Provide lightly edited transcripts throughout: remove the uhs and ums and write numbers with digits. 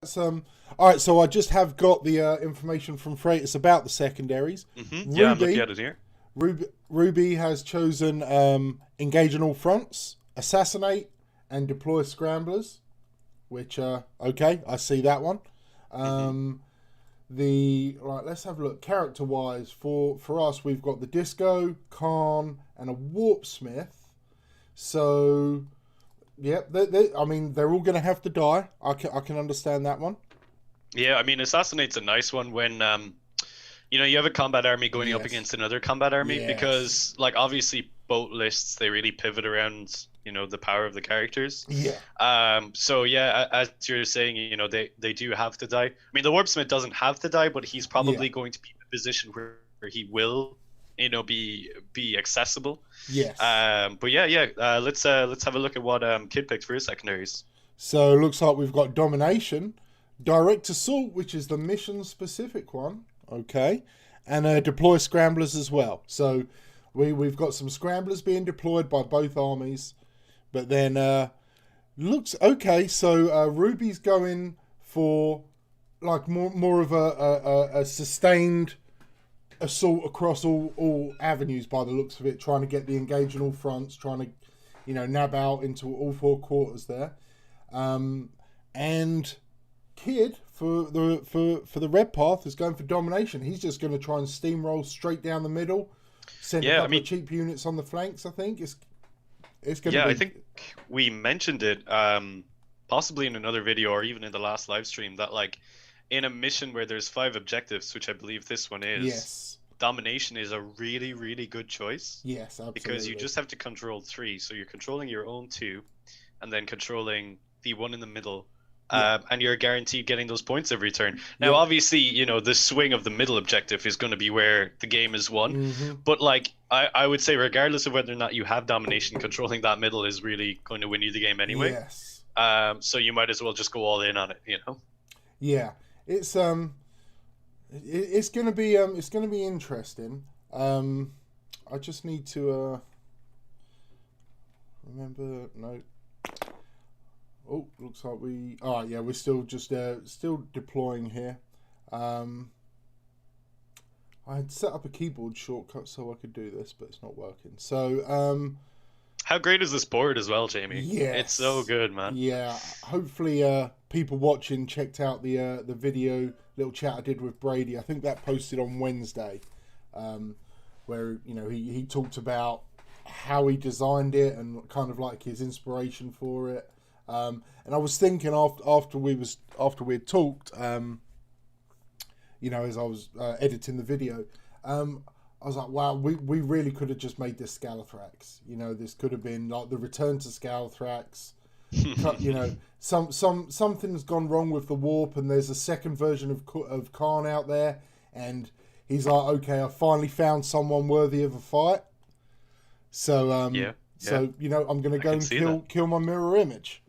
All right, so I just have got the information from Fratis about the secondaries. Yeah, I'm looking at it here. Ruby has chosen engage on all fronts, assassinate, and deploy scramblers. Which okay, I see that one. Let's have a look. Character wise, for us, we've got the Disco, Khan, and a Warpsmith. So, yeah, I mean, they're all going to have to die. I can understand that one. Yeah, I mean, Assassinate's a nice one when you have a combat army going up against another combat army because, like, obviously both lists they really pivot around the power of the characters. So yeah, as you're saying, they do have to die. I mean, the Warpsmith doesn't have to die, but he's probably going to be in a position where he will be accessible. But let's have a look at what Kid picked for his secondaries. So it looks like we've got Domination, Direct Assault, which is the mission specific one, okay, and deploy scramblers as well. So we've got some scramblers being deployed by both armies. But then, looks okay. So Ruby's going for like more of a sustained assault across all avenues by the looks of it, trying to get the engage on all fronts, trying to nab out into all four quarters there. And Kid for the red path is going for domination. He's just going to try and steamroll straight down the middle, send a couple of cheap units on the flanks. I think it's going to be... I think we mentioned it possibly in another video or even in the last live stream that, like, in a mission where there's 5 objectives, which I believe this one is, domination is a really, really good choice. Yes, absolutely. Because you just have to control 3. So you're controlling your own 2 and then controlling the one in the middle. And you're guaranteed getting those points every turn. Now, obviously, the swing of the middle objective is going to be where the game is won. But, like, I would say regardless of whether or not you have domination, controlling that middle is really going to win you the game anyway. Yes. So you might as well just go all in on it, Yeah. It's going to be interesting. I just need to remember Oh, looks like we're still still deploying here. I had set up a keyboard shortcut so I could do this, but it's not working. So, how great is this board as well, Jamie? Yeah, it's so good, man. Yeah, hopefully, people watching checked out the video little chat I did with Brady. I think that posted on Wednesday, where he talked about how he designed it and kind of like his inspiration for it. And I was thinking after we had talked, as I was editing the video, I was like, wow, we really could have just made this Scalathrax. This could have been like the return to Scalathrax. Something's gone wrong with the warp, and there's a second version of Khan out there, and he's like, okay, I finally found someone worthy of a fight. So I'm going to go and kill my mirror image.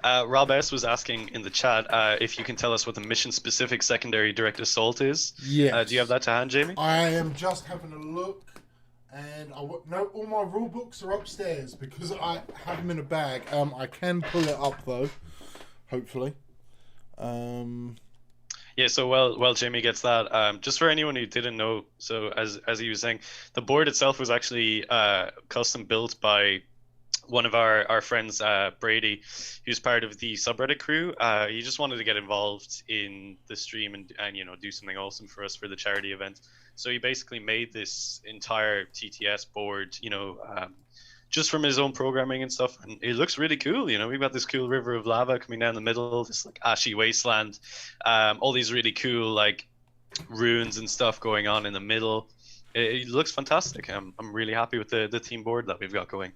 Rob S was asking in the chat if you can tell us what the mission-specific secondary direct assault is. Yes. Do you have that to hand, Jamie? I am just having a look, and all my rule books are upstairs because I have them in a bag. I can pull it up though, hopefully. Yeah. So while Jamie gets that, just for anyone who didn't know, so as he was saying, the board itself was actually custom built by one of our friends, Brady, who's part of the subreddit crew. He just wanted to get involved in the stream and do something awesome for us for the charity event. So he basically made this entire TTS board, just from his own programming and stuff. And it looks really cool. We've got this cool river of lava coming down the middle, this like ashy wasteland, all these really cool like runes and stuff going on in the middle. It looks fantastic. I'm really happy with the team board that we've got going.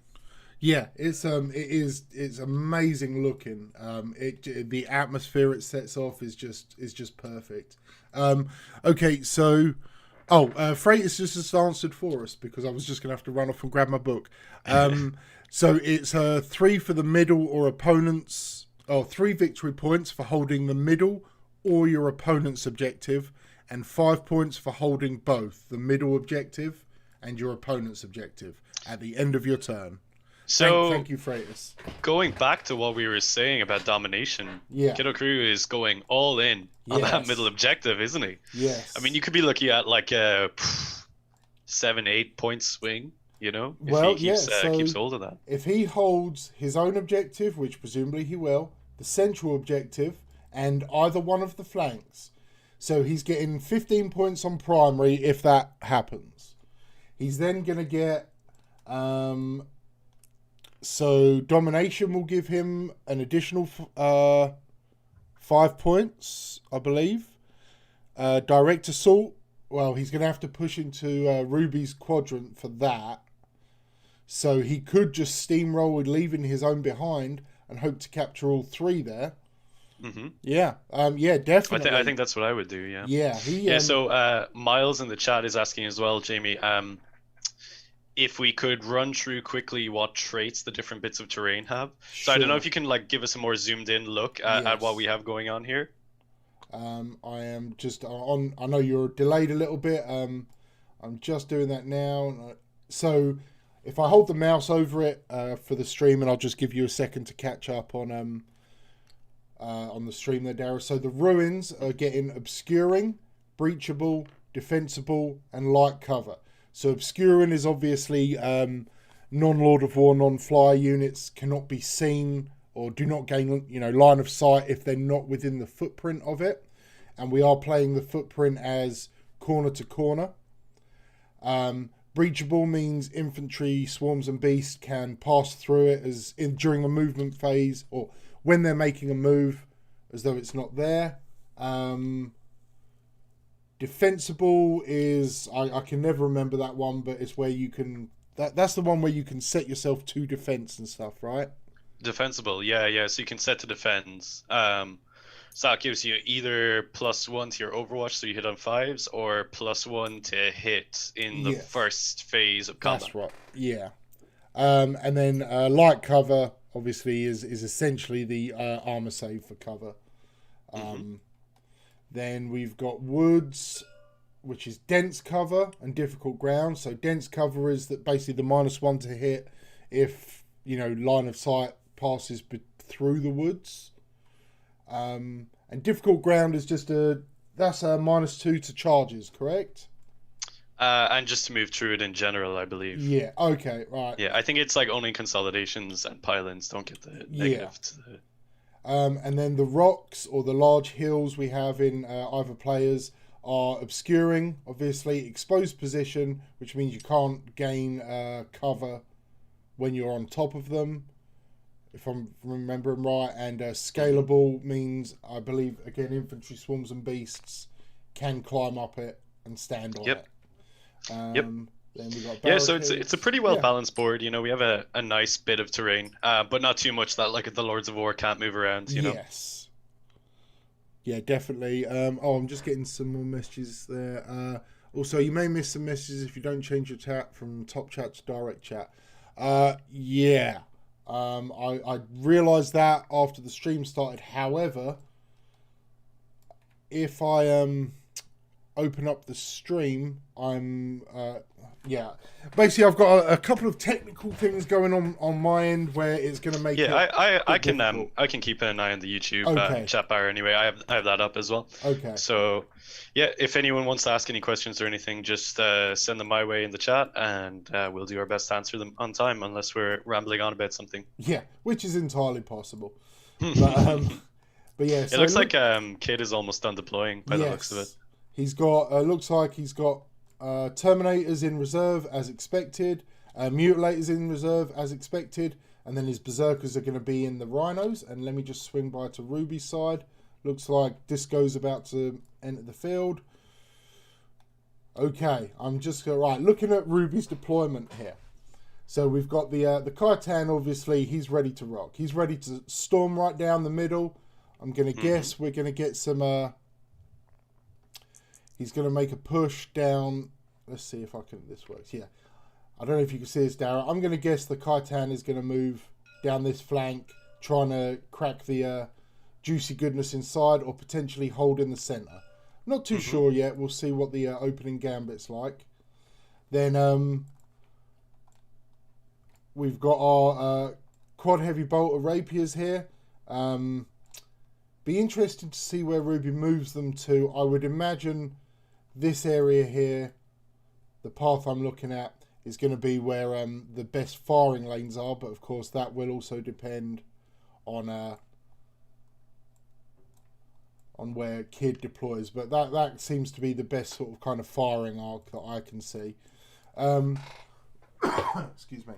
Yeah, it's amazing looking. The atmosphere it sets off is just perfect. Okay, so Fratis just answered for us because I was just gonna have to run off and grab my book. So it's 3 for the middle or opponents, or 3 victory points for holding the middle or your opponent's objective, and 5 points for holding both the middle objective and your opponent's objective at the end of your turn. So Thank you, Fratis. going back to what we were saying about domination, Yeah. Kid0Krew is going all in on that middle objective, isn't he? Yes. I mean, you could be looking at like a 7-8 point swing, you know, if Well, he keeps so keeps hold of that. if he holds his own objective, which presumably he will, the central objective, and either one of the flanks, so he's getting 15 points on primary if that happens. He's then going to get... so domination will give him an additional 5 points, I believe. Direct assault, well, he's going to have to push into Ruby's quadrant for that. So he could just steamroll with leaving his own behind and hope to capture all 3 there. Mm-hmm. Yeah, yeah, definitely. I think that's what I would do. Yeah. Yeah. So Miles in the chat is asking as well, Jamie. If we could run through quickly what traits the different bits of terrain have. So I don't know if you can like give us a more zoomed in look at what we have going on here. I am just on. I know you're delayed a little bit. I'm just doing that now. So if I hold the mouse over it for the stream, and I'll just give you a second to catch up on the stream there, Dara. So the ruins are getting obscuring, breachable, defensible, and light cover. So obscuring is obviously non-Lord of War, non-fly units cannot be seen or do not gain, line of sight if they're not within the footprint of it. And we are playing the footprint as corner to corner. Breachable means infantry, swarms and beasts can pass through it during a movement phase or when they're making a move as though it's not there. Defensible is, I can never remember that one, but it's where you can, that's the one where you can set yourself to defense and stuff, right? Defensible, yeah. So you can set to defense. So that gives you either +1 to your Overwatch, so you hit on 5s, or +1 to hit in the first phase of combat. That's right, yeah. And then light cover, obviously, is essentially the armor save for cover. Then we've got woods, which is dense cover and difficult ground. So dense cover is that basically the -1 to hit if, line of sight passes through the woods. And difficult ground is just that's a -2 to charges, correct? And just to move through it in general, I believe. Yeah, okay, right. Yeah, I think it's like only consolidations and pylons don't get the negative to the... And then the rocks or the large hills we have in either players are obscuring, obviously, exposed position, which means you can't gain cover when you're on top of them, if I'm remembering right. And scalable means, I believe, again, infantry, swarms and beasts can climb up it and stand on it. Then we got so it's a pretty well balanced board. We have a nice bit of terrain, but not too much that like the Lords of War can't move around. Yes. Yeah, definitely. I'm just getting some more messages there. Also, you may miss some messages if you don't change your chat from top chat to direct chat. I realised that after the stream started. However, if I open up the stream, basically I've got a couple of technical things going on my end where it's going to make I can keep an eye on the YouTube chat bar anyway. I have that up as well. Okay, so if anyone wants to ask any questions or anything, just send them my way in the chat, and we'll do our best to answer them on time, unless we're rambling on about something. Yeah, which is entirely possible. But yeah, so it looks like Kid is almost done deploying by the looks of it. He's got, looks like he's got Terminators in reserve as expected, Mutilators in reserve as expected, and then his Berserkers are going to be in the Rhinos. And let me just swing by to Ruby's side. Looks like Disco's about to enter the field. Okay, I'm just looking at Ruby's deployment here. So we've got the Kaitan, obviously, he's ready to rock. He's ready to storm right down the middle. I'm going to guess we're going to get some... he's going to make a push down. Let's see if this works. Yeah. I don't know if you can see this, Dara. I'm going to guess the Kaitan is going to move down this flank, trying to crack the juicy goodness inside or potentially hold in the center. Not too sure yet. We'll see what the opening gambit's like. Then we've got our quad heavy bolter rapiers here. Be interested to see where Ruby moves them to. I would imagine this area here, the path I'm looking at, is going to be where the best firing lanes are, but of course that will also depend on where Kid deploys. But that seems to be the best sort of kind of firing arc that I can see. Excuse me.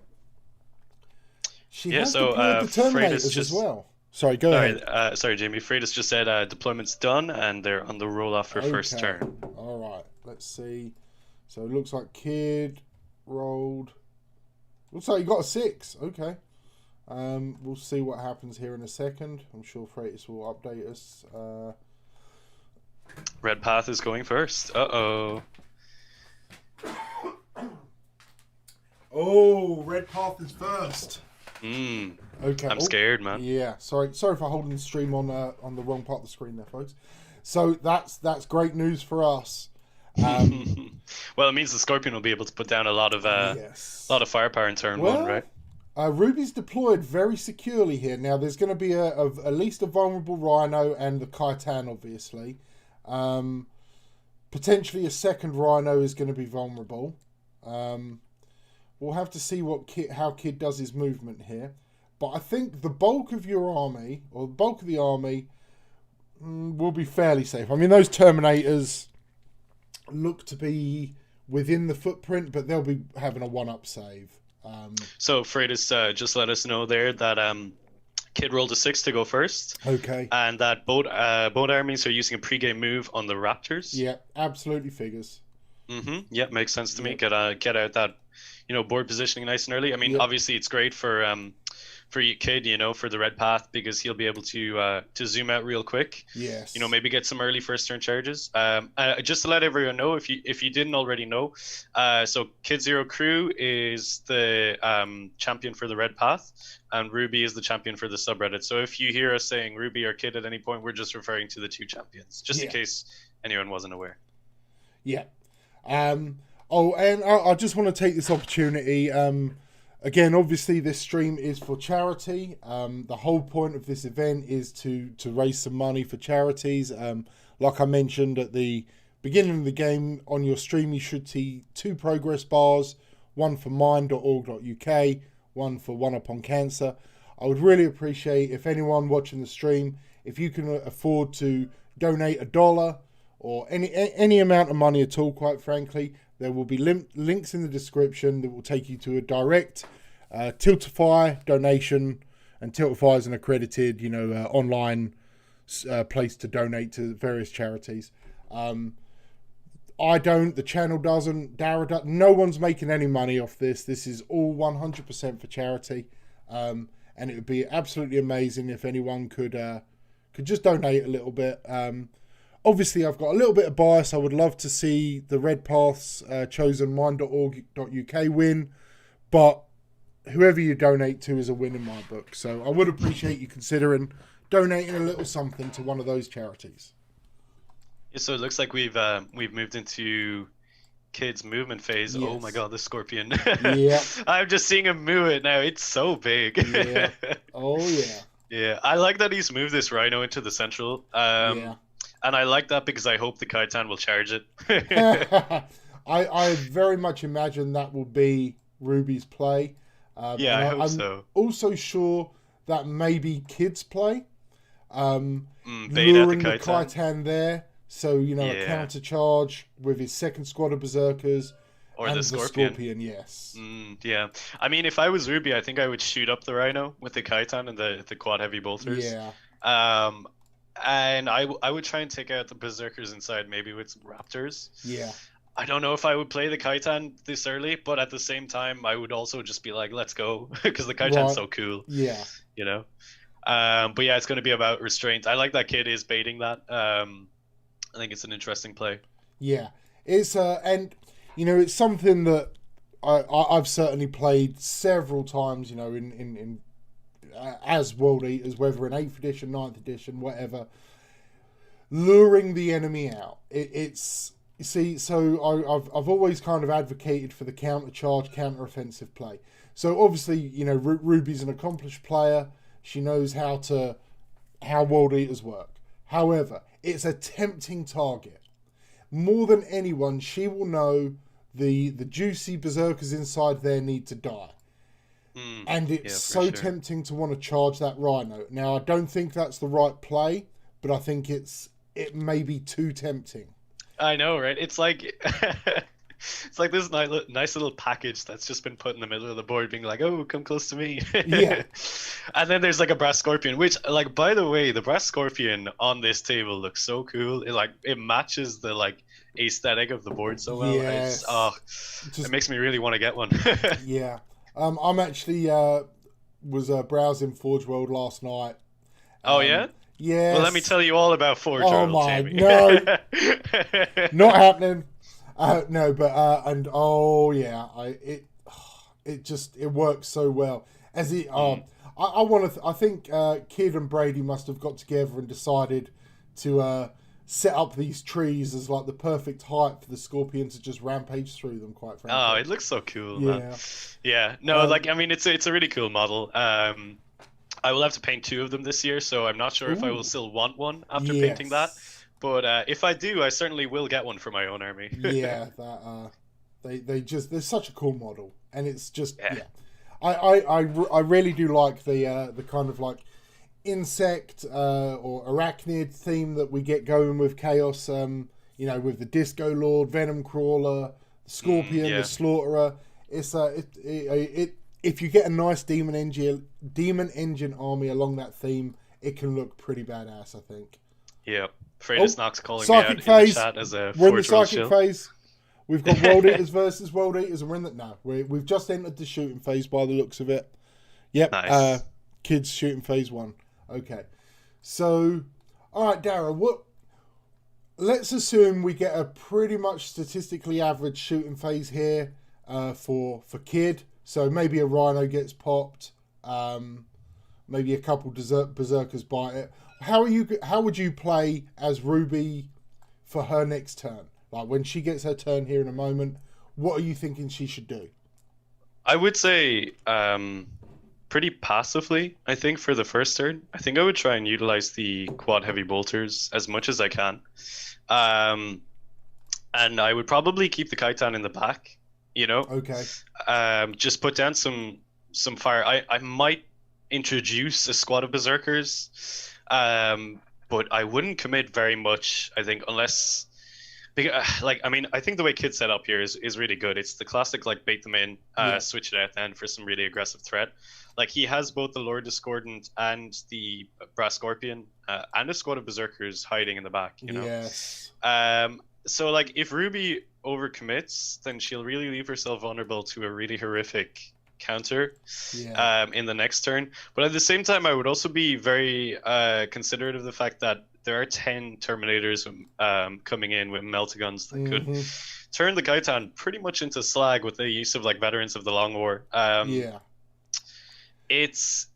She has deployed the Terminators as well. Sorry, go ahead. Sorry, Jamie. Fratis just said deployment's done and they're on the roll off for first turn. All right, let's see. So it looks like Kid rolled. Looks like he got a 6. Okay. We'll see what happens here in a second. I'm sure Fratis will update us. Red path is going first. Uh-oh. Oh, red path is first. Okay. I'm scared, man. Yeah. Sorry for holding the stream on the wrong part of the screen there, folks. So that's great news for us. Well, it means the Scorpion will be able to put down a lot of firepower in turn 1, right? Ruby's deployed very securely here. Now there's going to be at least a vulnerable Rhino and the Khitan, obviously. Potentially a second Rhino is going to be vulnerable. We'll have to see how Kid does his movement here. But I think the bulk of your army, or the bulk of the army, will be fairly safe. I mean, those Terminators look to be within the footprint, but they'll be having a 1-up save. So Fratis just let us know there that Kid rolled a 6 to go first. Okay. And that both armies are using a pre-game move on the Raptors. Yeah, absolutely figures. Yeah, makes sense to me. Get out that board positioning nice and early. I mean, obviously it's great for you, Kid, for the red path, because he'll be able to zoom out real quick. Yes. Maybe get some early first turn charges. Just to let everyone know, if you didn't already know, so Kid0Krew is the champion for the red path, and Ruby is the champion for the subreddit. So if you hear us saying Ruby or Kid at any point, we're just referring to the 2 champions, just in case anyone wasn't aware. Yeah. Oh, and I just want to take this opportunity. Again, obviously, this stream is for charity. The whole point of this event is to raise some money for charities. Like I mentioned at the beginning of the game, on your stream, you should see 2 progress bars, one for mind.org.uk, one for One Up on Cancer. I would really appreciate if anyone watching the stream, if you can afford to donate $1 or any amount of money at all, quite frankly. There will be links in the description that will take you to a direct Tiltify donation, and Tiltify is an accredited, online place to donate to various charities. I don't, the channel doesn't, Dara doesn't, no one's making any money off this. This is all 100% for charity, and it would be absolutely amazing if anyone could just donate a little bit. Obviously, I've got a little bit of bias. I would love to see the Red Path's chosen mind.org.uk win, but whoever you donate to is a win in my book. So I would appreciate you considering donating a little something to one of those charities. Yeah, so it looks like we've moved into Kid's movement phase. Yes. Oh my god, the Scorpion. Yeah. I'm just seeing him move it now. It's so big. Yeah. Oh, yeah. Yeah, I like that he's moved this Rhino into the central. Yeah. And I like that because I hope the Khitan will charge it. I very much imagine that will be Ruby's play. Yeah, I hope so. I'm also sure that maybe Kid's play. Luring the Khitan there. So, a counter charge with his second squad of Berserkers. Or and the Scorpion. Yes. Yeah. I mean, if I was Ruby, I think I would shoot up the Rhino with the Khitan and the quad heavy bolters. Yeah. And I would try and take out the Berserkers inside, maybe with some Raptors. Yeah. I don't know if I would play the Khitan this early, but at the same time, I would also just be like, let's go, because the Khitan's so cool. Yeah. But yeah, it's going to be about restraint. I like that Kid is baiting that. I think it's an interesting play. Yeah. It's and it's something that I've certainly played several times, in as World Eaters, whether in 8th edition, 9th edition, whatever, luring the enemy out. It's you see, so I've always kind of advocated for the counter-charge, counter-offensive play. So obviously, you know, Ruby's an accomplished player. She knows how World Eaters work. However, it's a tempting target. More than anyone, she will know the juicy berserkers inside there need to die. And it's so tempting to want to charge that Rhino. Now, I don't think that's the right play, but I think it may be too tempting. I know, right? It's like it's like this nice little package that's just been put in the middle of the board, being like, "Oh, come close to me." Yeah. And then there's like a brass scorpion, which, like, by the way, the brass scorpion on this table looks so cool. It matches the like aesthetic of the board so well. Yes. It makes me really want to get one. Yeah. I'm actually was browsing Forge World last night. Oh yeah. Yeah. Well, let me tell you all about Forge World. Oh my, Jamie. no, not happening. No, but and oh yeah, it works so well. As it I think Kid and Brady must have got together and decided to set up these trees as like the perfect height for the scorpion to just rampage through them. Quite frankly. Oh, it looks so cool. Yeah. Man. Yeah. No, like, I mean, it's a really cool model. I will have to paint 2 of them this year, so I'm not sure if I will still want one after painting that. But if I do, I certainly will get one for my own army. Yeah, they're such a cool model, and it's just I really do like the kind of like insect or arachnid theme that we get going with Chaos. You know, with the Disco Lord, Venom Crawler, the Scorpion, the Slaughterer. It's if you get a nice demon engine army along that theme, it can look pretty badass, I think. Yeah. Fratis Nox calling psychic me out phase. in the chat as a We're in the Forge World psychic shill. phase. We've got World Eaters versus World Eaters, and we're in that now. We've just entered the shooting phase by the looks of it. Yep. Nice. Kids shooting phase 1. Okay. So, all right, Dara, let's assume we get a pretty much statistically average shooting phase here for Kid. So maybe a Rhino gets popped, maybe a couple berserkers bite it. How would you play as Ruby for her next turn? Like when she gets her turn here in a moment, what are you thinking she should do? I would say pretty passively, I think, for the first turn. I think I would try and utilize the quad heavy bolters as much as I can. And I would probably keep the Kaitan in the back, you know? Okay. Just put down some fire. I might introduce a squad of berserkers, but I wouldn't commit very much, I think, unless... I mean, I think the way Kid set up here is really good. It's the classic, like, bait them in, switch it out then for some really aggressive threat. Like, he has both the Lord Discordant and the Brass Scorpion, and a squad of berserkers hiding in the back, you know? Yes. So, like, if Ruby overcommits, then she'll really leave herself vulnerable to a really horrific counter in the next turn. But at the same time, I would also be very considerate of the fact that there are 10 Terminators coming in with meltaguns that could turn the Kaitan pretty much into slag with the use of like veterans of the Long War. It's,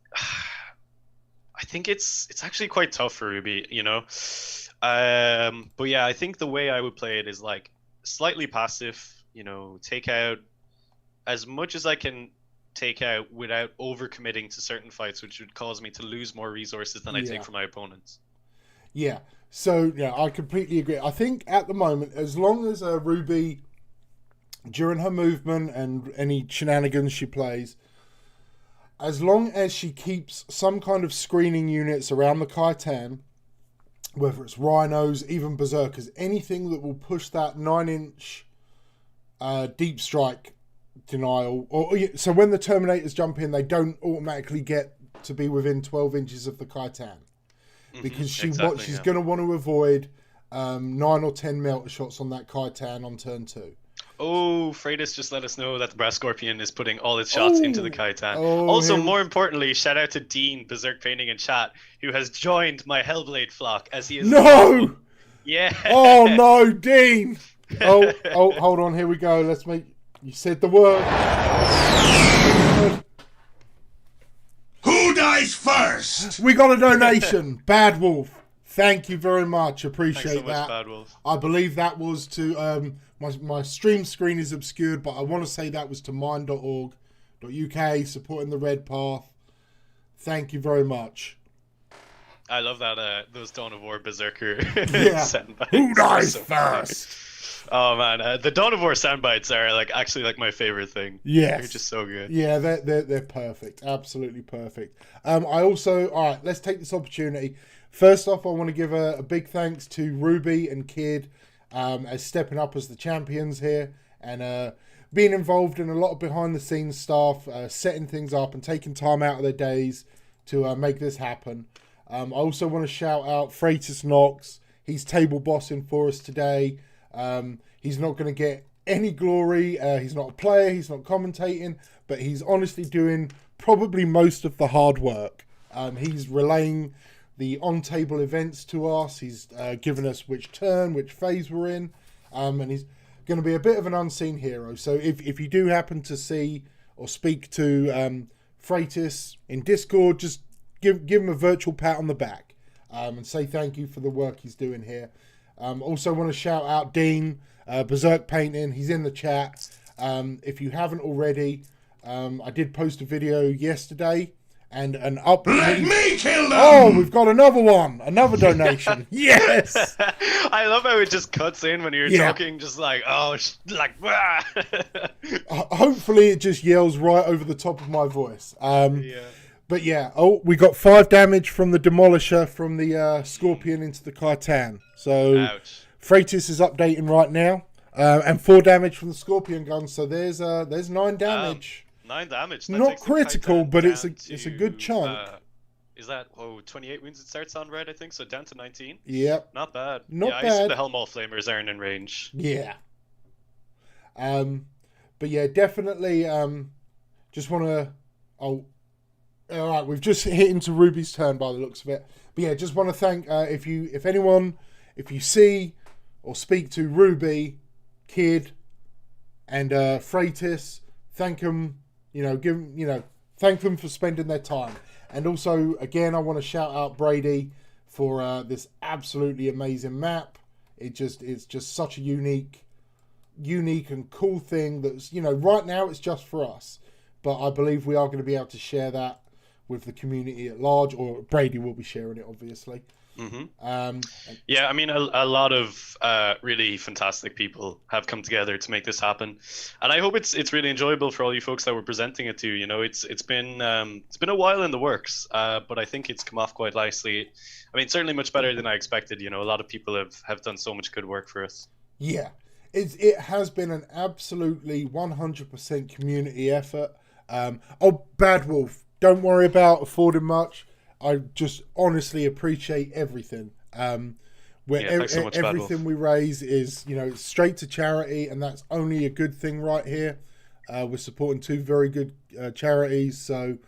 I think it's actually quite tough for Ruby, you know. But yeah, I think the way I would play it is like slightly passive, you know, take out as much as I can take out without overcommitting to certain fights, which would cause me to lose more resources than I take from my opponents. Yeah, so yeah, I completely agree. I think at the moment, as long as Ruby, during her movement and any shenanigans she plays, as long as she keeps some kind of screening units around the Kaitan, whether it's rhinos, even berserkers, anything that will push that 9-inch deep strike denial, so when the Terminators jump in, they don't automatically get to be within 12 inches of the Kaitan. Because she's going to want to avoid 9 or 10 melter shots on that Kaitan on turn 2. Oh, Fratis just let us know that the Brass Scorpion is putting all its shots into the Kaitan. Also, more importantly, shout out to Dean, Berserk Painting in chat, who has joined my Hellblade flock as he is... No! Yeah. Oh, no, Dean! Oh, hold on, here we go. Let's make... You said the word. Who dies first? We got a donation. Bad Wolf. Thank you very much. Appreciate Thanks so that. much, Bad Wolf. I believe that was to my stream screen is obscured, but I want to say that was to mine.org. supporting the Red Path. Thank you very much. I love that those Dawn of War Berserker soundbites. Who dies first? Funny. Oh man, the Dawn of War soundbites are like actually like my favorite thing. Yes, they're just so good. Yeah, they're perfect, absolutely perfect. All right, let's take this opportunity. First off, I want to give a big thanks to Ruby and Kid as stepping up as the champions here and being involved in a lot of behind the scenes stuff, setting things up and taking time out of their days to make this happen. I also want to shout out Fratis Nox. He's table bossing for us today. He's not going to get any glory. He's not a player. He's not commentating, but he's honestly doing probably most of the hard work. He's relaying the on-table events to us. He's given us which turn, which phase we're in, and he's going to be a bit of an unseen hero. So if you do happen to see or speak to Fratis in Discord, just give him a virtual pat on the back and say thank you for the work he's doing here. Also want to shout out Dean, Berserk Painting. He's in the chat. If you haven't already, I did post a video yesterday and an up. Let me kill them! Oh, we've got another one. Another donation. Yes! I love how it just cuts in when you're talking, just like, hopefully it just yells right over the top of my voice. But yeah, we got 5 damage from the Demolisher from the Scorpion into the Kaitan. So ouch. Fratis is updating right now. And 4 damage from the Scorpion gun. So there's 9 damage. 9 damage. That Not critical, but it's a good chunk. Is that 28 wounds it starts on red, I think? So down to 19? Yep. Not bad. Not bad. I see the Helmall Flamers aren't in range. Yeah. But yeah, definitely just want to... all right, we've just hit into Ruby's turn by the looks of it. But yeah, just want to thank if you see or speak to Ruby, Kid, and Fratis, thank them. Thank them for spending their time. And also, again, I want to shout out Brady for this absolutely amazing map. It's just such a unique and cool thing that's right now it's just for us, but I believe we are going to be able to share that with the community at large, or Brady will be sharing it, obviously. Mm-hmm. Yeah, I mean, a lot of really fantastic people have come together to make this happen, and I hope it's really enjoyable for all you folks that we're presenting it to. It's been a while in the works, but I think it's come off quite nicely. I mean, certainly much better than I expected. A lot of people have done so much good work for us. Yeah, it has been an absolutely 100% community effort. Bad Wolf, don't worry about affording much. I just honestly appreciate everything. Thanks so much, everything we raise is straight to charity, and that's only a good thing right here. We're supporting 2 very good charities, so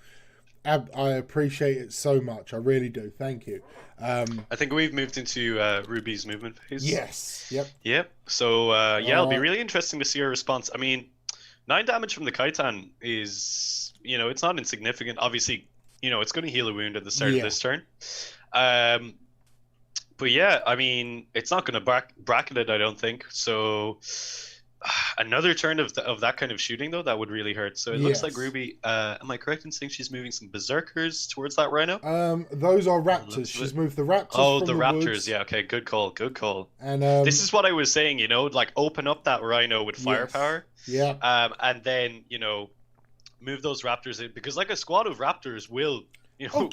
I appreciate it so much. I really do. Thank you. I think we've moved into Ruby's movement phase. Yes. Yep. So it'll be really interesting to see her response. I mean, 9 damage from the Kaitan is it's not insignificant. Obviously, it's going to heal a wound at the start of this turn. But yeah, I mean, it's not going to bracket it, I don't think. So another turn of that kind of shooting, though, that would really hurt. So it looks like Ruby, am I correct in saying she's moving some Berserkers towards that Rhino? Those are Raptors. She's moved the Raptors Oh, from the Raptors. woods. Yeah, okay, good call. And this is what I was saying, like open up that Rhino with firepower. Yeah. And then, move those Raptors in, because like a squad of Raptors will,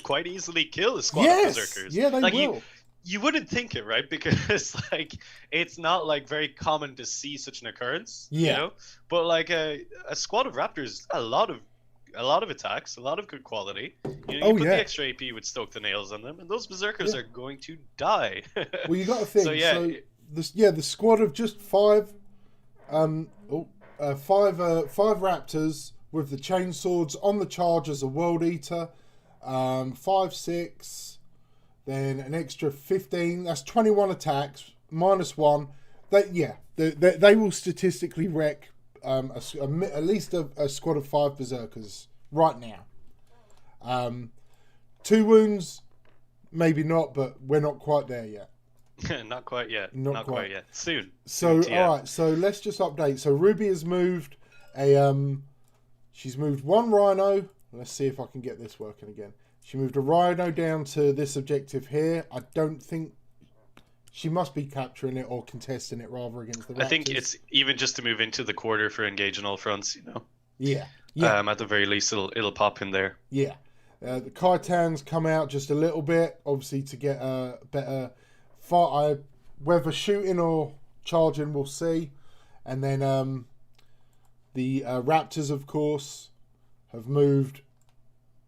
quite easily kill a squad of Berserkers. Yeah, they will. You wouldn't think it, right? Because it's not very common to see such an occurrence. But a squad of Raptors, a lot of attacks, a lot of good quality. You put the extra AP would stoke the nails on them, and those Berserkers are going to die. Well, you got to think. The squad of just 5, 5 Raptors with the chain swords on the charge as a World Eater, 5, 6. Then an extra 15. That's 21 attacks minus 1. They will statistically wreck at least a squad of 5 Berserkers right now. 2 wounds, maybe not, but we're not quite there yet. Not quite yet. Not quite yet. Soon. So all right. So let's just update. So Ruby has moved a She's moved one rhino. Let's see if I can get this working again. She moved a rhino down to this objective here. I don't think... She must be capturing it or contesting it rather against the Raptors. I think it's even just to move into the quarter for engage on all fronts, you know. Yeah. At the very least, it'll pop in there. Yeah. The Kaitans come out just a little bit, obviously to get a better fight. Whether shooting or charging, we'll see. And then the Raptors, of course, have moved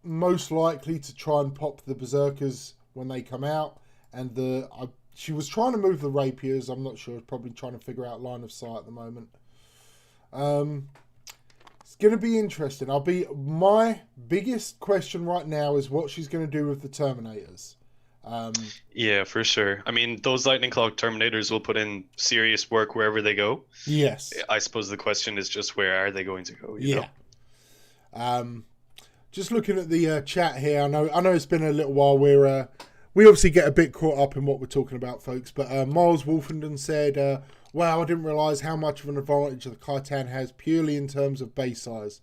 most likely to try and pop the Berserkers when they come out. And she was trying to move the Rapiers. I'm not sure. Probably trying to figure out line of sight at the moment. It's going to be interesting. My biggest question right now is what she's going to do with the Terminators. Yeah, for sure. I mean, those Lightning Claw Terminators will put in serious work wherever they go. Yes. I suppose the question is just where are they going to go? You know? Just looking at the chat here, I know it's been a little while. We obviously get a bit caught up in what we're talking about, folks. But Miles Wolfenden said, wow, I didn't realise how much of an advantage the Khitan has purely in terms of base size.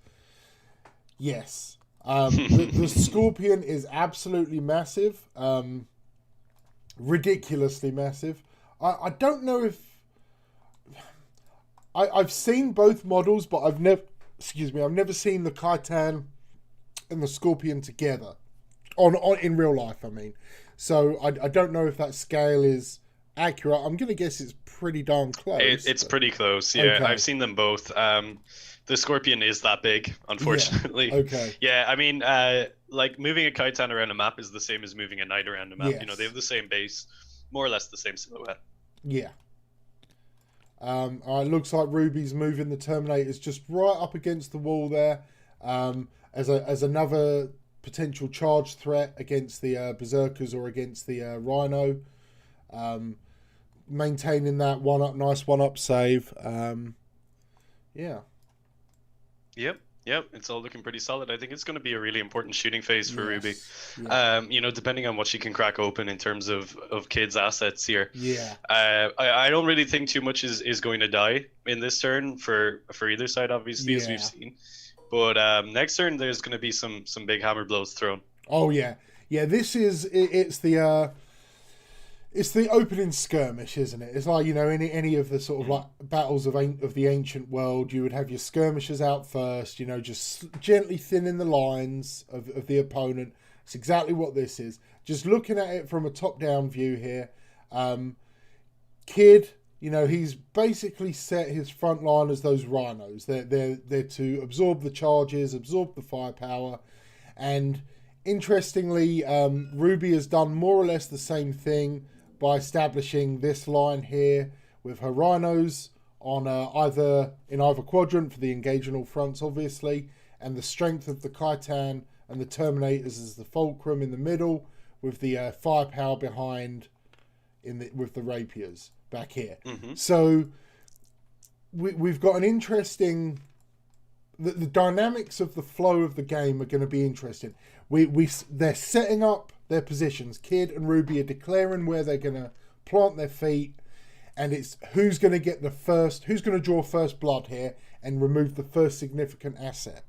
Yes. The Scorpion is absolutely massive. Ridiculously massive. I don't know if... I've seen both models, but I've never seen the Khitan and the Scorpion together. In real life, I mean. So I don't know if that scale is accurate. I'm going to guess it's pretty darn close. It's pretty close, yeah. Okay. I've seen them both. The Scorpion is that big, unfortunately. Yeah. Okay. Yeah, I mean, like moving a Khitan around a map is the same as moving a Knight around a map. Yes. You know, they have the same base, more or less the same silhouette. Yeah. It looks like Ruby's moving the Terminators just right up against the wall there, as another potential charge threat against the Berserkers or against the Rhino. Maintaining that nice one-up save. Yeah. Yep, it's all looking pretty solid. I think it's going to be a really important shooting phase for Ruby. Yeah. You know, depending on what she can crack open in terms of Kid's assets here. Yeah. I don't really think too much is going to die in this turn for either side, obviously, as we've seen. But next turn, there's going to be some big hammer blows thrown. Oh, yeah. Yeah, it's the opening skirmish, isn't it? It's like, you know, any of the sort of like battles of the ancient world, you would have your skirmishers out first, you know, just gently thinning the lines of the opponent. It's exactly what this is. Just looking at it from a top-down view here, Kid, you know, he's basically set his front line as those rhinos. They're to absorb the charges, absorb the firepower, and interestingly, Ruby has done more or less the same thing by establishing this line here with her rhinos on either quadrant for the engage on all fronts, obviously, and the strength of the Khitan and the Terminators as the fulcrum in the middle, with the firepower behind with the rapiers back here. Mm-hmm. So we've got an interesting... The dynamics of the flow of the game are going to be interesting. They're setting up their positions. Kid and Ruby are declaring where they're going to plant their feet, and it's who's going to draw first blood here and remove the first significant asset.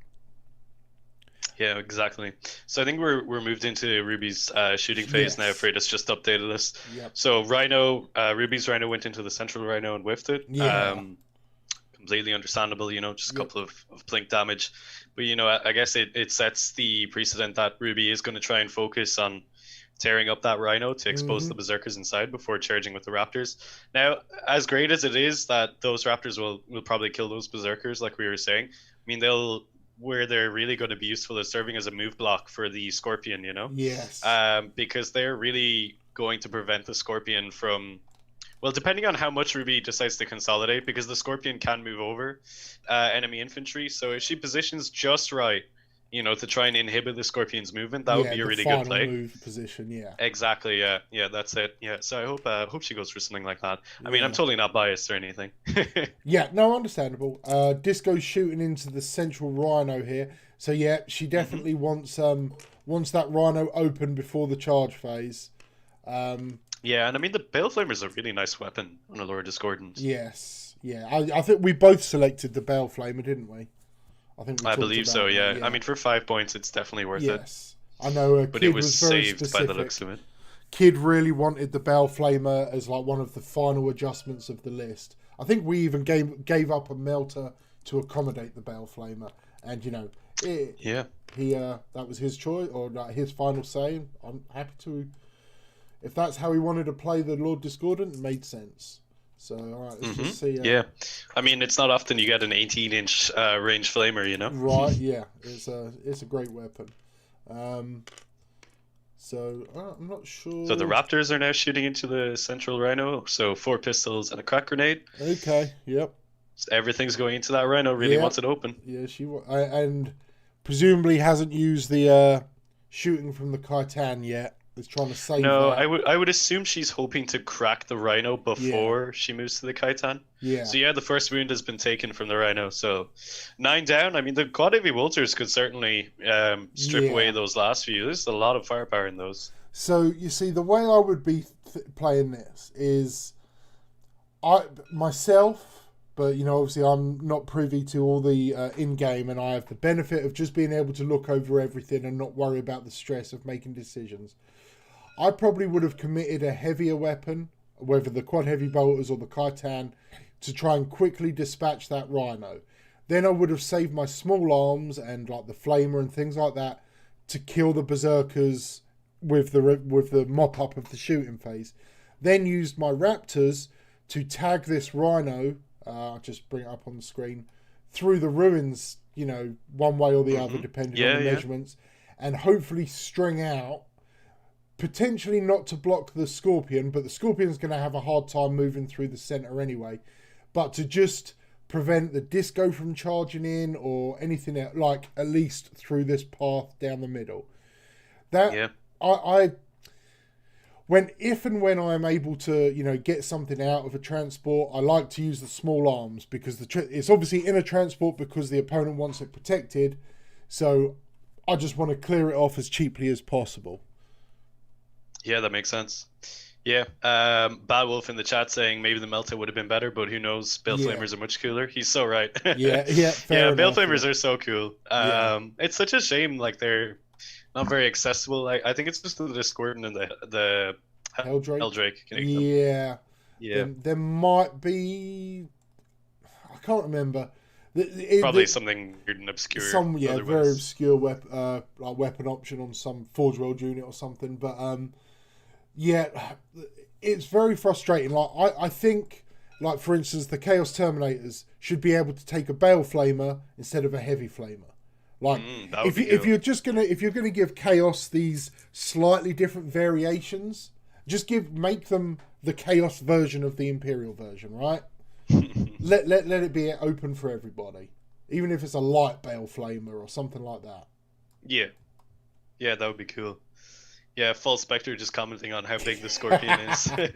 Yeah, exactly. So I think we're moved into Ruby's shooting phase now. Fratis just updated us. Yep. So Ruby's Rhino went into the central Rhino and whiffed it. Yeah. Completely understandable, you know, just a couple of plink damage. But, you know, I guess it sets the precedent that Ruby is going to try and focus on tearing up that Rhino to expose the Berserkers inside before charging with the Raptors. Now, as great as it is that those Raptors will probably kill those Berserkers, like we were saying, I mean, where they're really going to be useful is serving as a move block for the Scorpion, you know? Yes. Because they're really going to prevent the Scorpion from... Well, depending on how much Ruby decides to consolidate, because the Scorpion can move over enemy infantry, so if she positions just right, you know, to try and inhibit the Scorpion's movement, that would be a really good play. Move position, yeah. Exactly, yeah, that's it. Yeah, so I hope she goes for something like that. I mean, I'm totally not biased or anything. Yeah, no, understandable. Disco's shooting into the central Rhino here, so yeah, she definitely wants that Rhino open before the charge phase. Yeah, and I mean, the Baleflamer is a really nice weapon on Allure Discordant. Yes, yeah. I think we both selected the Baleflamer, didn't we? I think we I talked believe about so, that, yeah. I mean, for 5 points, it's definitely worth it. Yes. I know But it Kid was was very saved by specific. the looks of it. Kid really wanted the Bell Flamer as like one of the final adjustments of the list. I think we even gave up a melter to accommodate the Bell Flamer, and you know, that was his choice or his final say. I'm happy to, if that's how he wanted to play the Lord Discordant, it made sense. So all right, let's just see. Yeah, I mean, it's not often you get an 18-inch range flamer, you know. Right? Yeah, it's a great weapon. So I'm not sure. So the Raptors are now shooting into the central Rhino. So 4 pistols and a crack grenade. Okay. Yep. So everything's going into that Rhino. Really wants it open. Yeah, and presumably hasn't used the shooting from the Kaitan yet. Is trying to save. No, that. I would assume she's hoping to crack the Rhino before she moves to the Kaitan. Yeah. So yeah, the first wound has been taken from the Rhino. So 9 down. I mean, the quad heavy bolters could certainly strip away those last few. There's a lot of firepower in those. So you see, the way I would be playing this is myself, but you know, obviously I'm not privy to all the in-game, and I have the benefit of just being able to look over everything and not worry about the stress of making decisions. I probably would have committed a heavier weapon, whether the quad heavy bolters or the Kaitan, to try and quickly dispatch that Rhino. Then I would have saved my small arms and like the flamer and things like that to kill the berserkers with the mop up of the shooting phase. Then used my raptors to tag this Rhino. I'll just bring it up on the screen through the ruins. You know, one way or the other, depending on the measurements, and hopefully string out. Potentially not to block the Scorpion, but the Scorpion's going to have a hard time moving through the center anyway. But to just prevent the disco from charging in or anything else, like at least through this path down the middle. That if and when I am able to, you know, get something out of a transport, I like to use the small arms because it's obviously in a transport because the opponent wants it protected. So I just want to clear it off as cheaply as possible. Yeah, that makes sense. Yeah, Bad Wolf in the chat saying maybe the Melta would have been better, but who knows? Bale Flamers are much cooler. He's so right. Fair Bale enough, Flamers are so cool. It's such a shame, like they're not very accessible. I think it's just the Discordant and the Helldrake. Yeah. There might be. I can't remember. Probably something weird and obscure. Very obscure weapon option on some Forge World unit or something. But it's very frustrating. Like I think, like for instance, the Chaos Terminators should be able to take a Bale Flamer instead of a Heavy Flamer. Like if you're gonna give Chaos these slightly different variations, just make them the Chaos version of the Imperial version, right? let it be open for everybody, even if it's a light Bale Flamer or something like that. Yeah, that would be cool. Yeah, False Spectre just commenting on how big the Scorpion is. Yeah,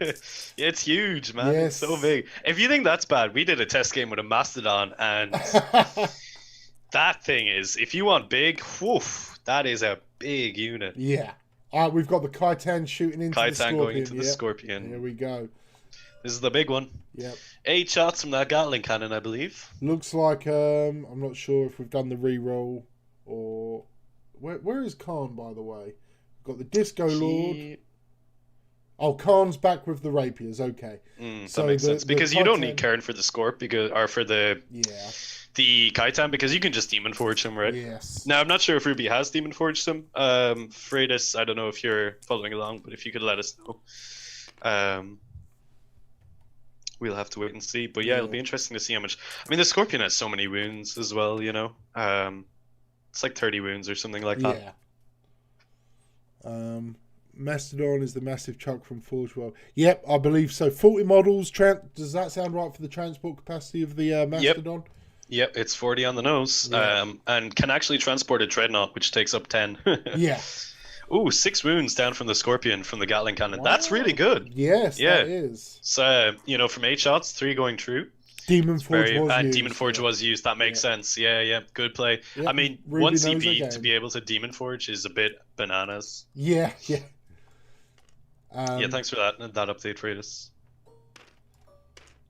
it's huge, man. Yes. It's so big. If you think that's bad, we did a test game with a Mastodon, and that thing is, if you want big, that is a big unit. Yeah. We've got the Kaitan shooting into the Scorpion. Going into the Scorpion. Here we go. This is the big one. Yep. 8 shots from that Gatling cannon, I believe. Looks like I'm not sure if we've done the re-roll or where is Khan, by the way? We've got the Disco Lord. Oh, Khan's back with the rapiers. Okay. So that makes sense because you don't need Karen for the Scorp for the Kaitan because you can just Demon Forge him, right? Yes. Now I'm not sure if Ruby has Demon Forged him. Fratis, I don't know if you're following along, but if you could let us know. We'll have to wait and see. But it'll be interesting to see how much. I mean, the Scorpion has so many wounds as well, you know. It's like 30 wounds or something like that. Yeah. Mastodon is the massive chuck from Forge World. Yep, I believe so. 40 models. Does that sound right for the transport capacity of the Mastodon? Yep, it's 40 on the nose. And can actually transport a Dreadnought, which takes up 10. Yeah. Ooh, 6 wounds down from the Scorpion from the Gatling cannon. Wow. That's really good. Yes, that is. So, from 8 shots, 3 going true. Demon Forge was used. That makes sense. Yeah. Good play. Yep. I mean, Ruby 1 CP to be able to Demon Forge is a bit bananas. Yeah. Thanks for that update, Fratis.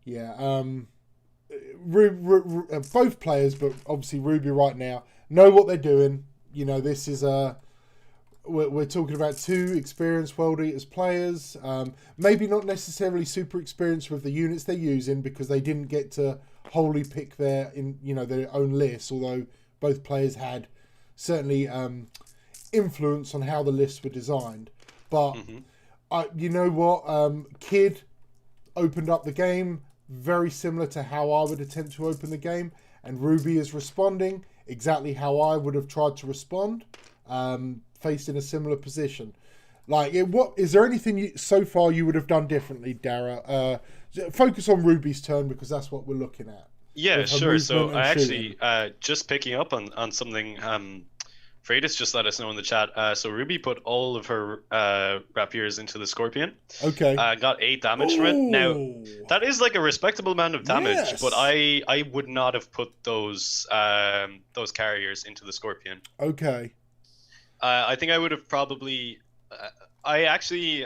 Yeah. both players, but obviously Ruby right now, know what they're doing. You know, this is we're talking about two experienced World Eaters players. Maybe not necessarily super experienced with the units they're using because they didn't get to wholly pick their own lists. Although both players had certainly influence on how the lists were designed. But you know what, Kid opened up the game very similar to how I would attempt to open the game, and Ruby is responding exactly how I would have tried to respond, faced in a similar position. Like, what is there anything so far you would have done differently, Dara? Focus on Ruby's turn because that's what we're looking at. Yeah, sure. So I actually just picking up on something. Fratis just let us know in the chat. So Ruby put all of her rapiers into the Scorpion. Okay. Got 8 damage from it. Now that is like a respectable amount of damage, but I would not have put those carriers into the Scorpion. Okay. I think I would have probably. I actually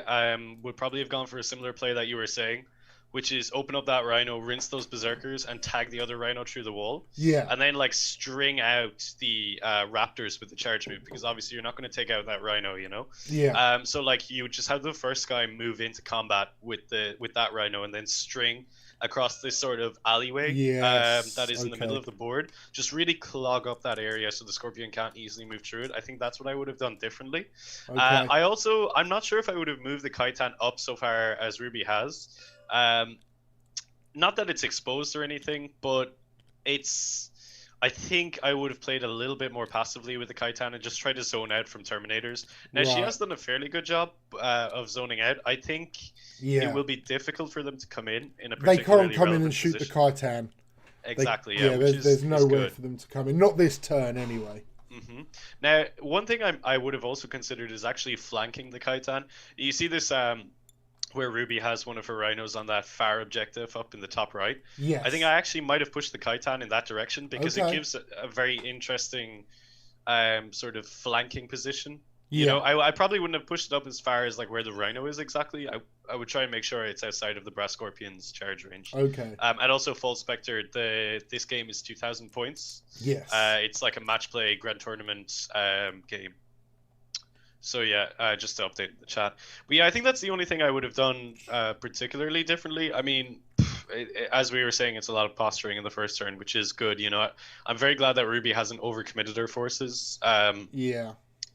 would probably have gone for a similar play that you were saying, which is open up that Rhino, rinse those Berserkers, and tag the other Rhino through the wall. Yeah. And then like string out the Raptors with the charge move, because obviously you're not going to take out that Rhino, you know. Yeah. So like you just have the first guy move into combat with that Rhino, and then string across this sort of alleyway that is in the middle of the board. Just really clog up that area so the Scorpion can't easily move through it. I think that's what I would have done differently. Okay. I'm not sure if I would have moved the Kaitan up so far as Ruby has. Not that it's exposed or anything, but I think I would have played a little bit more passively with the Kaitan and just tried to zone out from Terminators. Now, she has done a fairly good job of zoning out. I think it will be difficult for them to come in a particularly They can't come in and shoot position. the Kaitan. Exactly, there's nowhere for them to come in. Not this turn, anyway. Now, one thing I would have also considered is actually flanking the Kaitan. You see this... where Ruby has one of her Rhinos on that far objective up in the top right. Yes. I think I actually might have pushed the Kaitan in that direction because it gives a very interesting sort of flanking position. You know, I probably wouldn't have pushed it up as far as like where the Rhino is exactly. I would try and make sure it's outside of the Brass Scorpion's charge range. Okay. And also False Spectre, this game is 2,000 points. Yes. It's like a match play grand tournament game. So yeah, just to update the chat. But yeah, I think that's the only thing I would have done particularly differently. I mean, as we were saying, it's a lot of posturing in the first turn, which is good. You know, I'm very glad that Ruby hasn't overcommitted her forces.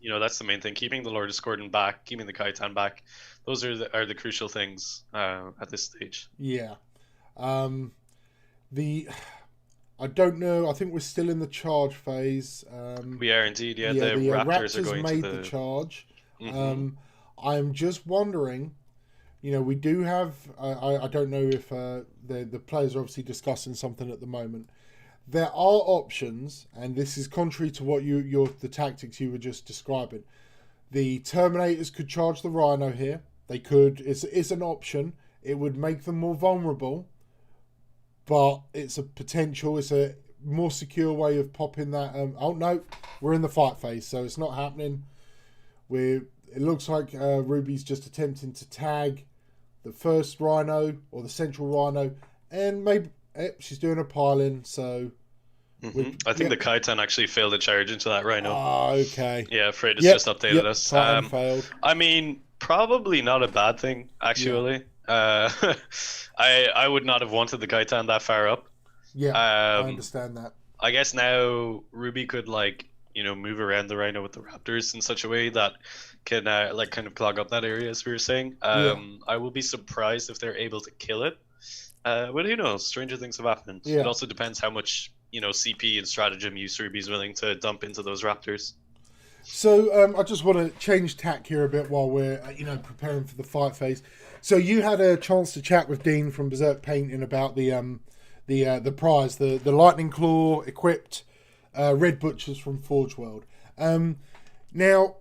You know, that's the main thing. Keeping the Lord of Discordant back, keeping the Kaitan back. Those are the crucial things at this stage. Yeah. I don't know. I think we're still in the charge phase. We are indeed. Yeah, the Raptors are going made to the charge. I'm just wondering. You know, we do have. I don't know if the players are obviously discussing something at the moment. There are options, and this is contrary to what the tactics you were just describing. The Terminators could charge the Rhino here. They could. It's an option. It would make them more vulnerable. But it's a potential, it's a more secure way of popping that. Oh no, we're in the fight phase, so it's not happening. It looks like Ruby's just attempting to tag the first Rhino or the central Rhino, and maybe she's doing a pile-in. So I think the Kaitan actually failed to charge into that Rhino. Oh, okay. Yeah, Fratis just updated us. Kaitan failed. I mean, probably not a bad thing actually. Yeah. I would not have wanted the Kaitan that far up. Yeah, I understand that. I guess now Ruby could move around the Rhino with the Raptors in such a way that can kind of clog up that area, as we were saying. I will be surprised if they're able to kill it. But who knows? Stranger things have happened. Yeah. It also depends how much CP and stratagem use Ruby's willing to dump into those Raptors. So I just want to change tack here a bit while we're preparing for the fight phase. So you had a chance to chat with Dean from Berserk Painting about the prize, the Lightning Claw equipped Red Butchers from Forge World. Now,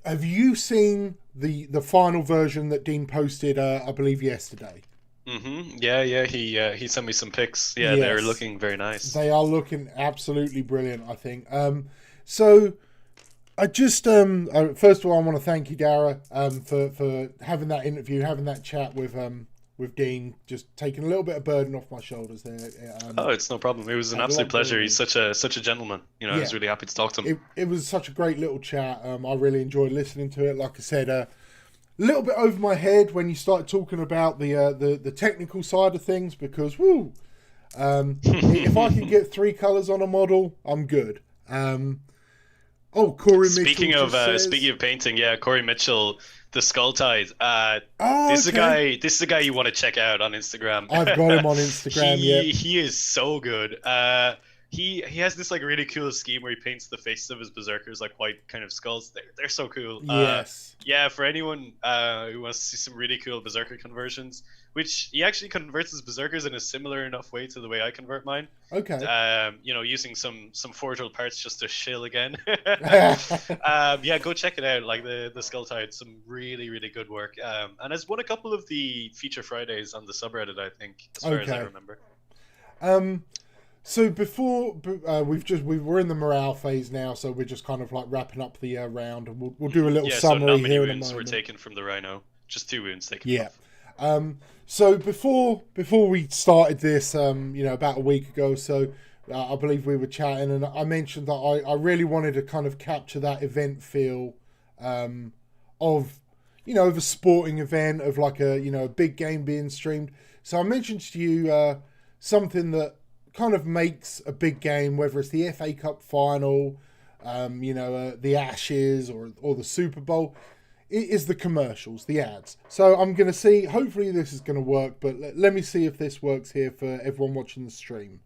have you seen the final version that Dean posted? I believe yesterday. Yeah. He sent me some pics. Yeah, yes. They're looking very nice. They are looking absolutely brilliant, I think. So I just first of all, I want to thank you, Dara, for having that interview, having that chat with with Dean, just taking a little bit of burden off my shoulders there. Oh, it's no problem. It was an absolute pleasure. He's such a gentleman. You know, I was really happy to talk to him. It was such a great little chat. I really enjoyed listening to it. Like I said, a little bit over my head when you started talking about the technical side of things, because if I can get 3 colors on a model, I'm good. Corey Mitchell. Speaking of painting, Corey Mitchell, the Skull Tide. This is a guy you want to check out on Instagram. I've got him on Instagram. He is so good. He has this like really cool scheme where he paints the faces of his berserkers like white kind of skulls. They're so cool. Yes. For anyone who wants to see some really cool berserker conversions, which he actually converts his berserkers in a similar enough way to the way I convert mine. Okay. Using some forgeable parts just to shill again. Go check it out. Like the Skull Tide, some really, really good work. And has won a couple of the feature Fridays on the subreddit, I think, as far as I remember. So before we're in the morale phase now, so we're just kind of like wrapping up the round, and we'll do a little summary so here in a moment. How many wounds were taken from the Rhino? Just 2 wounds taken. Yeah. So before we started this, about a week ago, so I believe we were chatting, and I mentioned that I really wanted to kind of capture that event feel of a sporting event, of like a big game being streamed. So I mentioned to you something that kind of makes a big game, whether it's the FA Cup final, the Ashes or the Super Bowl. It is the commercials, the ads. So I'm going to see, hopefully this is going to work, but let me see if this works here for everyone watching the stream.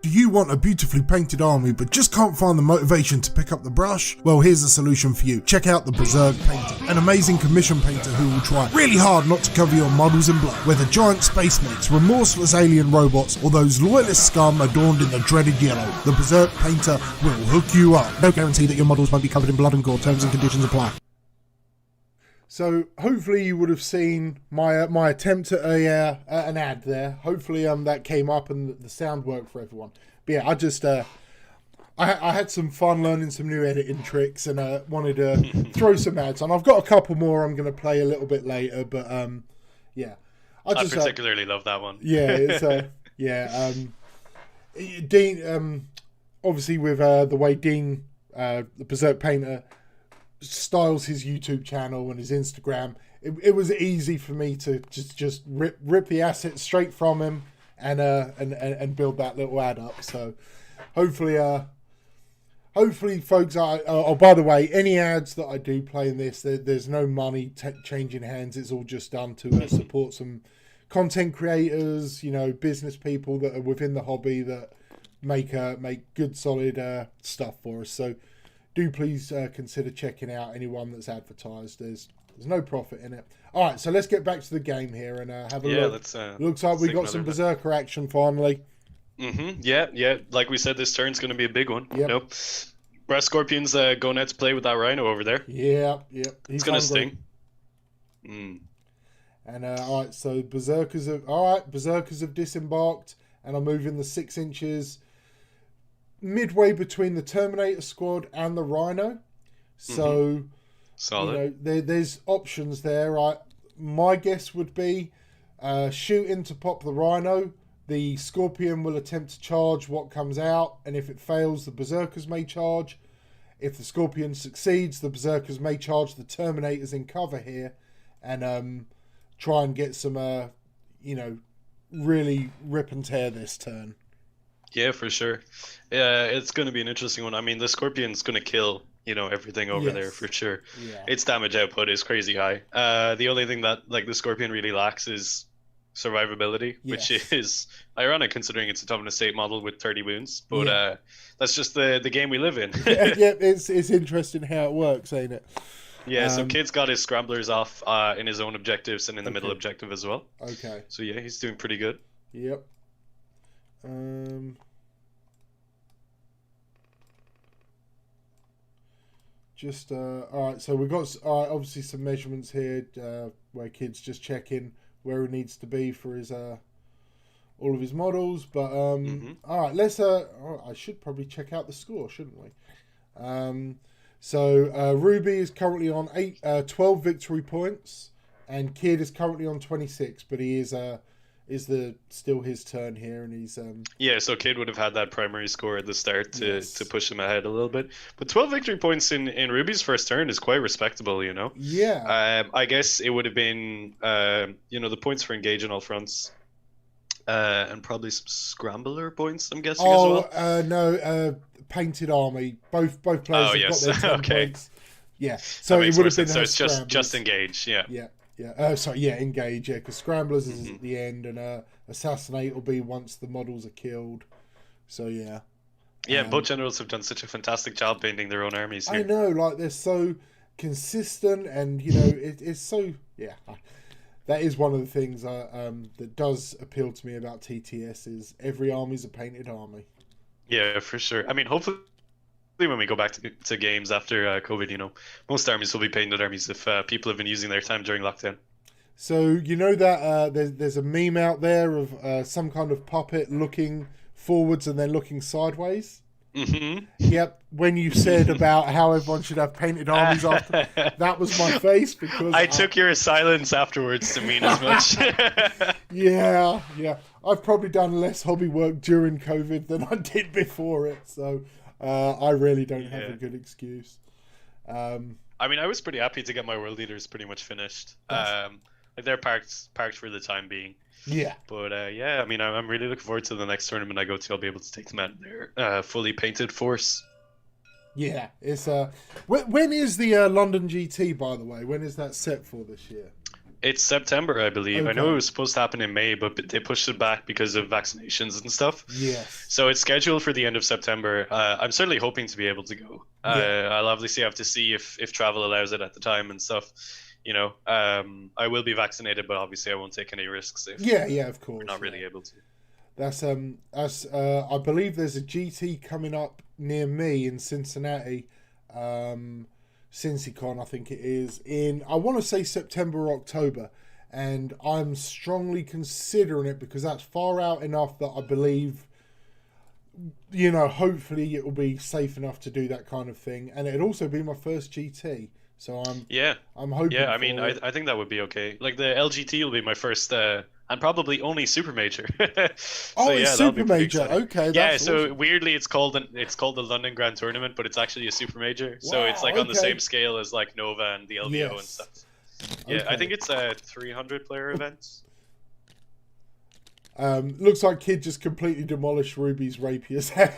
Do you want a beautifully painted army but just can't find the motivation to pick up the brush? Well, here's a solution for you. Check out the Berserk Painter, an amazing commission painter who will try really hard not to cover your models in blood. Whether giant space mates, remorseless alien robots, or those loyalist scum adorned in the dreaded yellow, the Berserk Painter will hook you up. No guarantee that your models won't be covered in blood and gore. Terms and conditions apply. So hopefully you would have seen my attempt at an ad there. Hopefully that came up and the sound worked for everyone. But yeah, I just I had some fun learning some new editing tricks, and wanted to throw some ads on. I've got a couple more I'm going to play a little bit later, but yeah. I particularly love that one. Yeah, it's Dean. Obviously with the way Dean, the Berserk Painter, styles his YouTube channel and his Instagram, it was easy for me to just rip the assets straight from him and build that little ad up. So hopefully folks are by the way, any ads that I do play in this, there's no money changing hands. It's all just done to support some content creators, business people that are within the hobby that make good solid stuff for us. So do please consider checking out anyone that's advertised. There's no profit in it. All right, so let's get back to the game here and have a look. Looks like we got some Berserker action finally. Yeah. Like we said, this turn's going to be a big one. Yep. Brass Scorpion's going out to play with that Rhino over there. Yep. It's going to sting. And all right, so Berserkers have disembarked and are moving the 6 inches midway between the Terminator squad and the Rhino. So solid. There's options there, right? My guess would be shooting to pop the Rhino. The Scorpion will attempt to charge what comes out, and if it fails, the Berserkers may charge. If the Scorpion succeeds, the Berserkers may charge the Terminators in cover here and try and get some really rip and tear this turn. Yeah, for sure. Yeah, it's going to be an interesting one. I mean, the Scorpion's going to kill, everything over there for sure. Yeah. Its damage output is crazy high. The only thing that the Scorpion really lacks is survivability, which is ironic considering it's a Dominant State model with 30 wounds. But that's just the game we live in. Yeah, it's interesting how it works, ain't it? Yeah, so Kid's got his Scramblers off in his own objectives and in the middle objective as well. Okay. So yeah, he's doing pretty good. Yep. All right, so we've got obviously some measurements here where Kid's just checking where he needs to be for his all of his models, but all right, let's I should probably check out the score, shouldn't we? So Ruby is currently on 12 victory points, and Kid is currently on 26, but he is still his turn here, and he's Yeah, so Kid would have had that primary score at the start to Yes. push him ahead a little bit. But 12 victory points in Ruby's first turn is quite respectable, you know. Yeah. I guess it would have been the points for engage on all fronts. And probably some scrambler points, I'm guessing as well. No, painted army. Both players have got their 10 Okay. points. Yeah, so That it makes would more have been sense. So her it's scramblers. just engage, yeah. Yeah. Engage. Yeah, because scramblers is at the end, and assassinate will be once the models are killed. So yeah. Yeah, both generals have done such a fantastic job painting their own armies here. I know, like they're so consistent, and it's so That is one of the things that does appeal to me about TTS is every army's a painted army. Yeah, for sure. I mean, hopefully when we go back to games after COVID, most armies will be painted armies if people have been using their time during lockdown. So that there's a meme out there of some kind of puppet looking forwards and then looking sideways. Mm-hmm. Yep. When you said about how everyone should have painted armies after, that was my face because I took your silence afterwards to mean as much. Yeah. I've probably done less hobby work during COVID than I did before it, so I really don't have a good excuse. I mean, I was pretty happy to get my world leaders pretty much finished. Like they're parked for the time being. Yeah. But I mean, I'm really looking forward to the next tournament I go to. I'll be able to take them out in their fully painted force. Yeah, it's when is the London GT, by the way? When is that set for this year? It's September, I believe. Okay. I know it was supposed to happen in May, but they pushed it back because of vaccinations and stuff. Yes. So it's scheduled for the end of September. I'm certainly hoping to be able to go. I'll obviously have to see if travel allows it at the time and stuff. I will be vaccinated, but obviously I won't take any risks if of course. we're not really able to. That's I believe there's a GT coming up near me in Cincinnati, CincyCon, I think it is, in I want to say September or October, and I'm strongly considering it because that's far out enough that I believe hopefully it will be safe enough to do that kind of thing, and it'd also be my first GT. So I'm hoping. Yeah, I mean, I think that would be okay. Like the LGT will be my first and probably only super major. It's super major. Okay. That's so awesome. weirdly, it's called the London Grand Tournament, but it's actually a super major. So it's like on the same scale as like Nova and the LVO and stuff. Yeah, Okay. I think it's a 300 player event. Looks like Kid just completely demolished Ruby's rapier's head.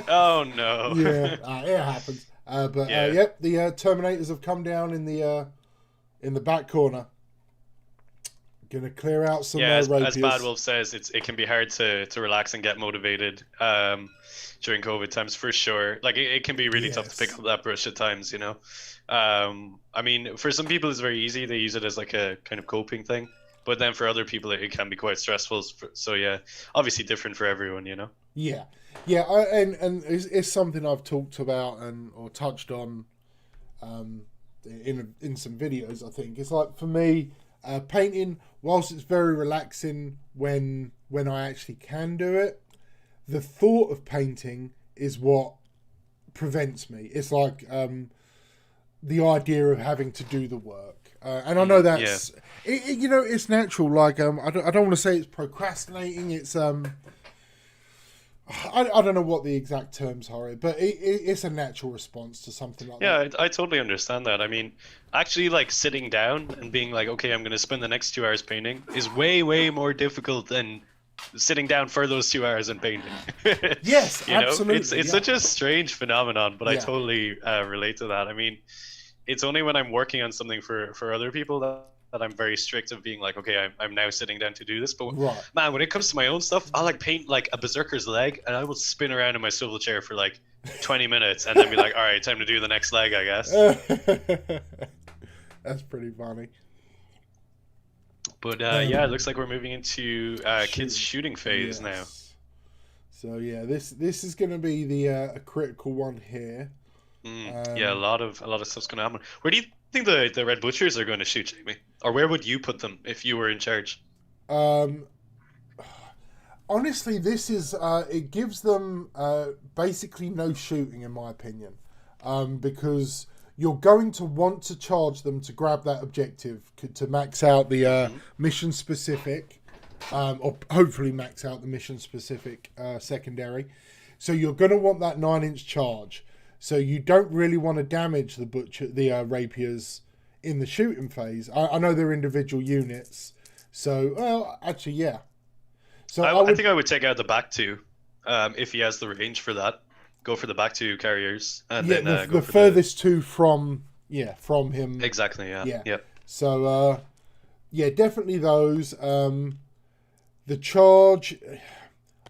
Oh no. Yeah, it happens. The Terminators have come down in the back corner. Gonna clear out some as rapiers. Bad Wolf says, it can be hard to relax and get motivated during COVID times for sure. Like it can be really tough to pick up that brush at times, I mean, for some people it's very easy. They use it as like a kind of coping thing, but then for other people it can be quite stressful. So yeah, obviously different for everyone, Yeah, and it's something I've talked about or touched on in some videos. I think it's like for me, painting, whilst it's very relaxing when I actually can do it, the thought of painting is what prevents me. It's like the idea of having to do the work, and I know that's it's natural. Like I don't want to say it's procrastinating. It's I don't know what the exact terms are, but it's a natural response to something like that. Yeah, I totally understand that. I mean, actually, like sitting down and being like, okay, I'm going to spend the next 2 hours painting is way, way more difficult than sitting down for those 2 hours and painting. Yes, absolutely. It's such a strange phenomenon, but I totally relate to that. I mean, it's only when I'm working on something for other people that I'm very strict of being like, okay, I'm now sitting down to do this. But man, when it comes to my own stuff, I'll like paint like a berserker's leg and I will spin around in my swivel chair for like 20 minutes and then be like, all right, time to do the next leg, I guess. That's pretty funny. But it looks like we're moving into Kid's shooting phase now. So yeah, this is going to be the a critical one here. A lot of stuff's going to happen. Where do you think the Red Butchers are going to shoot, Jamie? Or where would you put them if you were in charge? Honestly, this is it gives them basically no shooting, in my opinion, because you're going to want to charge them to grab that objective to max out the mission specific, or hopefully max out the mission specific secondary. So you're going to want that 9-inch charge. So you don't really want to damage the rapiers in the shooting phase. I know they're individual units. So, well, actually, yeah. So I think I would take out the back two, if he has the range for that. Go for the back two carriers, and then go the for furthest two from him. Exactly. Yeah. So definitely those. The charge.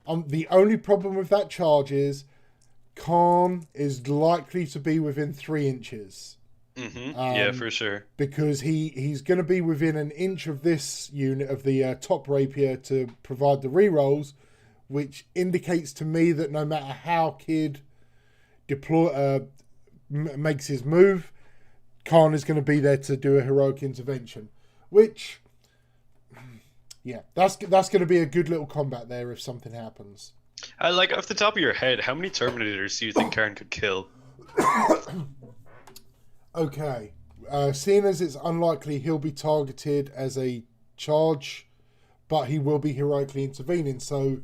The only problem with that charge is Khan is likely to be within 3 inches. Yeah, for sure. Because he's going to be within an inch of this unit of the top rapier to provide the rerolls, which indicates to me that no matter how Kid makes his move, Khan is going to be there to do a heroic intervention. Which, yeah, that's going to be a good little combat there if something happens. Like, off the top of your head, how many Terminators do you think Karen could kill? Okay. Seeing as it's unlikely he'll be targeted as a charge, but he will be heroically intervening, so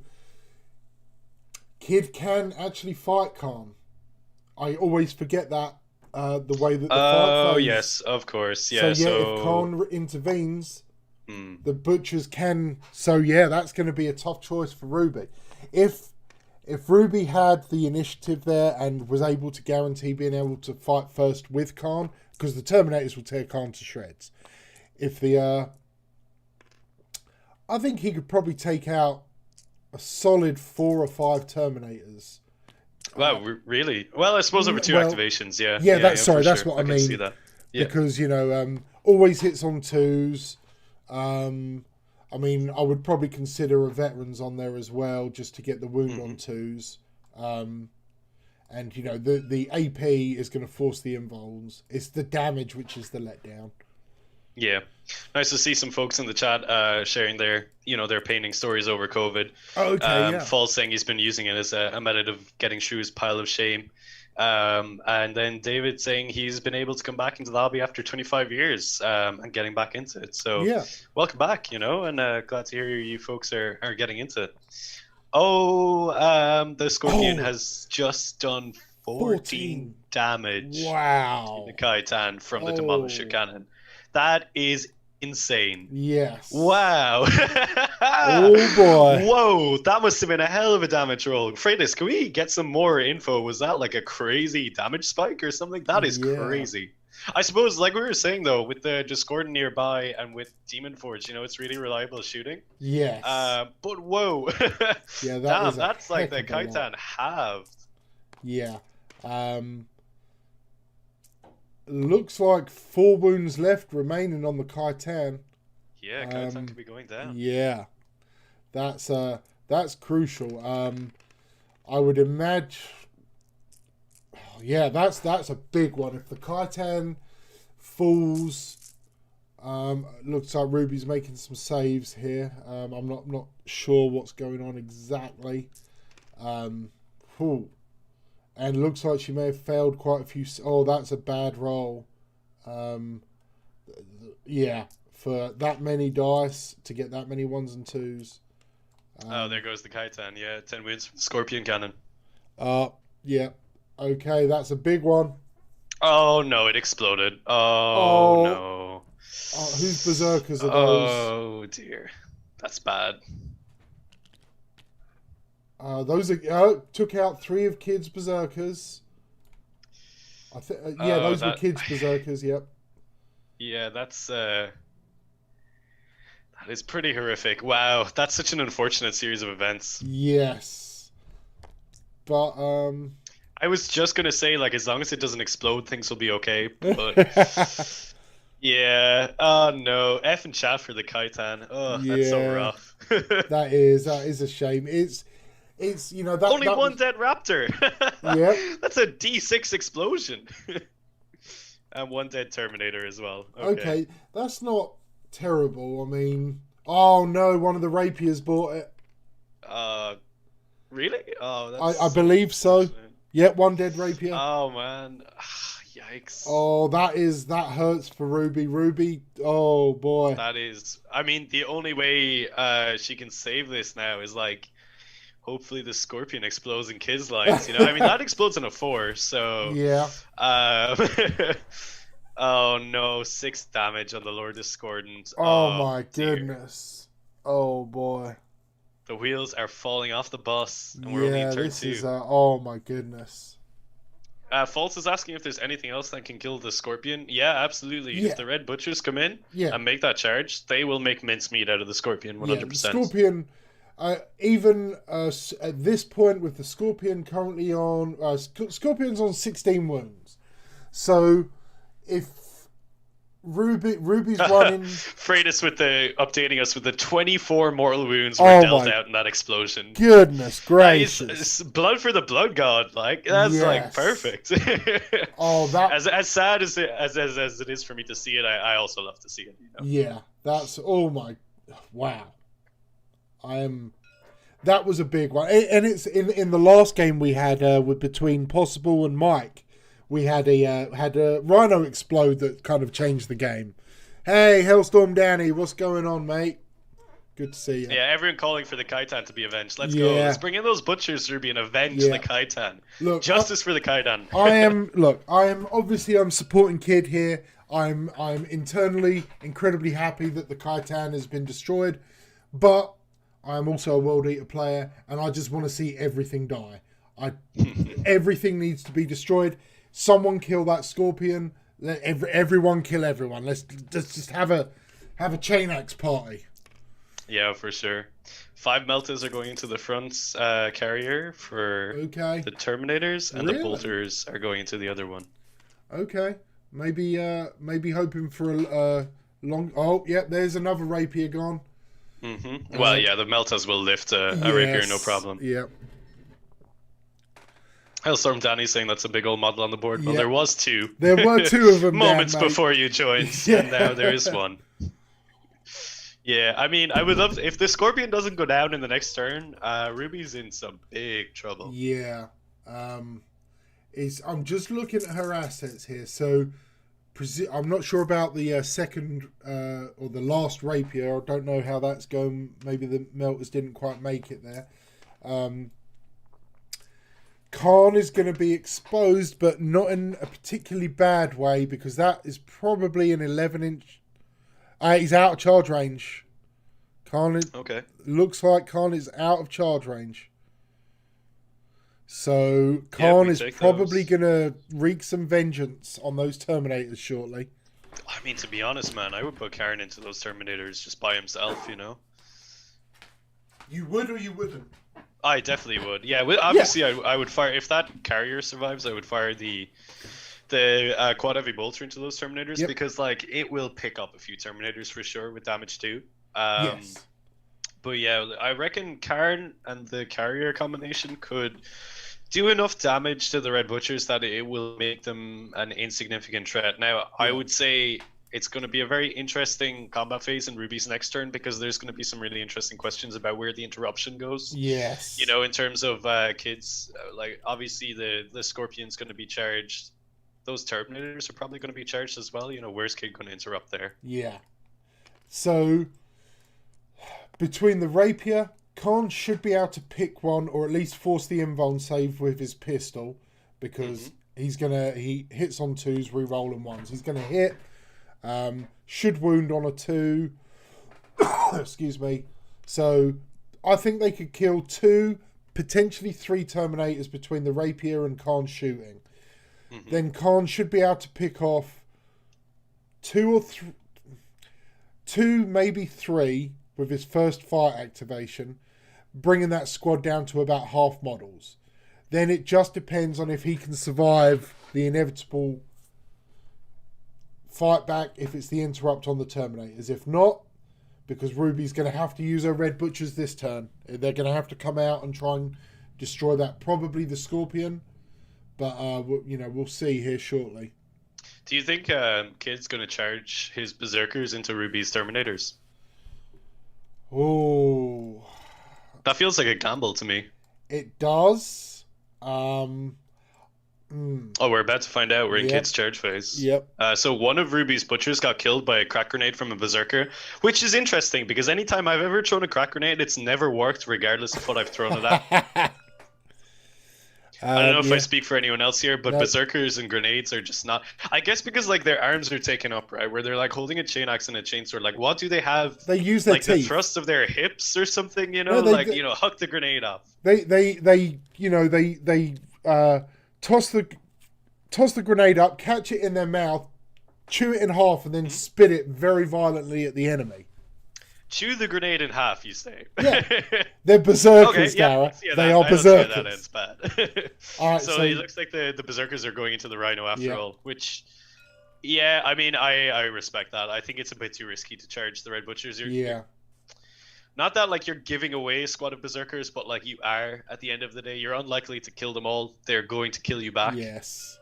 Kid can actually fight Khan. I always forget that, the way that the fight goes. Oh, yes, of course. Yeah, so if Khan intervenes, the butchers can... So, yeah, that's going to be a tough choice for Ruby. If Ruby had the initiative there and was able to guarantee being able to fight first with Khan, because the Terminators will tear Khan to shreds. I think he could probably take out a solid 4 or 5 Terminators. Wow, really? Well, I suppose over 2 activations, yeah. Yeah, that's sure. what I mean. See that. Yeah. Because, always hits on 2s. I mean, I would probably consider a veterans on there as well, just to get the wound on 2s. And, the AP is going to force the invols. It's the damage which is the letdown. Yeah. Nice to see some folks in the chat sharing their painting stories over COVID. Oh, okay, yeah. Fall saying he's been using it as a method of getting through his pile of shame. And then David saying he's been able to come back into the hobby after 25 years and getting back into it. So yeah, welcome back, and glad to hear you folks are getting into it. Oh, the Scorpion has just done 14 damage. Wow. To the Kaitan from the Demolisher Cannon. That is insane. Yes. Wow. Oh boy. Whoa, that must have been a hell of a damage roll. Fratis, can we get some more info? Was that like a crazy damage spike or something? That is crazy. I suppose, like we were saying though, with the Discordant nearby and with Demon Forge, it's really reliable shooting. Yes. But whoa. Yeah, that's like the Kaitan halved. Yeah. Looks like 4 wounds left remaining on the Kaitan. Yeah, Kaitan could be going down. Yeah, that's crucial. I would imagine. Yeah, that's a big one. If the Kaitan falls, looks like Ruby's making some saves here. I'm not sure what's going on exactly. And looks like she may have failed quite a few... Oh, that's a bad roll. Yeah, for that many dice, to get that many 1s and 2s. There goes the Kaitan. Yeah, 10 wins. Scorpion Cannon. Yeah. Okay, that's a big one. Oh, no, it exploded. Oh no. Whose Berserkers are those? Oh, dear. That's bad. Those are took out 3 of Kid's Berserkers. Those were Kid's Berserkers. Yep. Yeah, that is pretty horrific. Wow, that's such an unfortunate series of events. Yes, but I was just gonna say, like, as long as it doesn't explode, things will be okay. But yeah, oh no, F and chat for the Kaitan. Oh, that's so rough. that is a shame. It's that only one dead raptor. Yeah, that's a D6 explosion. And 1 dead Terminator as well. Okay, that's not terrible. I mean, oh no, one of the rapiers bought it. Really? Oh, that's I believe so. Yeah, 1 dead rapier. Oh man, Yikes. Oh, that hurts for Ruby. Ruby, oh boy. That is, I mean, the only way she can save this now is like, hopefully the Scorpion explodes in Kid's lines. You know, I mean, that explodes in a 4, so. Yeah. Oh no, 6 damage on the Lord Discordant. Oh my dear. goodness. Oh boy. The wheels are falling off the bus, and we're only in turn 2. Is oh my goodness. False is asking if there's anything else that can kill the Scorpion. Yeah, absolutely. Yeah. If the Red Butchers come in Yeah. and make that charge, they will make mincemeat out of the Scorpion 100%. Yeah, the Scorpion, even at this point with the Scorpion currently on... Scorpion's on 16 wounds. So if Ruby's running... Fratis with updating us with the 24 mortal wounds were dealt out in that explosion. Goodness gracious. It's blood for the blood god, like that's like perfect. That as sad as it is for me to see it, I also love to see it. You know? Yeah, that's wow. That was a big one, and it's in the last game we had with between Possible and Mike. We had a Rhino explode that kind of changed the game. Hey, Hellstorm Danny, what's going on, mate? Good to see you. Yeah, everyone calling for the Kaitan to be avenged. Let's go. Let's bring in those butchers, Ruby, and avenge the Kaitan. Look, justice for the Kaitan. I'm supporting Kid here. I'm internally incredibly happy that the Kaitan has been destroyed, but I'm also a World Eater player, and I just want to see everything die. Everything needs to be destroyed. Someone kill that Scorpion. Let everyone kill everyone. Let's just have a chain axe party. Yeah, for sure. 5 meltas are going into the front carrier for the Terminators, and the bolters are going into the other one. Okay, maybe hoping for a long. Oh, yeah, there's another rapier gone. Well, yeah, the meltas will lift a rapier, no problem. Yeah. Hellstorm Danny's saying that's a big old model on the board. Well, there was 2. There were 2 of them. Moments before you joined, and now there is 1. Yeah, I mean, I would love if the Scorpion doesn't go down in the next turn. Ruby's in some big trouble. Yeah, I'm just looking at her assets here. So, I'm not sure about the second or the last rapier. I don't know how that's going. Maybe the melters didn't quite make it there. Khan is going to be exposed, but not in a particularly bad way because that is probably an 11-inch. He's out of charge range. Looks like Khan is out of charge range. So Khan is probably going to wreak some vengeance on those Terminators shortly. I mean, to be honest, man, I would put Karen into those Terminators just by himself, you know? You would or you wouldn't? I definitely would. Yeah, obviously I would fire... If that carrier survives, I would fire the quad heavy bolter into those Terminators because like it will pick up a few Terminators for sure with damage too. Yes. But yeah, I reckon Karn and the carrier combination could do enough damage to the Red Butchers that it will make them an insignificant threat. Now, I would say it's going to be a very interesting combat phase in Ruby's next turn because there's going to be some really interesting questions about where the interruption goes. Yes. You know, in terms of kids, like obviously the Scorpion's going to be charged. Those Terminators are probably going to be charged as well. You know, where's Kid going to interrupt there? Yeah. So, between the Rapier, Khan should be able to pick one or at least force the invuln save with his pistol because he hits on 2s, re-rolling 1s. He's going to hit, should wound on a 2. Excuse me. So, I think they could kill 2, potentially 3 Terminators between the Rapier and Khan shooting. Then Khan should be able to pick off 2, maybe 3 with his first fire activation, bringing that squad down to about half models. Then it just depends on if he can survive the inevitable fight back if it's the interrupt on the Terminators. If not, because Ruby's going to have to use her Red Butchers this turn. They're going to have to come out and try and destroy that. Probably the Scorpion. But, we'll see here shortly. Do you think Kid's going to charge his Berserkers into Ruby's Terminators? Oh. That feels like a gamble to me. It does. Oh, we're about to find out. We're in Yep. Kid's charge phase. Yep. So one of Ruby's butchers got killed by a crack grenade from a berserker, which is interesting because anytime I've ever thrown a crack grenade, it's never worked regardless of what I've thrown it at. I don't know if I speak for anyone else here, but berserkers and grenades are just not. I guess because like their arms are taken up, right? Where they're like holding a chain axe and a chainsaw. Like, what do they have? They use their like teeth. The thrust of their hips or something, you know? Huck the grenade off. They toss the grenade up, catch it in their mouth, chew it in half, and then spit it very violently at the enemy. Chew the grenade in half, you say? Yeah, they're berserkers, Dara. They are berserkers. That ends bad. All right, so it looks like the berserkers are going into the rhino after all, which, yeah, I mean, I respect that. I think it's a bit too risky to charge the red butchers. Not that like you're giving away a squad of berserkers, but like you are at the end of the day. You're unlikely to kill them all. They're going to kill you back. Yes.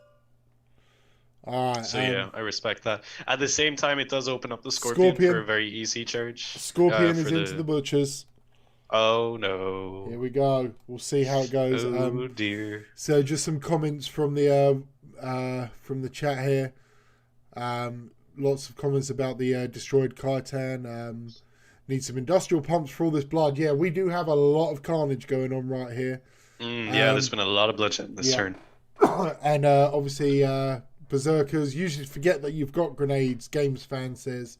All right. So yeah, I respect that. At the same time, it does open up the Scorpion for a very easy charge. Scorpion is into the butchers. Oh no. Here we go. We'll see how it goes. Oh dear. So just some comments from the chat here. Lots of comments about the destroyed Khitan. Need some industrial pumps for all this blood. Yeah, we do have a lot of carnage going on right here. Yeah, there's been a lot of bloodshed this turn. And obviously, berserkers usually forget that you've got grenades. Games fan says,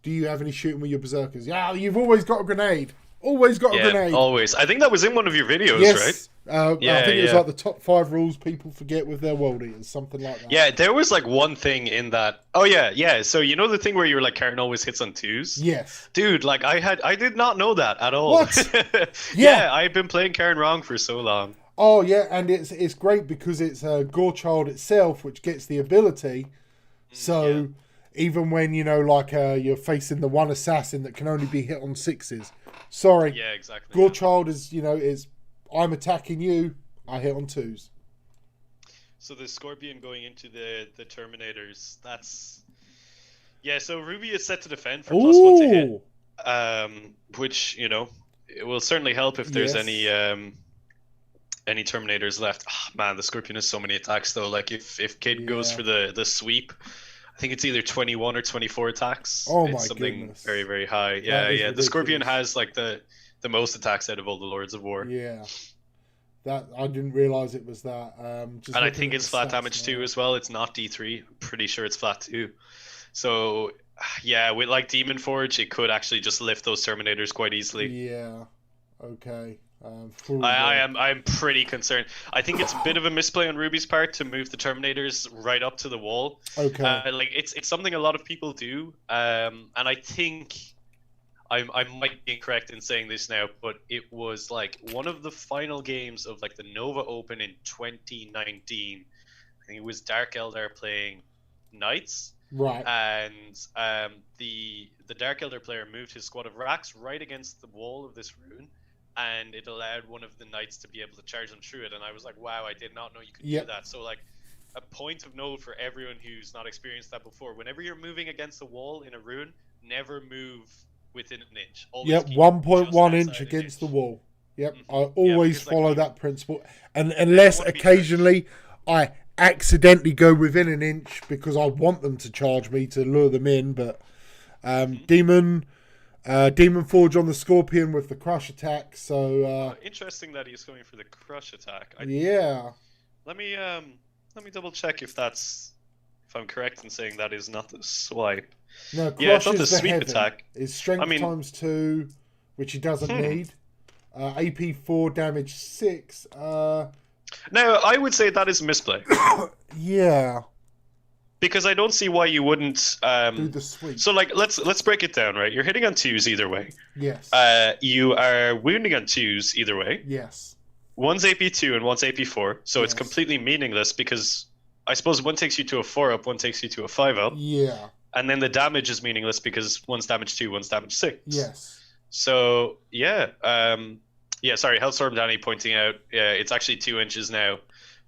"Do you have any shooting with your berserkers?" Yeah, you've always got a grenade. Always got a grenade. Always. I think that was in one of your videos, right? I think it was like the top 5 rules people forget with their world eaters, something like that. Yeah, there was like one thing in that. Oh yeah. So you know the thing where you were like, Karen always hits on 2s? Yes. Dude, like I did not know that at all. What? Yeah, I've been playing Karen wrong for so long. Oh yeah, and it's great because it's Gorechild itself which gets the ability. So even when you're facing the one assassin that can only be hit on 6s. Sorry. Yeah, exactly. Gorechild is I'm attacking you, I hit on 2s. So the Scorpion going into the Terminators, that's... Yeah, so Ruby is set to defend for +1 to hit. Which, it will certainly help if there's any Terminators left. Oh, man, the Scorpion has so many attacks though. Like if Kid goes for the sweep, I think it's either 21 or 24 attacks. Oh it's my something goodness. very, very high. Yeah. Ridiculous. The Scorpion has like the most attacks out of all the Lords of War. Yeah. That I didn't realize it was that. And I think it's flat damage too as well. It's not D3. I'm pretty sure it's flat too. So yeah, with like Demon Forge, it could actually just lift those Terminators quite easily. Yeah. Okay. I'm pretty concerned. I think it's a bit of a misplay on Ruby's part to move the Terminators right up to the wall. Okay. Like it's something a lot of people do, and I think I might be incorrect in saying this now, but it was like one of the final games of like the Nova Open in 2019. I think it was Dark Eldar playing Knights. Right. And the Dark Elder player moved his squad of Racks right against the wall of this rune, and it allowed one of the knights to be able to charge them through it. And I was like, wow, I did not know you could do that. So like a point of note for everyone who's not experienced that before, whenever you're moving against a wall in a rune, never move within an inch. Always 1.1 inch against the wall. Yep. I always follow that principle. And unless occasionally I accidentally go within an inch because I want them to charge me to lure them in, but Demon Forge on the Scorpion with the crush attack. So interesting that he's going for the crush attack. Let me double check if I'm correct in saying that is not the swipe. No, crush it's not is the the sweep heavy. attack. It's strength times 2, which he doesn't need. AP 4, damage 6. No, I would say that is a misplay. Yeah. Because I don't see why you wouldn't do the sweep. So like let's break it down, right? You're hitting on 2s either way. Yes. You are wounding on 2s either way. Yes. One's AP2 and one's AP4, so it's completely meaningless because I suppose one takes you to a 4-up, one takes you to a 5-up. Yeah. And then the damage is meaningless because one's damage 2, one's damage 6. Yes. So yeah, sorry, Hellstorm Danny pointing out, it's actually 2 inches now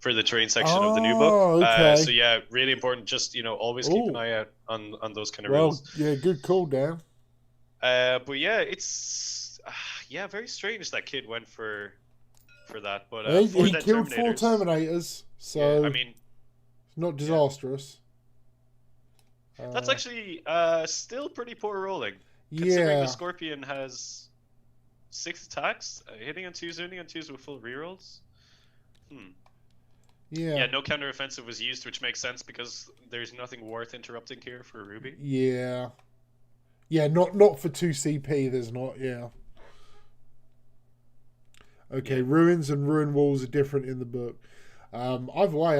for the terrain section of the new book. Okay. So yeah, really important. Just always keep an eye out on those kind of rules. Yeah, good call, Dan. But yeah, it's very strange that Kid went for for that. But he killed 4 Terminators, so yeah, I mean, not disastrous. That's actually still pretty poor rolling, considering the Scorpion has 6 attacks, hitting on 2s, wounding on 2s with full rerolls. Yeah, no counteroffensive was used, which makes sense because there's nothing worth interrupting here for Ruby. Yeah, not for 2 CP. There's not. Yeah. Okay, ruins and ruin walls are different in the book. Either way,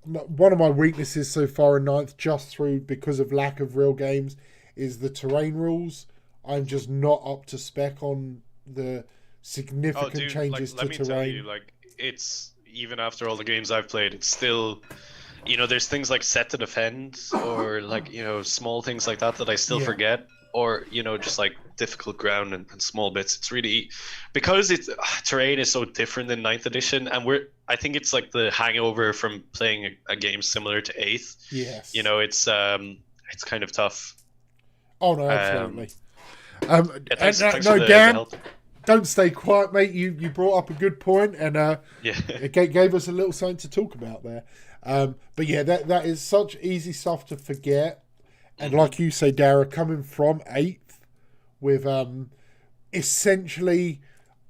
one of my weaknesses so far in 9th, just through because of lack of real games, is the terrain rules. I'm just not up to spec on the significant changes to terrain. Let me tell you, it's even after all the games I've played, it's still, there's things like set to defend or small things like that I still forget. Or just like difficult ground and small bits. It's really because terrain is so different than 9th edition, and I think it's like the hangover from playing a game similar to 8th. Yes, it's kind of tough. Oh no, absolutely. Dan, don't stay quiet, mate. You brought up a good point, and it gave us a little something to talk about there. But yeah, that is such easy stuff to forget. And like you say, Dara, coming from 8th with essentially,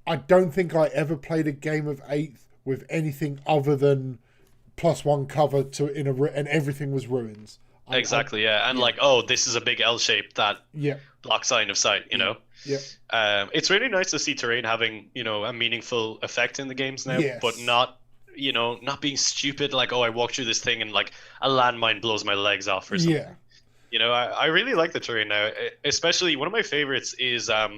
I don't think I ever played a game of 8th with anything other than +1 cover and everything was ruins. Exactly, and this is a big L shape that blocks line of sight. It's really nice to see terrain having a meaningful effect in the games now, but not being stupid. Like, I walk through this thing and like a landmine blows my legs off or something. Yeah. I really like the terrain now. Especially one of my favorites is I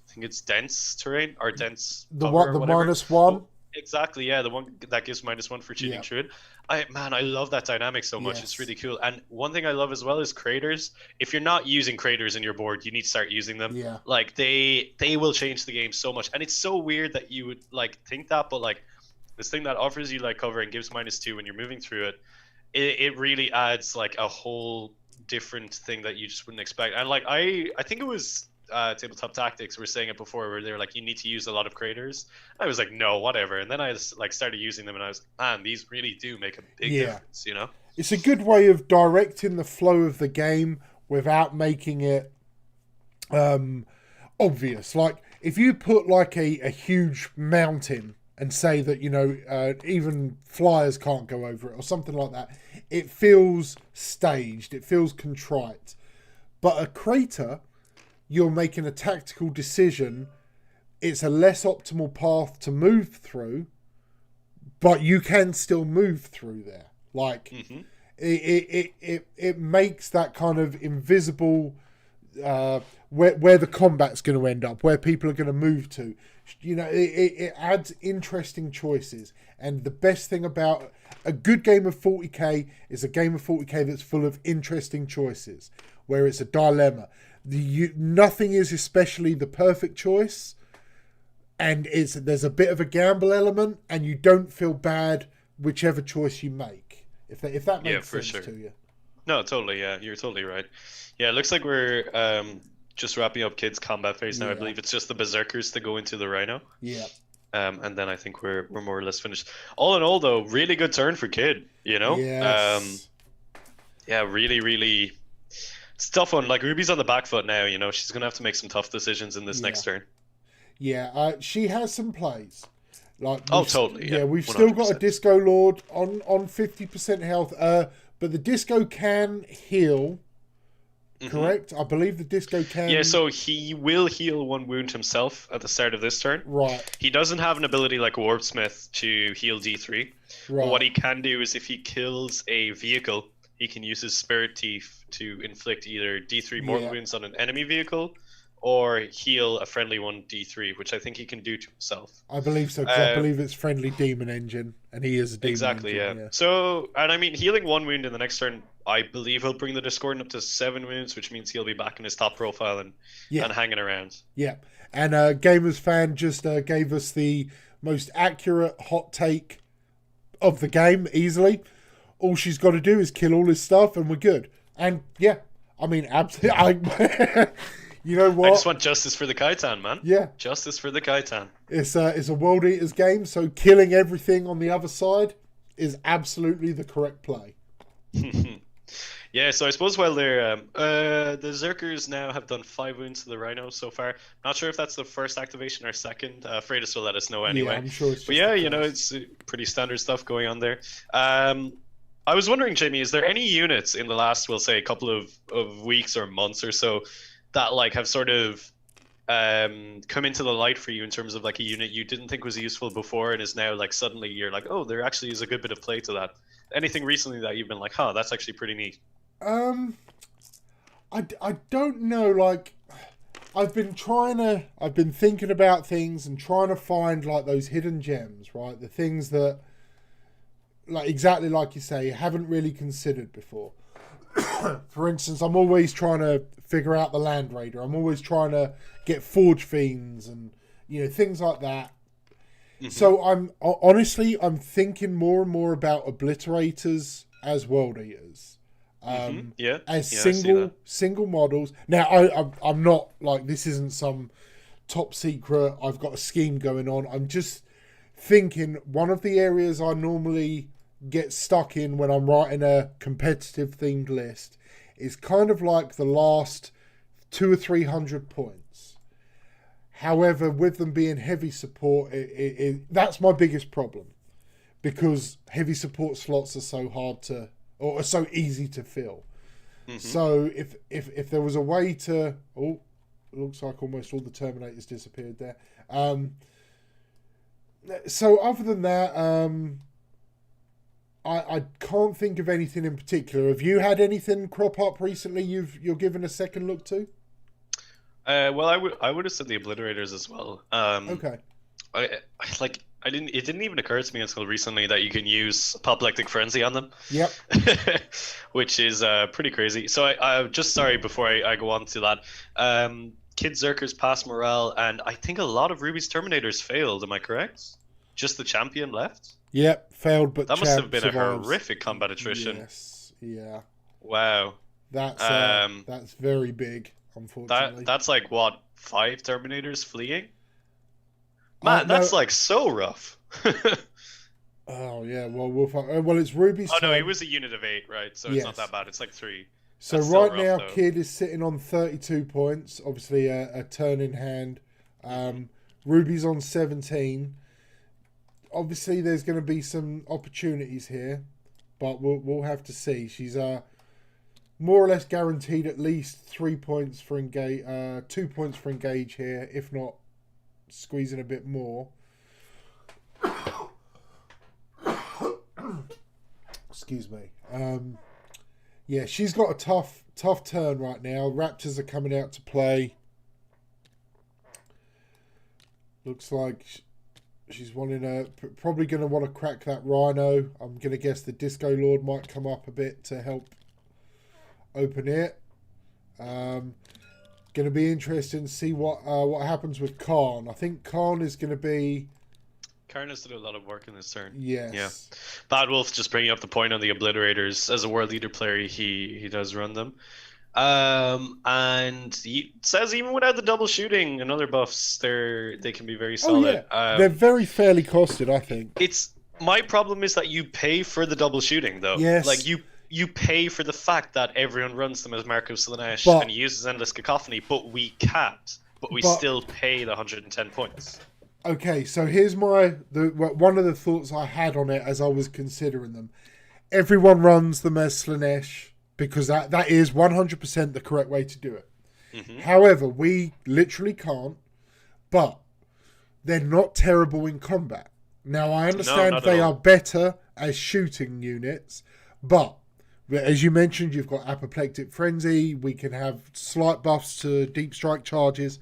think it's dense terrain or dense. The -1. Exactly, the one that gives -1 for cheating through it. I love that dynamic so much. It's really cool. And one thing I love as well is craters. If you're not using craters in your board, you need to start using them. Yeah. Like they will change the game so much. And it's so weird that you would think that, but this thing that offers you cover and gives -2 when you're moving through it, it really adds a whole different thing that you just wouldn't expect. And I think it was Tabletop Tactics were saying it before, where they were you need to use a lot of craters. I was no, whatever. And then I just started using them, and I was, man, these really do make a big difference. It's a good way of directing the flow of the game without making it obvious. If you put a huge mountain and say that even flyers can't go over it or something like that, it feels staged, it feels contrite. But a crater, you're making a tactical decision. It's a less optimal path to move through, but you can still move through there. It makes that kind of invisible where the combat's going to end up, where people are going to move to. It adds interesting choices. And the best thing about a good game of 40k is a game of 40k that's full of interesting choices, where it's a dilemma. Nothing is especially the perfect choice, and there's a bit of a gamble element, and you don't feel bad whichever choice you make. If that makes sense to you. No, totally. Yeah, you're totally right. Yeah, it looks like we're just wrapping up Kid's combat phase now. I believe it's just the Berserkers to go into the Rhino. Yeah. And then I think we're more or less finished. All in all, though, really good turn for Kid. Yes. Really, really. It's a tough one. Ruby's on the back foot now. She's gonna have to make some tough decisions in this next turn. Yeah. She has some plays. Totally. Yeah, we've 100%. Still got a Disco Lord on 50% health. But the Disco can heal. Correct? I believe the Disco can... Yeah, so he will heal 1 wound himself at the start of this turn. Right. He doesn't have an ability like Warpsmith to heal D3. Right. But what he can do is if he kills a vehicle, he can use his Spirit Teeth to inflict either D3 mortal wounds on an enemy vehicle or heal a friendly one D3, which I think he can do to himself. I believe so, because I believe it's friendly demon engine, and he is a demon exactly, engine. Yeah. So, and I mean, healing 1 wound in the next turn, I believe he'll bring the Discordant up to 7 wounds, which means he'll be back in his top profile and hanging around. Yeah, and Gamers Fan just gave us the most accurate hot take of the game, easily. All she's got to do is kill all his stuff, and we're good. And, yeah, I mean, absolutely... You know what? I just want justice for the Kaitan, man. Yeah. Justice for the Kaitan. It's a World Eaters game, so killing everything on the other side is absolutely the correct play. Yeah, so I suppose while they're the Zerkers now have done 5 wounds to the Rhino so far. Not sure if that's the first activation or second. Fratis will let us know anyway. Yeah, I'm sure it's just but yeah, it's pretty standard stuff going on there. I was wondering, Jamie, is there any units in the last, we'll say, a couple of weeks or months or so that like have sort of come into the light for you in terms of like a unit you didn't think was useful before and is now like suddenly you're like, oh, there actually is a good bit of play to that? Anything recently that you've been like, huh, that's actually pretty neat? I don't know, like, I've been thinking about things and trying to find like those hidden gems, right? The things that, like, exactly like you say, haven't really considered before. For instance, I'm always trying to figure out the Land Raider. I'm always trying to get Forge Fiends and, things like that. Mm-hmm. So I'm thinking more and more about Obliterators as World Eaters. As single models. Now, I'm not like, this isn't some top secret, I've got a scheme going on. I'm just thinking one of the areas I normally get stuck in when I'm writing a competitive themed list is kind of like the last 200 or 300 points. However, with them being heavy support, that's my biggest problem, because heavy support slots are so hard to, or are so easy to fill. Mm-hmm. So if there was a way to, it looks like almost all the Terminators disappeared there. So other than that, I can't think of anything in particular. Have you had anything crop up recently you're giving a second look to? Well, I would have said the Obliterators as well. Okay. It didn't even occur to me until recently that you can use Apoplectic Frenzy on them. Yep. Which is pretty crazy. So I just, sorry, before I go on to that, Kid0Krews passed morale, and I think a lot of Ruby's Terminators failed. Am I correct? Just the champion left? Yep, failed, but that must have been survives. A horrific combat attrition. Yes, yeah. Wow. That's very big, unfortunately. That's like what, 5 Terminators fleeing? Man, that's like so rough. Oh yeah, well it's Ruby's. Oh no, it was a unit of 8, right? So it's not that bad. It's like 3. So that's right now, though. Kid is sitting on 32 points. Obviously, a turn in hand. Ruby's on 17. Obviously, there's going to be some opportunities here, but we'll have to see. She's more or less guaranteed at least 3 points for engage, 2 points for engage here, if not squeezing a bit more. Excuse me. Yeah, she's got a tough turn right now. Raptors are coming out to play. Looks like she's probably going to want to crack that Rhino. I'm going to guess the Disco Lord might come up a bit to help open it. Going to be interesting to see what happens with Khan. I think Khan is going to be... Khan has to do a lot of work in this turn. Yes. Yeah. Bad Wolf just bringing up the point on the Obliterators. As a World Leader player, he does run them. And he says even without the double shooting and other buffs, they can be very solid. Oh, yeah. They're very fairly costed, I think. My problem is that you pay for the double shooting, though. Yes. Like you pay for the fact that everyone runs them as Mark of Slaanesh and uses Endless Cacophony, but we can't. But we still pay the 110 points. Okay, so here's one of the thoughts I had on it as I was considering them. Everyone runs them as Slaanesh because that is 100% the correct way to do it. Mm-hmm. However, we literally can't, but they're not terrible in combat. Now, I understand they are better as shooting units, but as you mentioned, you've got Apoplectic Frenzy. We can have slight buffs to Deep Strike charges.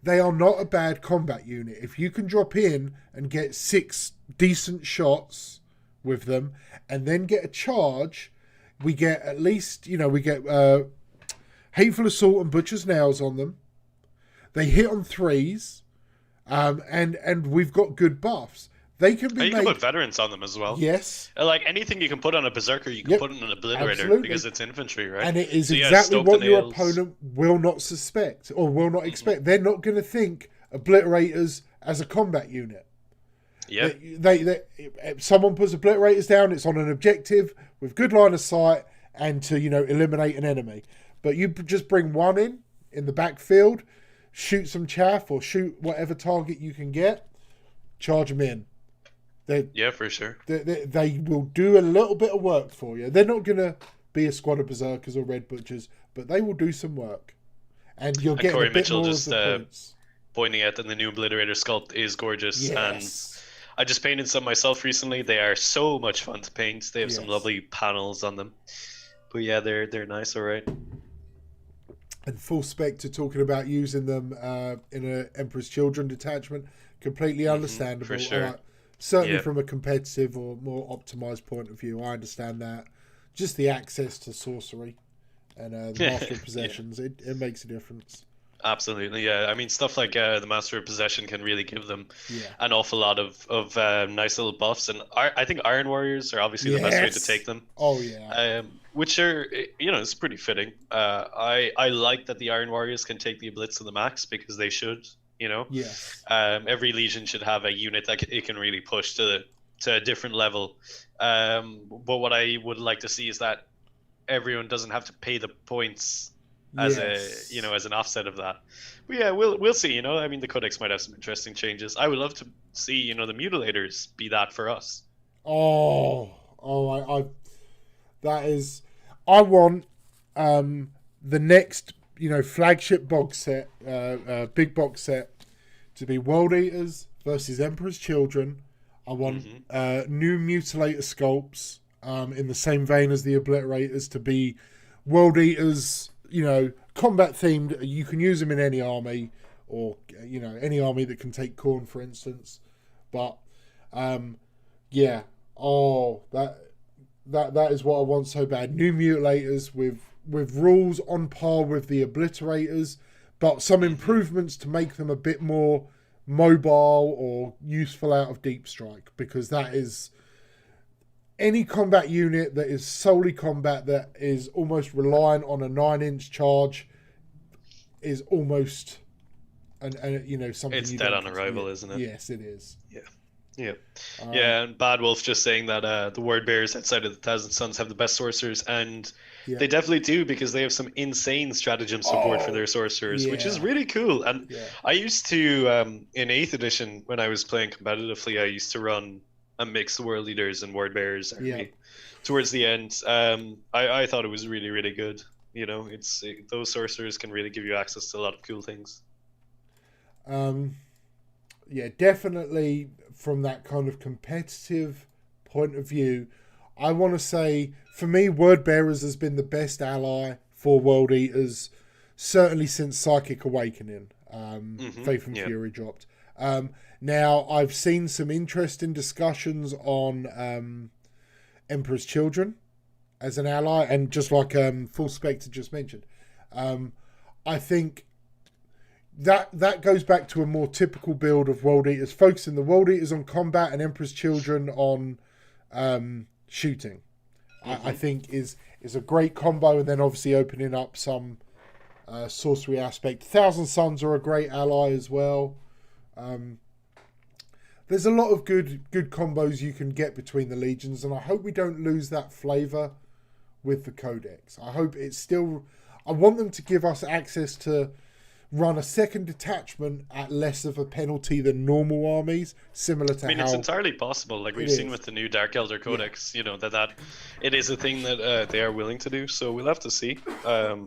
They are not a bad combat unit. If you can drop in and get 6 decent shots with them and then get a charge, we get at least, we get Hateful Assault and Butcher's Nails on them. They hit on 3s, and we've got good buffs. They can And be you can made. put veterans on them as well. Yes. Like anything you can put on a berserker, you can Yep. put on an obliterator Absolutely. because it's infantry, right? And it is So yeah, exactly stoke the what your nails. opponent will not suspect or will not expect. They're not going to think obliterators as a combat unit. Yeah. If someone puts obliterators down, it's on an objective with good line of sight and to, eliminate an enemy. But you just bring one in the backfield, shoot some chaff or shoot whatever target you can get, charge them in. Yeah, for sure. They will do a little bit of work for you. They're not going to be a squad of berserkers or red butchers, but they will do some work. And you'll get a bit Mitchell more just of the points. pointing out that the new obliterator sculpt is gorgeous. Yes. And I just painted some myself recently. They are so much fun to paint. They have some Yes. lovely panels on them. But yeah, they're nice, all right. And full spectre talking about using them in an Emperor's Children detachment, completely understandable. for sure. Certainly Yeah. from a competitive or more optimized point of view, I understand that. Just the access to sorcery and the master of possessions, it makes a difference. Absolutely, yeah. I mean, stuff like the Master of Possession can really give them Yeah. an awful lot of nice little buffs. And I think Iron Warriors are obviously the best way to Yes. take them. Oh, yeah. Which are, it's pretty fitting. I like that the Iron Warriors can take the Blitz to the max because they should, Yes. Every Legion should have a unit that it can really push to a different level. But what I would like to see is that everyone doesn't have to pay the points as as an offset of that. But yeah, we'll see. I mean, the Codex might have some interesting changes. I would love to see the Mutilators be that for us. I that is, I want the next flagship box set, big box set, to be World Eaters versus Emperor's Children. I want new Mutilator sculpts in the same vein as the Obliterators to be World Eaters. Combat themed. You can use them in any army, or any army that can take Khorne, for instance. But that is what I want so bad. New Mutilators with rules on par with the Obliterators, but some improvements to make them a bit more mobile or useful out of Deep Strike, because that is any combat unit that is solely combat that is almost reliant on a 9-inch charge is almost something It's you dead don't on arrival, isn't it? Yes, it is. Yeah, and Bad Wolf just saying that the Word Bearers outside of the Thousand Suns have the best sorcerers, and they definitely do, because they have some insane stratagem support for their sorcerers, which is really cool. And I used to, in 8th edition, when I was playing competitively, I used to run a mix of World Leaders and Word Bearers army towards the end. I thought it was really, really good. Those sorcerers can really give you access to a lot of cool things. Definitely from that kind of competitive point of view, I want to say, for me, Word Bearers has been the best ally for World Eaters, certainly since Psychic Awakening. Faith and Fury dropped. Now, I've seen some interesting discussions on Emperor's Children as an ally, and just like Full Spectre just mentioned. I think that goes back to a more typical build of World Eaters, focusing the World Eaters on combat and Emperor's Children on shooting. I think is a great combo, and then obviously opening up some sorcery aspect. Thousand Suns are a great ally as well. There's a lot of good combos you can get between the legions, and I hope we don't lose that flavour with the Codex. I hope it's still... I want them to give us access to run a second detachment at less of a penalty than normal armies, similar to it's entirely possible. Like we've seen with the new Dark Elder Codex, that it is a thing that they are willing to do. So we'll have to see. But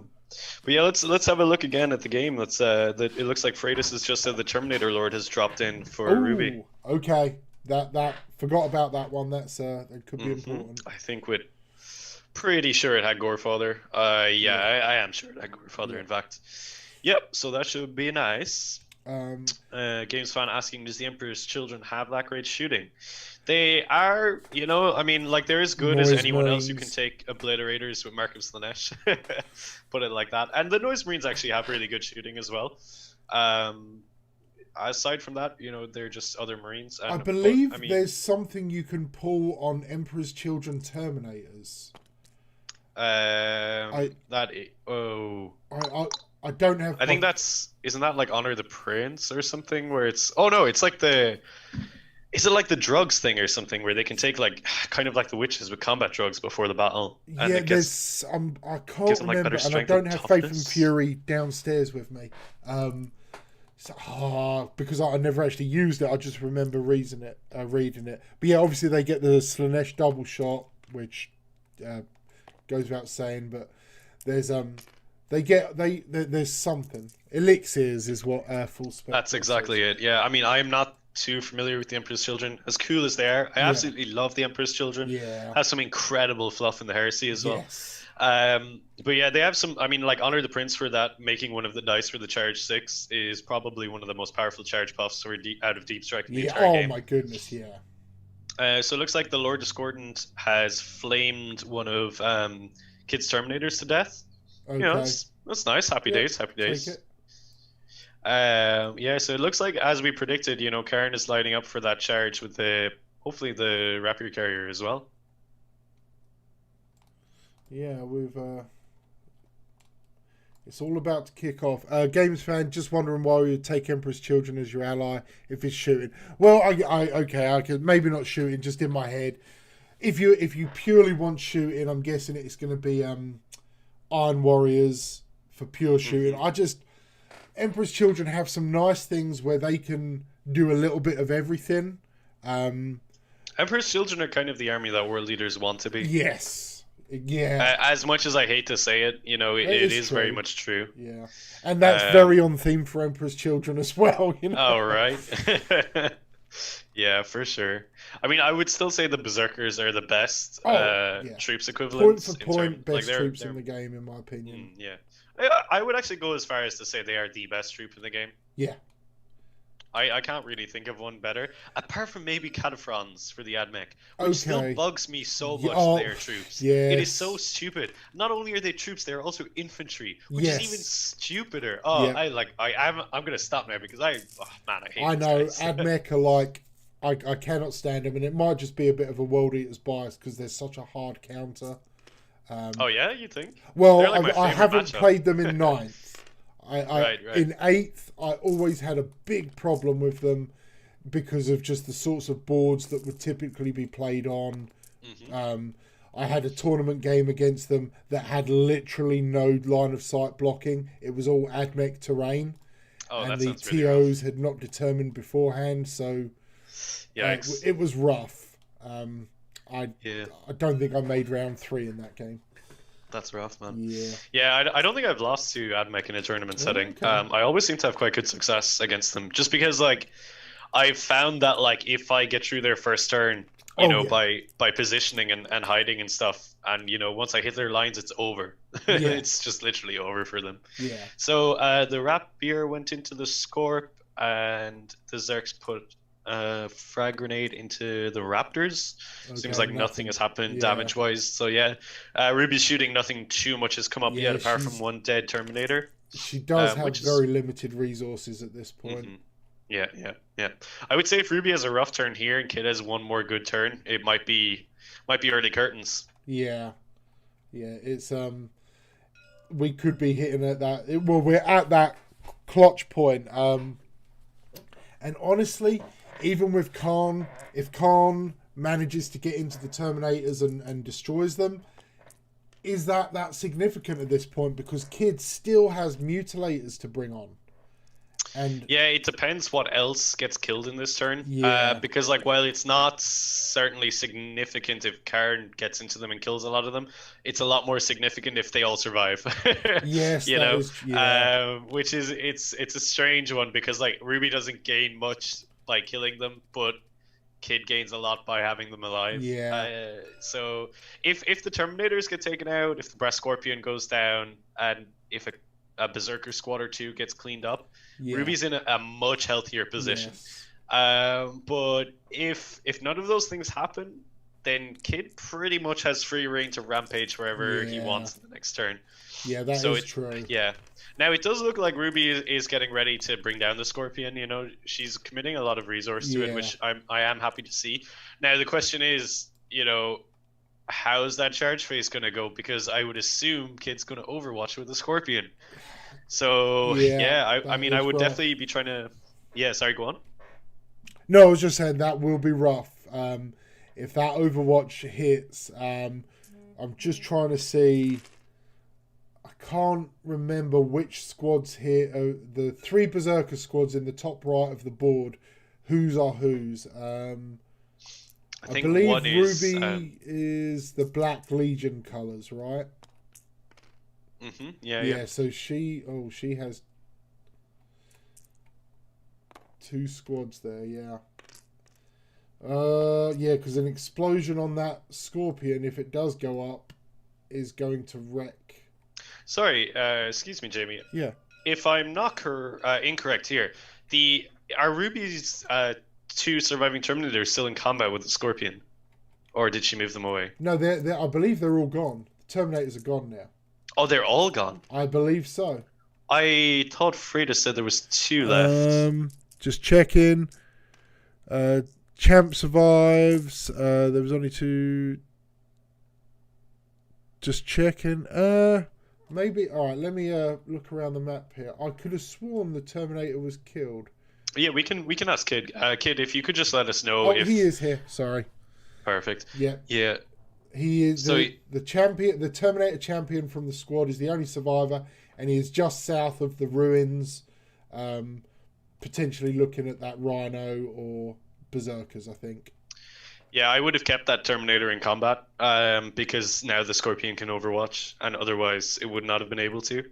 yeah, let's have a look again at the game. It looks like Fratis has just said the Terminator Lord has dropped in for Ruby. Okay, that forgot about that one. That could be important. I think pretty sure it had Gorefather. I am sure it had Gorefather. In fact, yep. So that should be nice. Games fan asking, does the Emperor's Children have that great shooting? They are, they're as good as anyone else who can take obliterators with Mark of Slanesh. Put it like that. And the Noise Marines actually have really good shooting as well. aside from that, you know, they're just other Marines. I And believe I mean, there's something you can pull on Emperor's Children Terminators. oh, I don't have. I think isn't that like Honor the Prince or something where it's, oh no, it's like the, is it like the drugs thing or something where they can take like kind of like the witches with combat drugs before the battle, and Yeah, it gets, I gives can't them, like, remember, better and I strength don't and have Faith and toughness. Fury downstairs with me. Because I never actually used it. I just remember reading it. But yeah, obviously they get the Slanesh double shot, which goes without saying. But there's there's something. Elixirs is what full spec. That's exactly it. Yeah, I mean, I am not too familiar with the Emperor's Children. As cool as they are, I absolutely love the Emperor's Children. Yeah. Has some incredible fluff in the heresy as well. Yes. But yeah, they have some. I mean, like Honor the Prince for that, making one of the dice for the charge 6 is probably one of the most powerful charge buffs or out of Deep Strike in the entire game. Oh my goodness, yeah. So it looks like the Lord Discordant has flamed one of Kid's Terminators to death. Okay. You know, that's nice. Happy days. Take it. Yeah, so it looks like, as we predicted, you know, Karn is lining up for that charge with hopefully the Rapier Carrier as well. Yeah, it's all about to kick off. Games fan just wondering why you would take Emperor's Children as your ally if it's shooting. Well, I could maybe not shooting, just in my head. If you purely want shooting, I'm guessing it's going to be Iron Warriors for pure shooting. Emperor's Children have some nice things where they can do a little bit of everything. Emperor's Children are kind of the army that world leaders want to be. Yes. Yeah. As much as I hate to say it, you know, it is very much true. Yeah. And that's very on theme for Emperor's Children as well, you know. Oh, right. Yeah, for sure. I mean, I would still say the Berserkers are the best troops equivalents. Point for point, best troops in the game, in my opinion. Yeah. I would actually go as far as to say they are the best troop in the game. Yeah. I can't really think of one better, apart from maybe Cataphrons for the AdMech, which still bugs me so much. Their troops. Yes. It is so stupid. Not only are they troops, they are also infantry, which is even stupider. Oh, yeah. I'm gonna stop now because I hate these guys. AdMech are like, I cannot stand them, and it might just be a bit of a World Eaters bias because they're such a hard counter. Oh yeah, you think? Well, like I haven't played them in 9th. Right. In 8th, I always had a big problem with them because of just the sorts of boards that would typically be played on. Mm-hmm. I had a tournament game against them that had literally no line of sight blocking. It was all AdMech terrain, and the TOs had not determined beforehand, so it was rough. I don't think I made round 3 in that game. That's rough, man. Yeah, I don't think I've lost to AdMech in a tournament setting. Okay. I always seem to have quite good success against them, just because like I've found that like if I get through their first turn, by positioning and hiding and stuff, and you know once I hit their lines, it's over. It's just literally over for them. Yeah. So the Rapier went into the Scorp, and the Zerks put frag grenade into the Raptors. Seems like nothing has happened damage wise. So Ruby's shooting, nothing too much has come up yet apart from one dead Terminator. She does have very limited resources at this point. Mm-hmm. Yeah. I would say if Ruby has a rough turn here and Kid has one more good turn, it might be early curtains. Yeah. It's we could be hitting at that. We're at that clutch point. And honestly, even with Khan, if Khan manages to get into the Terminators and destroys them, is that significant at this point? Because Kid still has Mutilators to bring on. And it depends what else gets killed in this turn. Because like while it's not certainly significant if Karn gets into them and kills a lot of them, it's a lot more significant if they all survive. Yes, which is it's a strange one because like Ruby doesn't gain much by killing them, but Kid gains a lot by having them alive. So if the Terminators get taken out, if the Brass Scorpion goes down, and if a Berserker squad or 2 gets cleaned up, Ruby's in a much healthier position. But if none of those things happen, then Kid pretty much has free reign to rampage wherever he wants in the next turn. Yeah, that is true. Yeah. Now, it does look like Ruby is getting ready to bring down the Scorpion. You know, she's committing a lot of resource to it, which I am happy to see. Now, the question is, you know, how's that charge phase going to go? Because I would assume Kid's going to Overwatch with the Scorpion. So, I mean, I would definitely be trying to... Yeah, sorry, go on. No, I was just saying that will be rough. If that Overwatch hits, I'm just trying to see... I can't remember which squads here. The 3 Berserker squads in the top right of the board. Whose are whose? I believe one Ruby is the Black Legion colours, right? Mm-hmm. Yeah. So she has 2 squads there. Yeah. Because an explosion on that Scorpion, if it does go up, is going to wreck. Sorry, excuse me, Jamie. Yeah. If I'm not incorrect here, are Ruby's 2 surviving Terminators still in combat with the Scorpion, or did she move them away? No, I believe they're all gone. The Terminators are gone now. Oh, they're all gone? I believe so. I thought Fratis said there was 2 left. Just checking. Champ survives. There was only 2. Just checking. Maybe. All right. Let me look around the map here. I could have sworn the Terminator was killed. Yeah, we can ask Kid. Kid, if you could just let us know if he is here. Sorry. Perfect. Yeah. Yeah. He is the champion. The Terminator champion from the squad is the only survivor, and he is just south of the ruins, potentially looking at that Rhino or Berserkers, I think. Yeah, I would have kept that Terminator in combat, because now the Scorpion can Overwatch, and otherwise it would not have been able to.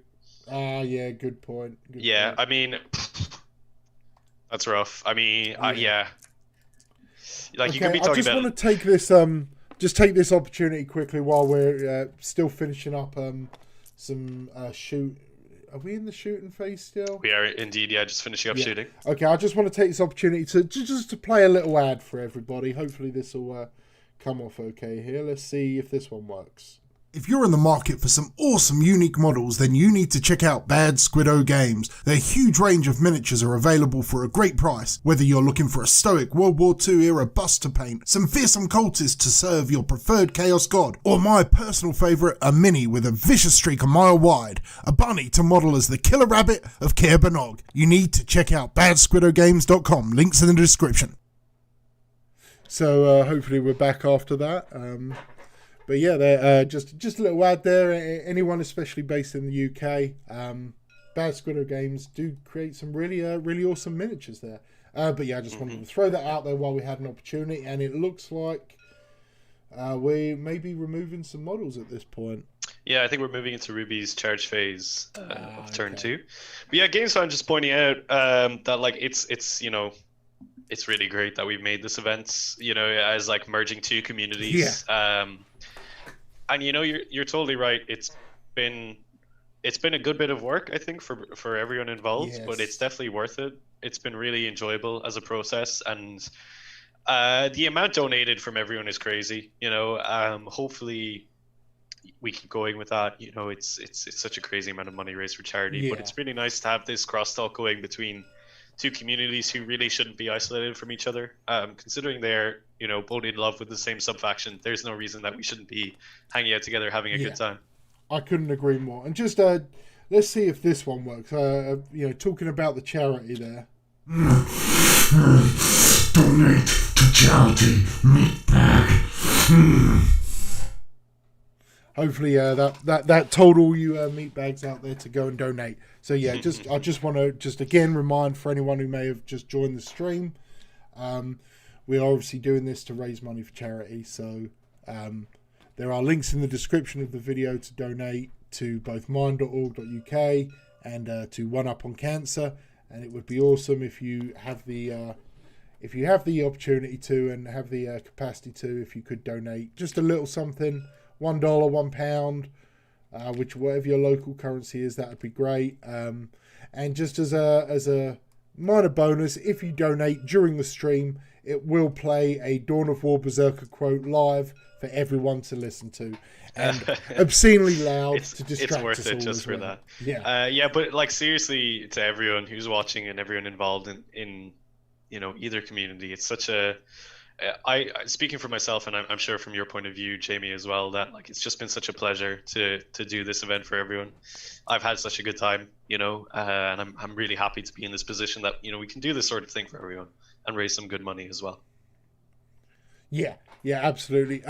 Yeah, good point. Point. I mean, that's rough. I mean, yeah. Like, okay, you could be talking about... I just want to take this, take this opportunity quickly while we're still finishing up some shoot. Are we in the shooting phase still? We are indeed, yeah, just finishing up shooting. Okay, I just want to take this opportunity to play a little ad for everybody. Hopefully this will come off okay here. Let's see if this one works. If you're in the market for some awesome unique models, then you need to check out Bad Squiddo Games. Their huge range of miniatures are available for a great price. Whether you're looking for a stoic World War II era bust to paint, some fearsome cultists to serve your preferred Chaos God, or my personal favourite, a mini with a vicious streak a mile wide, a bunny to model as the killer rabbit of Caer Banog, you need to check out badsquiddogames.com. Links in the description. So hopefully we're back after that. But yeah, they're just a little ad there. Anyone, especially based in the UK, Bad Squiddo Games do create some really awesome miniatures there. But yeah, I just wanted to throw that out there while we had an opportunity, and it looks like we may be removing some models at this point. Yeah, I think we're moving into Ruby's charge phase of turn 2. But yeah, GamesFan just pointing out that like it's you know, it's really great that we've made this event, you know, as like merging 2 communities. Yeah. And you know, you're totally right. It's been a good bit of work, I think, for everyone involved, but it's definitely worth it. It's been really enjoyable as a process, and the amount donated from everyone is crazy. You know, hopefully we keep going with that. You know, it's such a crazy amount of money raised for charity, but it's really nice to have this crosstalk going between 2 communities who really shouldn't be isolated from each other. Considering they're, you know, both in love with the same sub-faction, there's no reason that we shouldn't be hanging out together, having a good time. I couldn't agree more. And just, let's see if this one works. You know, talking about the charity there. Donate to charity, meatbag. Hopefully that told all you meatbags out there to go and donate. So yeah, I just want to again remind for anyone who may have just joined the stream, we are obviously doing this to raise money for charity. So there are links in the description of the video to donate to both mind.org.uk and to One Up on Cancer. And it would be awesome if you have the opportunity to and have the capacity to, if you could donate just a little something. $1, £1, which whatever your local currency is, that would be great. And just as a minor bonus, if you donate during the stream, it will play a Dawn of War Berserker quote live for everyone to listen to, and obscenely loud to distract it's worth us it all just as for well. that. Yeah, but like seriously, to everyone who's watching and everyone involved in either community, it's such a speaking for myself, and I'm sure from your point of view, Jamie, as well, that like it's just been such a pleasure to do this event for everyone. I've had such a good time, and I'm really happy to be in this position that we can do this sort of thing for everyone and raise some good money as well. Yeah, absolutely.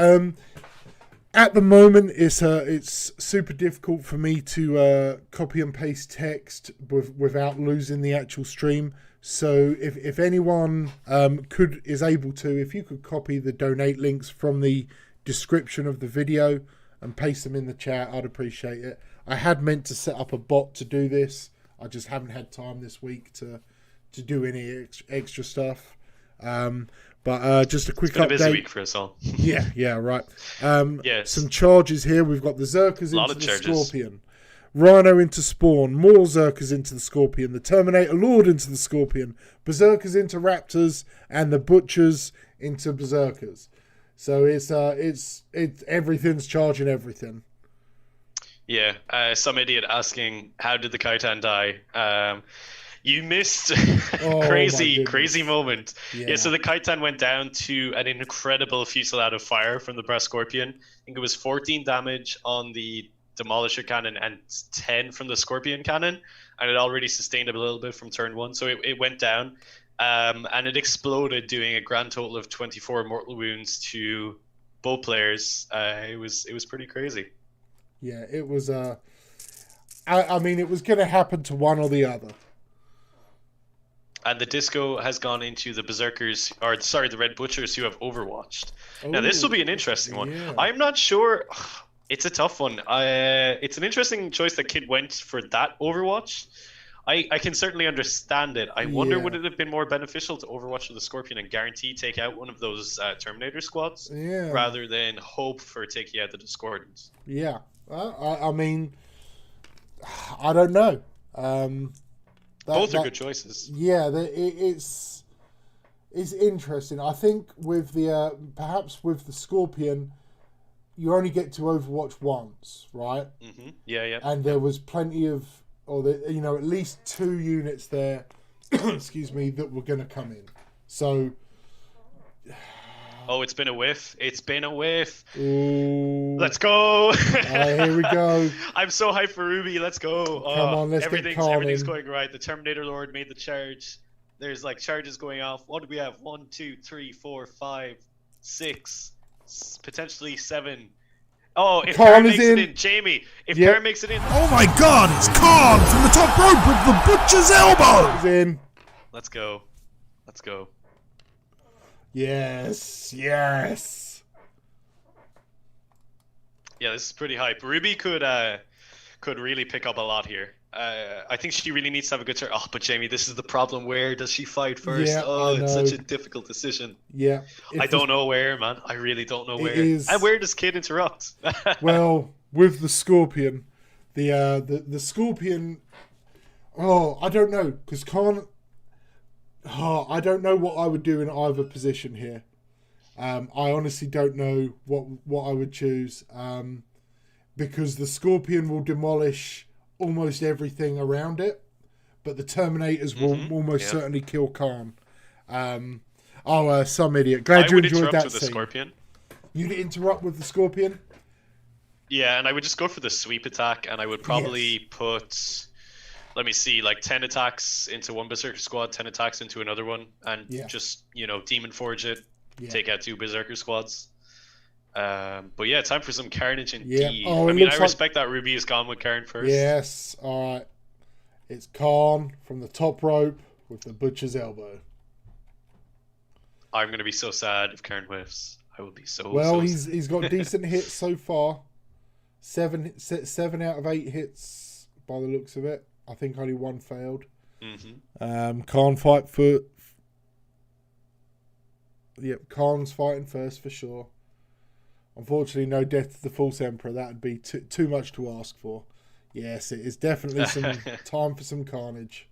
At the moment, it's super difficult for me to copy and paste text without losing the actual stream. So if anyone is able to, if you could copy the donate links from the description of the video and paste them in the chat, I'd appreciate it. I had meant to set up a bot to do this. I just haven't had time this week to do any extra stuff. But just a quick update. It's been a busy week for us all. yeah, right. Yes. Some charges here. We've got the Zerkers into the charges. Scorpion. Rhino into Spawn. More Zerkers into the Scorpion. The Terminator Lord into the Scorpion. Berserkers into Raptors. And the Butchers into Berserkers. So it's everything's charging everything. Yeah. Some idiot asking, how did the Kaitan die? You missed crazy moment. Yeah, so the Kaitan went down to an incredible fusillade of fire from the Breast Scorpion. I think it was 14 damage on the Demolisher cannon and 10 from the Scorpion cannon, and it already sustained a little bit from turn 1, so it went down, and it exploded, doing a grand total of 24 mortal wounds to both players. It was pretty crazy. Yeah, it was. I mean, it was going to happen to one or the other. And the disco has gone into the Berserkers, the Red Butchers, who have Overwatched. Now, this will be an interesting one. Yeah. I'm not sure. It's a tough one. It's an interesting choice that Kid went for that Overwatch. I can certainly understand it. I wonder, would it have been more beneficial to Overwatch with the Scorpion and guarantee take out one of those Terminator squads, rather than hope for taking out the Discordants? Yeah. I mean, I don't know. Both are good choices. Yeah, it's interesting. I think with the perhaps with the Scorpion, you only get to Overwatch once, right? Mm-hmm. Yeah. And there was plenty of, at least 2 units there, excuse me, that were going to come in. So. Oh, it's been a whiff. It's been a whiff. Ooh. Let's go. Here we go. I'm so hyped for Ruby. Let's go. Come on, let's get calm. Everything's going right. The Terminator Lord made the charge. There's like charges going off. What do we have? 1, 2, 3, 4, 5, 6, potentially 7. Oh, if Karen makes it in, Jamie. If Karen makes it in. Oh my God! It's Khan from the top rope with the Butcher's elbow. He's in. Let's go. Yes. Yeah, this is pretty hype. Ruby could really pick up a lot here. I think she really needs to have a good turn. Oh, but Jamie, this is the problem. Where does she fight first? Yeah, it's such a difficult decision. Yeah. I don't know where, man. I really don't know where. Is... And where does Kid0Krew? Well, with the Scorpion, the Scorpion. Oh, I don't know, because Khan. Oh, I don't know what I would do in either position here. I honestly don't know what I would choose, because the Scorpion will demolish almost everything around it, but the Terminators will almost certainly kill Khan. Some idiot. Glad you enjoyed that scene. Scorpion. You'd interrupt with the Scorpion? Yeah, and I would just go for the sweep attack, and I would probably put... Let me see, like 10 attacks into one Berserker squad, 10 attacks into another one, and just, Demon Forge it, take out 2 Berserker squads. But yeah, time for some carnage indeed. Yeah. Oh, I respect that Ruby is gone with Karen first. Yes, alright. It's Khan from the top rope with the Butcher's elbow. I'm going to be so sad if Karen whiffs. I will be so he's got decent hits so far. 7 out of 8 hits by the looks of it. I think only 1 failed. Khan fight for... Yep, Khan's fighting first for sure. Unfortunately, no death to the False Emperor. That would be too much to ask for. Yes, it is definitely some time for some carnage.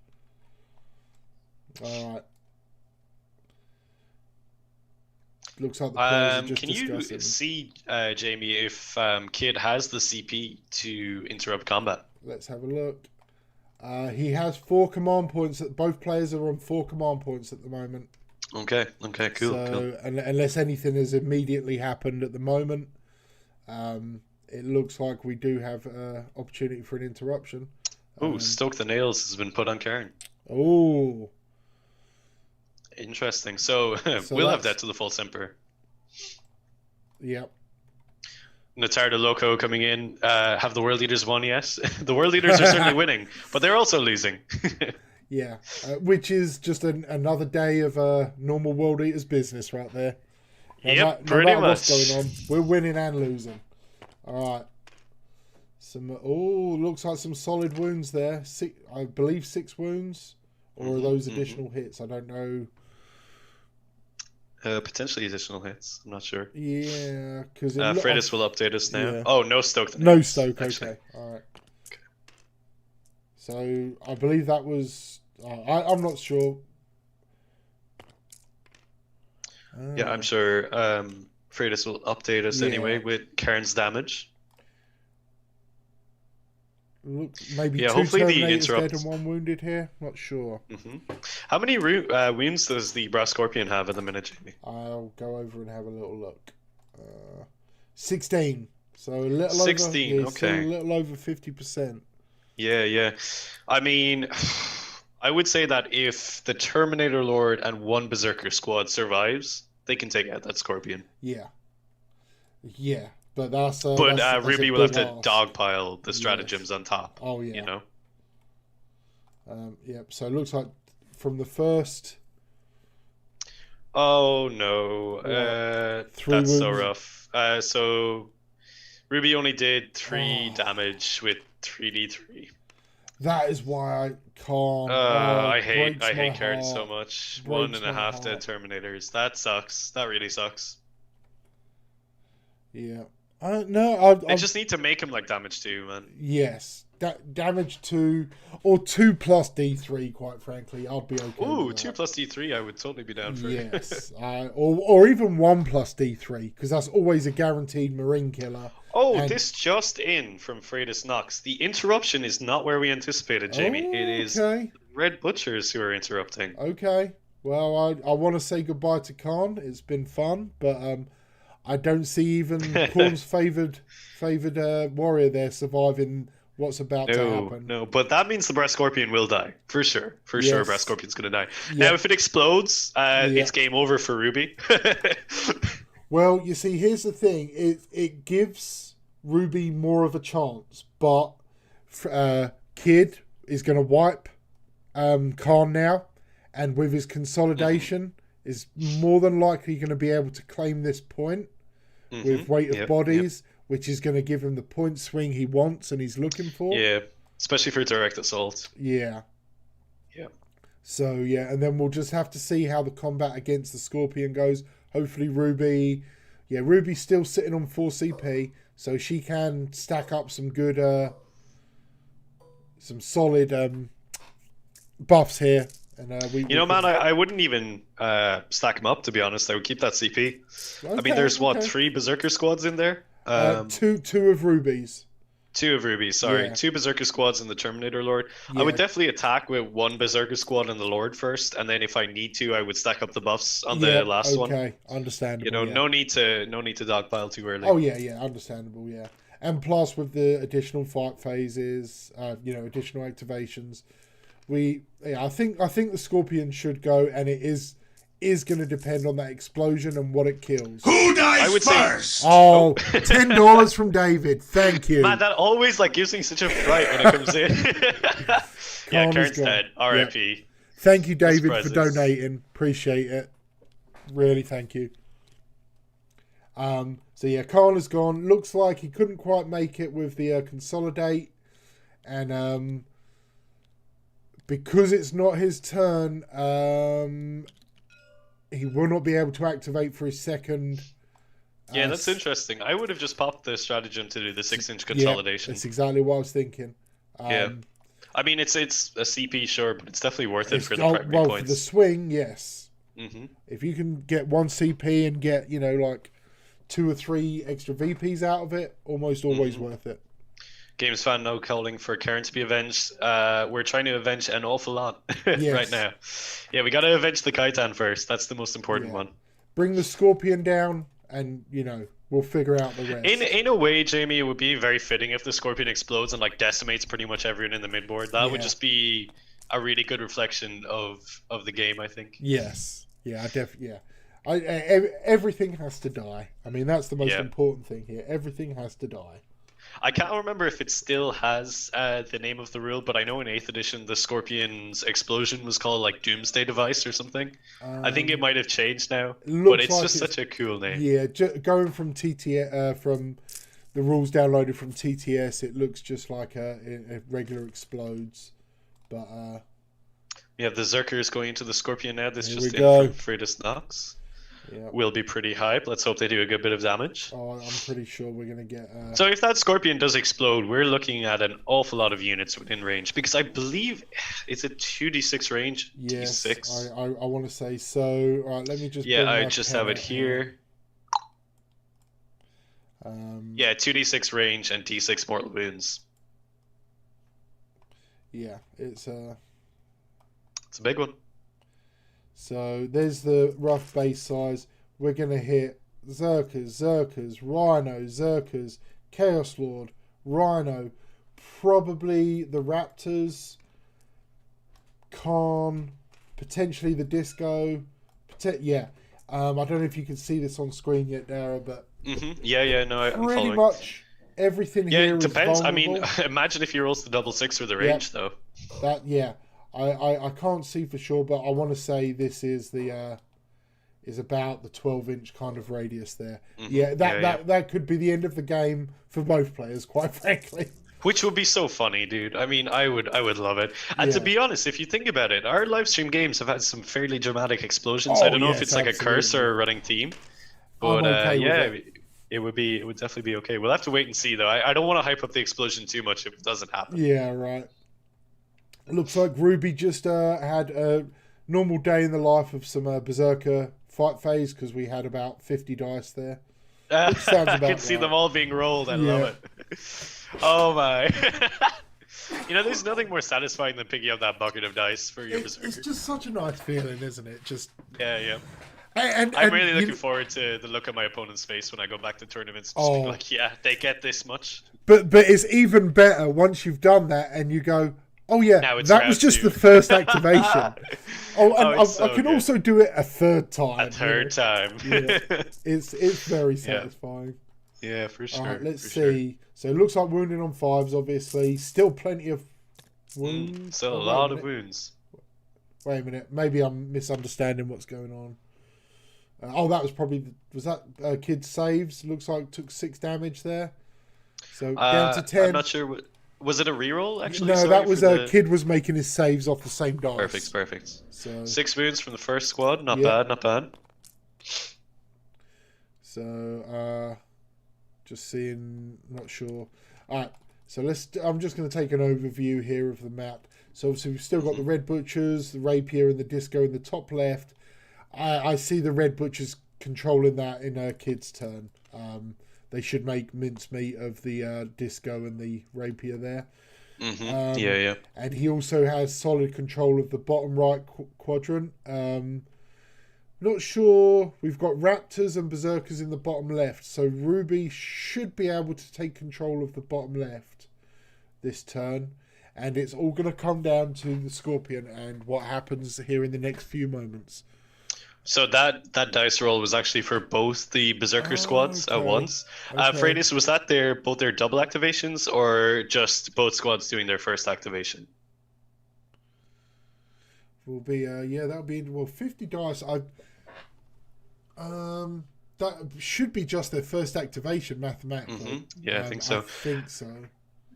All right. Looks like the players are just Can you discussing. see, Jamie, if Kid has the CP to interrupt combat? Let's have a look. He has 4 command points. Both players are on 4 command points at the moment. Okay, cool. So, unless anything has immediately happened at the moment, it looks like we do have opportunity for an interruption. Oh, Stoke the Nails has been put on Karen. Oh, interesting. So, we'll have that to the False Emperor. Yep. Natardo Loco coming in. Have the World Leaders won yet? The World Leaders are certainly winning, but they're also losing. Yeah, which is just another day of normal World Eaters business right there. No pretty matter much. what's going on, we're winning and losing. All right. Looks like some solid wounds there. I believe 6 wounds, or are those additional hits? I don't know. Potentially additional hits. I'm not sure. Yeah, because Fratis will update us now. Yeah. Oh, no Stoke. No Stoke. actually. Okay, all right. Okay. So I believe that was. I'm not sure. Yeah, I'm sure Fratis will update us anyway with Karen's damage. Look, maybe Yeah, 2 hopefully the Terminators dead interrupt- and 1 wounded here. Not sure. How many wounds does the Brass Scorpion have at the minute, Jamie? I'll go over and have a little look. 16. So a little 16, over. okay. A little over 50%. Yeah. I mean, I would say that if the Terminator Lord and 1 Berserker squad survives, they can take out that Scorpion. Yeah. But that's. But that's Ruby a will have big to loss. dogpile the stratagems on top. Oh yeah. You know. Yep. So it looks like from the first. Oh no, that's so rough. So Ruby only did 3 damage with 3d3. That is why I can't. I hate breaks my Karen heart. so much. Breaks 1.5 my dead heart. Terminators. That sucks. That really sucks. Yeah. No, They just need to make him like damage 2, man. Yes. Damage 2 or 2 plus D3, quite frankly. I'll be okay. Ooh, with 2 that. plus D3, I would totally be down for. Yes. Or even 1 plus D3, because that's always a guaranteed Marine killer. Oh, And- this just in from Fratis Nox. The interruption is not where we anticipated, Jamie. It is Okay. Red Butchers who are interrupting. Okay. Well, I want to say goodbye to Khan. It's been fun, but I don't see even Korn's favoured warrior there surviving what's about to happen. No, but that means the Brass Scorpion will die. For sure. For sure, Yes. Brass Scorpion's going to die. Yeah. Now, if it explodes, it's game over for Ruby. Well, you see, here's the thing. It gives Ruby more of a chance, but Kid is going to wipe Khan now, and with his consolidation, is more than likely going to be able to claim this point with weight of bodies, which is going to give him the point swing he wants and he's looking for. Yeah, especially for direct assault. Yeah. Yeah. So, yeah, and then we'll just have to see how the combat against the Scorpion goes. Hopefully Ruby's still sitting on 4 CP, so she can stack up some good, some solid buffs here. And man, I wouldn't even stack them up, to be honest. I would keep that CP. Okay, I mean, there's, 3 Berserker squads in there? Two of Ruby's. 2 of Ruby, sorry. Yeah. 2 Berserker squads and the Terminator Lord. Yeah. I would definitely attack with 1 Berserker squad and the Lord first, and then if I need to, I would stack up the buffs on the last one. Okay, understandable. No need to dogpile too early. Oh yeah, understandable. Yeah, and plus with the additional fight phases, additional activations, I think the Scorpion should go, and it is going to depend on that explosion and what it kills. Who dies I would first? say. Oh, $10 from David. Thank you. Man, that always gives me such a fright when it comes in. Yeah, Karen's dead. R.I.P. Yeah. Thank you, David, for Surprises. donating. Appreciate it. Really, thank you. So yeah, Khan is gone. Looks like he couldn't quite make it with the consolidate, and because it's not his turn, he will not be able to activate for his second. Yeah, that's interesting. I would have just popped the stratagem to do the 6-inch consolidation. Yeah, that's exactly what I was thinking. Yeah. I mean, it's a CP, sure, but it's definitely worth it for the primary for points. the swing, yes. If you can get 1 CP and get, you know, like 2 or 3 extra VPs out of it, almost always worth it. Games fan no calling for Karen to be avenged. We're trying to avenge an awful lot right now. Yeah, we got to avenge the Kaitan first. That's the most important one. Bring the Scorpion down, and you know we'll figure out the rest. In a way, Jamie, it would be very fitting if the Scorpion explodes and like decimates pretty much everyone in the midboard. That would just be a really good reflection of the game, I think. Yes. Yeah. Everything has to die. I mean, that's the most important thing here. Everything has to die. I can't remember if it still has the name of the rule, but I know in 8th edition the Scorpion's explosion was called like Doomsday Device or something. I think it might have changed now, but it's like just such a cool name. Yeah, going from TTS, from the rules downloaded from TTS, it looks just like a regular explodes. But we have the Zerkers going into the Scorpion now. This just in from Fratis Nox. Will be pretty hype. Let's hope they do a good bit of damage. Oh, I'm pretty sure we're going to get... So if that Scorpion does explode, we're looking at an awful lot of units within range. Because I believe it's a 2d6 range. Yes, D6. I want to say so. All right, let me just... Yeah, I just have it here. 2d6 range and d6 mortal wounds. Yeah, it's a big one. So there's the rough base size. We're going to hit Zerkers, Rhino, Zerkers, Chaos Lord, Rhino, probably the Raptors, Khan, potentially the Disco. I don't know if you can see this on screen yet, Dara, but I'm pretty much everything here is depends. vulnerable. I mean, imagine if you rolls the 6/6 for the range, though. I can't see for sure, but I want to say this is the is about the 12-inch kind of radius there. That could be the end of the game for both players, quite frankly. Which would be so funny, dude. I mean, I would love it. And to be honest, if you think about it, our live stream games have had some fairly dramatic explosions. I don't know if it's like a curse or a running theme, but it would definitely be okay. We'll have to wait and see, though. I don't want to hype up the explosion too much if it doesn't happen. Yeah, right. It looks like Ruby just had a normal day in the life of some Berserker fight phase because we had about 50 dice there. I can see them all being rolled. I love it. Oh my. There's nothing more satisfying than picking up that bucket of dice for your Berserker. It's just such a nice feeling, isn't it? Yeah. I'm really looking forward to the look on my opponent's face when I go back to tournaments. Just being like, they get this much. But it's even better once you've done that and you go, oh yeah, that was just the first activation. I can also do it a third time. Time. Yeah. It's very satisfying. Yeah, for sure. All right, let's see. So it looks like wounded on 5s, obviously. Still plenty of wounds. Still a lot of wounds. Wait a minute. Maybe I'm misunderstanding what's going on. That was probably... Was that Kid saves? Looks like took 6 damage there. So down to 10. I'm not sure what... Was it a reroll, actually? No, that was Kid was making his saves off the same dice. Perfect. So 6 wounds from the first squad. Not bad. So, just seeing, not sure. Alright, so I'm just going to take an overview here of the map. So obviously we've still got the Red Butchers, the Rapier and the Disco in the top left. I see the Red Butchers controlling that in Kid's turn. They should make mincemeat of the Disco and the Rapier there. And he also has solid control of the bottom right quadrant. Not sure. We've got Raptors and Berserkers in the bottom left. So Ruby should be able to take control of the bottom left this turn. And it's all going to come down to the Scorpion and what happens here in the next few moments. So that dice roll was actually for both the Berserker squads at once. Fratis, was that both their double activations or just both squads doing their first activation? Will be that'll be 50 dice. That should be just their first activation mathematically. I think so.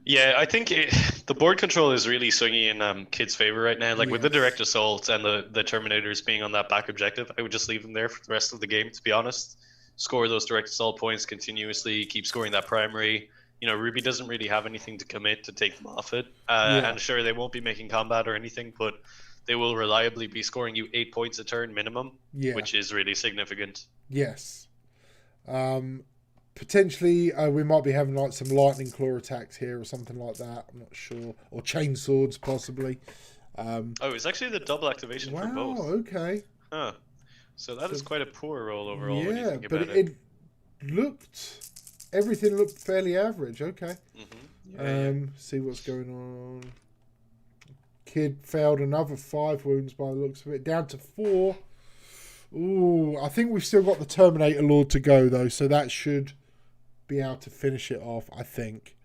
Yeah, I think the board control is really swinging in Kid's favor right now. Like with the direct assault and the Terminators being on that back objective, I would just leave them there for the rest of the game, to be honest. Score those direct assault points continuously, keep scoring that primary. Ruby doesn't really have anything to commit to take them off it. And sure, they won't be making combat or anything, but they will reliably be scoring you 8 points a turn minimum, which is really significant. Yes. Potentially, we might be having like some lightning claw attacks here or something like that. I'm not sure. Or chain swords, possibly. It's actually the double activation for both. Wow, okay. Huh. So that is quite a poor roll overall Yeah, when you think but about it. Everything looked fairly average. Okay. Mm-hmm. See what's going on. Kid failed another 5 wounds by the looks of it. Down to 4. Ooh, I think we've still got the Terminator Lord to go, though, so that should be able to finish it off, I think.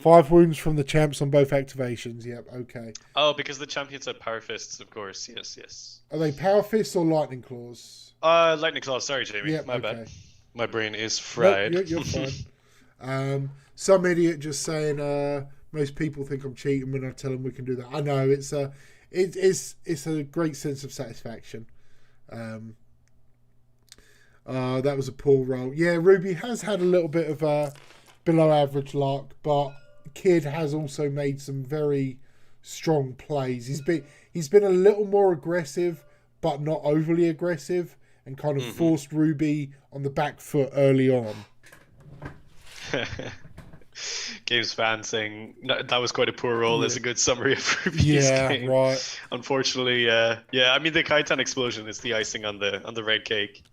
5 wounds from the champs on both activations. Yep, okay. Oh, because the champions had power fists, of course. Yes. Are they power fists or lightning claws? Lightning claws. Sorry, Jamie. Yep, My okay. bad. My brain is fried. Nope, you're fine. Some idiot just saying most people think I'm cheating when I tell them we can do that. I know it's a great sense of satisfaction. That was a poor roll. Yeah, Ruby has had a little bit of a below average luck, but Kid has also made some very strong plays. He's been a little more aggressive, but not overly aggressive, and kind of forced Ruby on the back foot early on. Games fan saying that was quite a poor roll is a good summary of Ruby's game. Right. Unfortunately, I mean the Kaitan explosion is the icing on the red cake.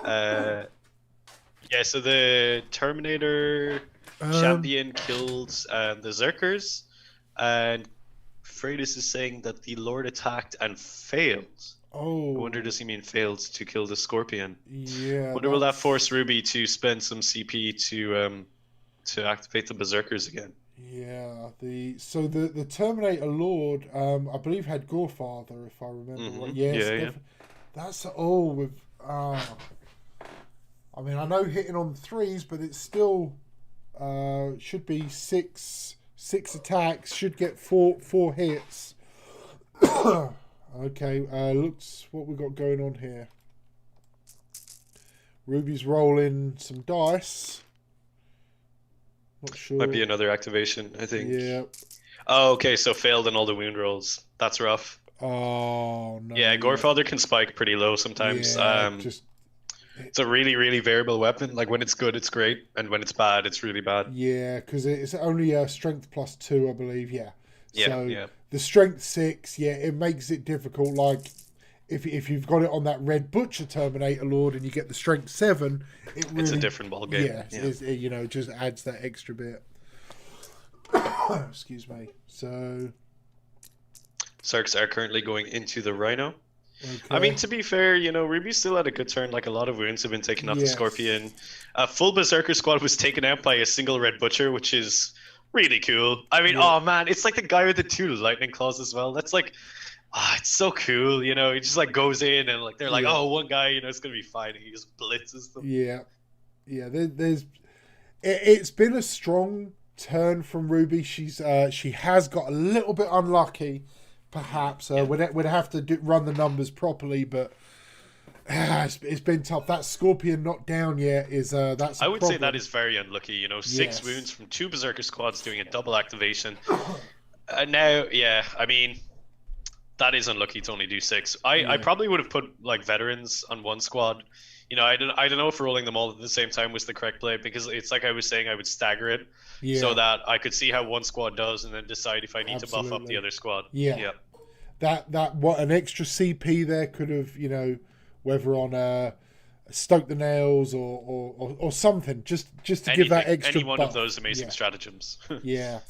So the Terminator champion killed the Zerkers, and Fratis is saying that the Lord attacked and failed. Oh. I wonder, does he mean failed to kill the Scorpion? Yeah. Wonder will that force Ruby to spend some CP to activate the Berserkers again? Yeah. The Terminator Lord, I believe had Gorefather, if I remember right. Yes. That's with. I mean, I know hitting on 3s, but it's still should be 6 attacks. Should get 4 hits. Okay, looks what we got going on here. Ruby's rolling some dice. Not sure. Might be another activation, I think. Yeah. Oh, okay, so failed in all the wound rolls. That's rough. Oh, no. Yeah, Gorefather can spike pretty low sometimes. Yeah, it's a really, really variable weapon. Like, when it's good, it's great. And when it's bad, it's really bad. Yeah, because it's only a strength +2, I believe. Yeah. Yeah. The strength 6, it makes it difficult. Like, if you've got it on that red Butcher Terminator Lord and you get the strength 7, it's a different ball game. It just adds that extra bit. Excuse me. So Zerks are currently going into the Rhino. Okay. I mean, to be fair, Ruby still had a good turn. Like, a lot of wounds have been taken off the Scorpion. A full Berserker squad was taken out by a single Red Butcher, which is really cool. I mean, oh man, it's like the guy with the 2 lightning claws as well. That's like, it's so cool. He just like goes in and like they're like, one guy, it's gonna be fine. And he just blitzes them. Yeah. It's been a strong turn from Ruby. She has got a little bit unlucky. Perhaps we'd have to run the numbers properly, but it's been tough. That Scorpion not down yet is that's. I would say that is very unlucky. 6 wounds from 2 Berserker squads doing a double activation. Now, I mean, that is unlucky to only do 6. I probably would have put like veterans on one squad. I don't know if rolling them all at the same time was the correct play, because it's like I was saying, I would stagger it so that I could see how one squad does and then decide if I need to buff up the other squad. Yeah. That what an extra CP there could have, whether on Stoke the Nails or something, just to give that extra. Any one of those amazing stratagems. Yeah.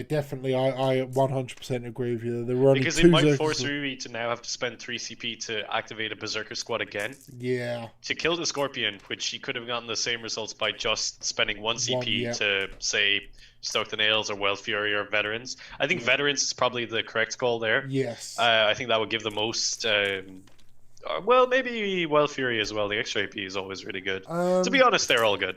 Definitely. I 100% agree with you. They're running because it might force Ruby to now have to spend 3 CP to activate a Berserker squad again. Yeah. To kill the Scorpion, which she could have gotten the same results by just spending 1 CP to, say, Stoke the Nails or Wild Fury or Veterans. I think Veterans is probably the correct call there. Yes. I think that would give the most. Well, maybe Wild Fury as well. The extra AP is always really good. To be honest, they're all good.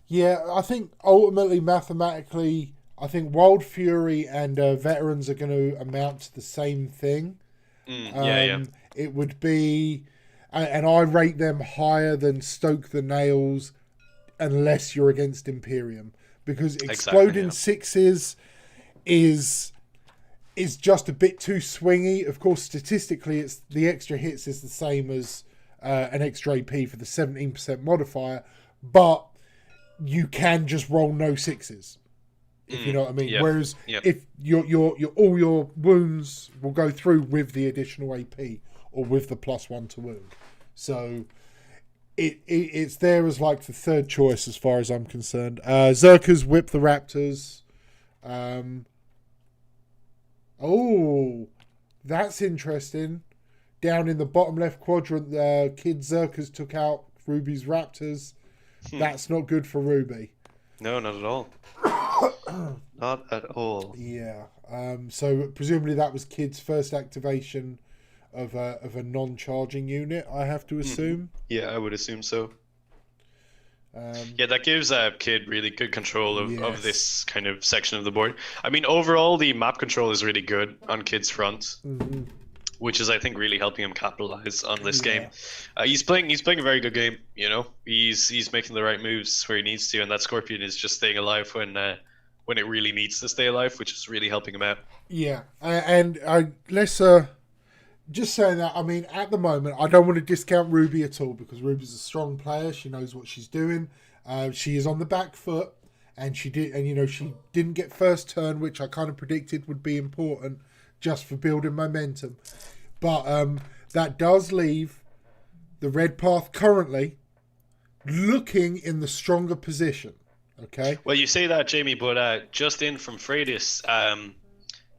Yeah, I think ultimately, mathematically, I think Wild Fury and Veterans are going to amount to the same thing. It would be, and I rate them higher than Stoke the Nails, unless you're against Imperium, because exploding 6s is is just a bit too swingy. Of course, statistically, it's the extra hits is the same as an extra AP for the 17% modifier, but you can just roll no sixes, if you know what I mean. Yep. Whereas Yep. if your all your wounds will go through with the additional AP or with the +1 to wound, so it's there as like the third choice as far as I'm concerned. Zerkers whip the Raptors. Oh, that's interesting. Down in the bottom left quadrant, Kid Zerkers took out Ruby's Raptors. That's not good for Ruby. No, not at all. Not at all. Yeah. So presumably that was Kid's first activation of a non-charging unit, I have to assume. Yeah, I would assume so. Yeah, that gives Kid really good control of this kind of section of the board. I mean, overall, the map control is really good on Kid's front, which is, I think, really helping him capitalize on this game. He's playing a very good game. You know, he's making the right moves where he needs to, and that Scorpion is just staying alive when it really needs to stay alive, which is really helping him out. Yeah, and let's just saying that, I mean, at the moment, I don't want to discount Ruby at all because Ruby's a strong player. She knows what she's doing. She is on the back foot, and she didn't get first turn, which I kind of predicted would be important just for building momentum. But that does leave the red path currently looking in the stronger position. Okay. Well, you say that, Jamie, but just in from Fratis,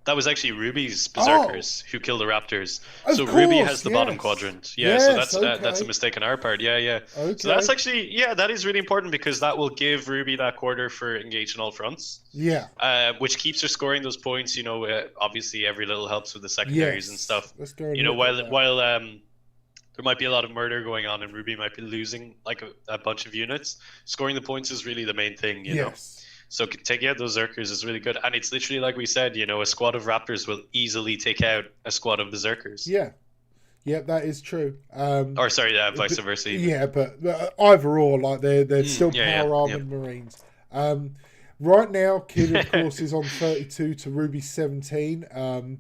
that was actually Ruby's Berserkers who killed the Raptors. So Ruby has the bottom quadrant. Yeah, so that's a mistake on our part. Yeah. Okay. So that's actually, that is really important because that will give Ruby that quarter for engage on all fronts. Yeah. Which keeps her scoring those points. You know, obviously every little helps with the secondaries and stuff. Let's go. You know, while there might be a lot of murder going on and Ruby might be losing like a bunch of units, scoring the points is really the main thing, you know. So taking out those Zerkers is really good. And it's literally like we said, you know, a squad of Raptors will easily take out a squad of Berserkers. Yeah. Yeah, that is true. Or sorry, vice versa. Yeah, but either or, like they're still power armored Marines. Right now, Kid, of course, is on 32 to Ruby's 17.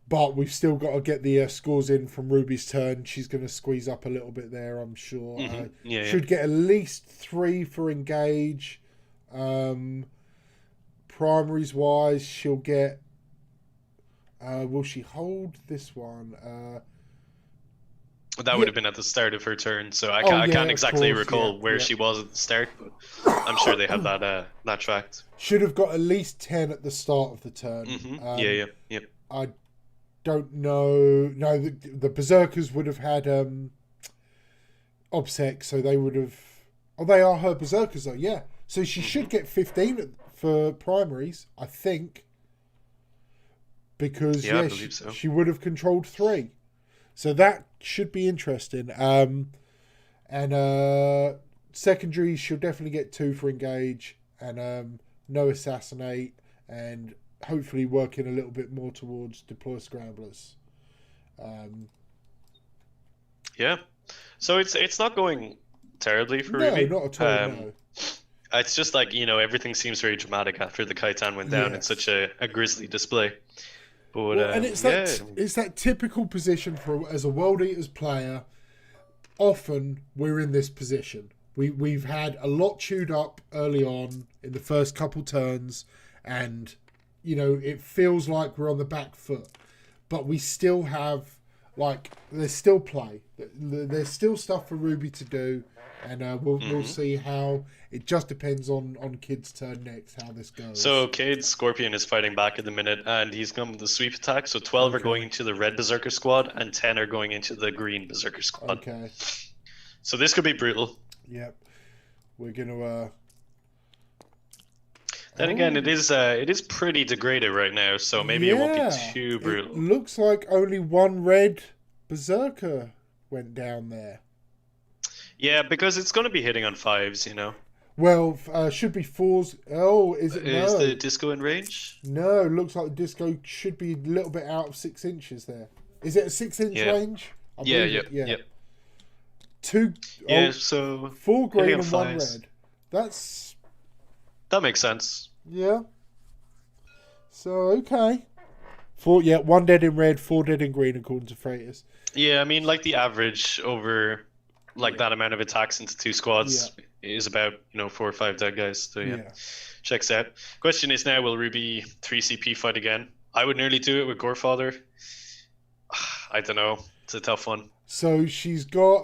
But we've still got to get the scores in from Ruby's turn. She's going to squeeze up a little bit there, I'm sure. Should get at least 3 for engage. Primaries wise, she'll get. Will she hold this one? That would have been at the start of her turn, so I can't exactly recall where she was at the start, but I'm sure they have that tracked. Should have got at least 10 at the start of the turn. I don't know. No, the Berserkers would have had OBSEC, so they would have. Oh, they are her Berserkers though. Yeah. So she should get 15 for primaries, I think. Because I believe so. She would have controlled 3. So that should be interesting. And secondaries, she'll definitely get 2 for engage and no assassinate, and hopefully working a little bit more towards deploy scramblers. So it's not going terribly for Ruby. No, not at all. No. It's just like, you know, everything seems very dramatic after the Kaitan went down in such a grisly display. But and it's that typical position for as a World Eaters player. Often we're in this position. We've had a lot chewed up early on in the first couple turns, and you know it feels like we're on the back foot, but we still have there's still play. There's still stuff for Ruby to do. And we'll see how it just depends on Kid's turn next, how this goes. So Kid's Scorpion is fighting back at the minute, and he's come with the sweep attack. So 12 are going into the red Berserker squad, and 10 are going into the green Berserker squad. Okay. So this could be brutal. Yep. We're gonna. Then again, it is pretty degraded right now, so maybe it won't be too brutal. It looks like only one red Berserker went down there. Yeah, because it's going to be hitting on 5s, you know. Well, should be 4s. Oh, is it? Is the disco in range? No, looks like the disco should be a little bit out of 6 inches there. Is it a 6-inch range? Yeah. 2. Yeah, so 4 green and 1 red. That makes sense. Yeah. So okay. 1 dead in red, 4 dead in green, according to Fratis. Yeah, I mean, like the average over like that amount of attacks into 2 squads is about 4 or 5 dead guys. So yeah, checks out. Question is now, will Ruby 3CP fight again? I would nearly do it with Gorefather. I don't know. It's a tough one. So she's got.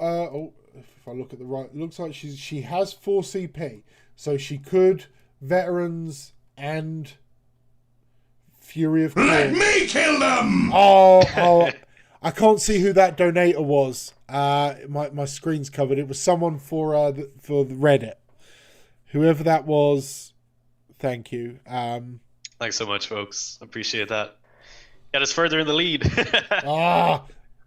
If I look at the right, it looks like she has 4 CP. So she could veterans and Fury of Claw. Let me kill them! Oh, I can't see who that donator was. My screen's covered. It was someone for the Reddit. Whoever that was, thank you. Thanks so much, folks. Appreciate that. Get us further in the lead.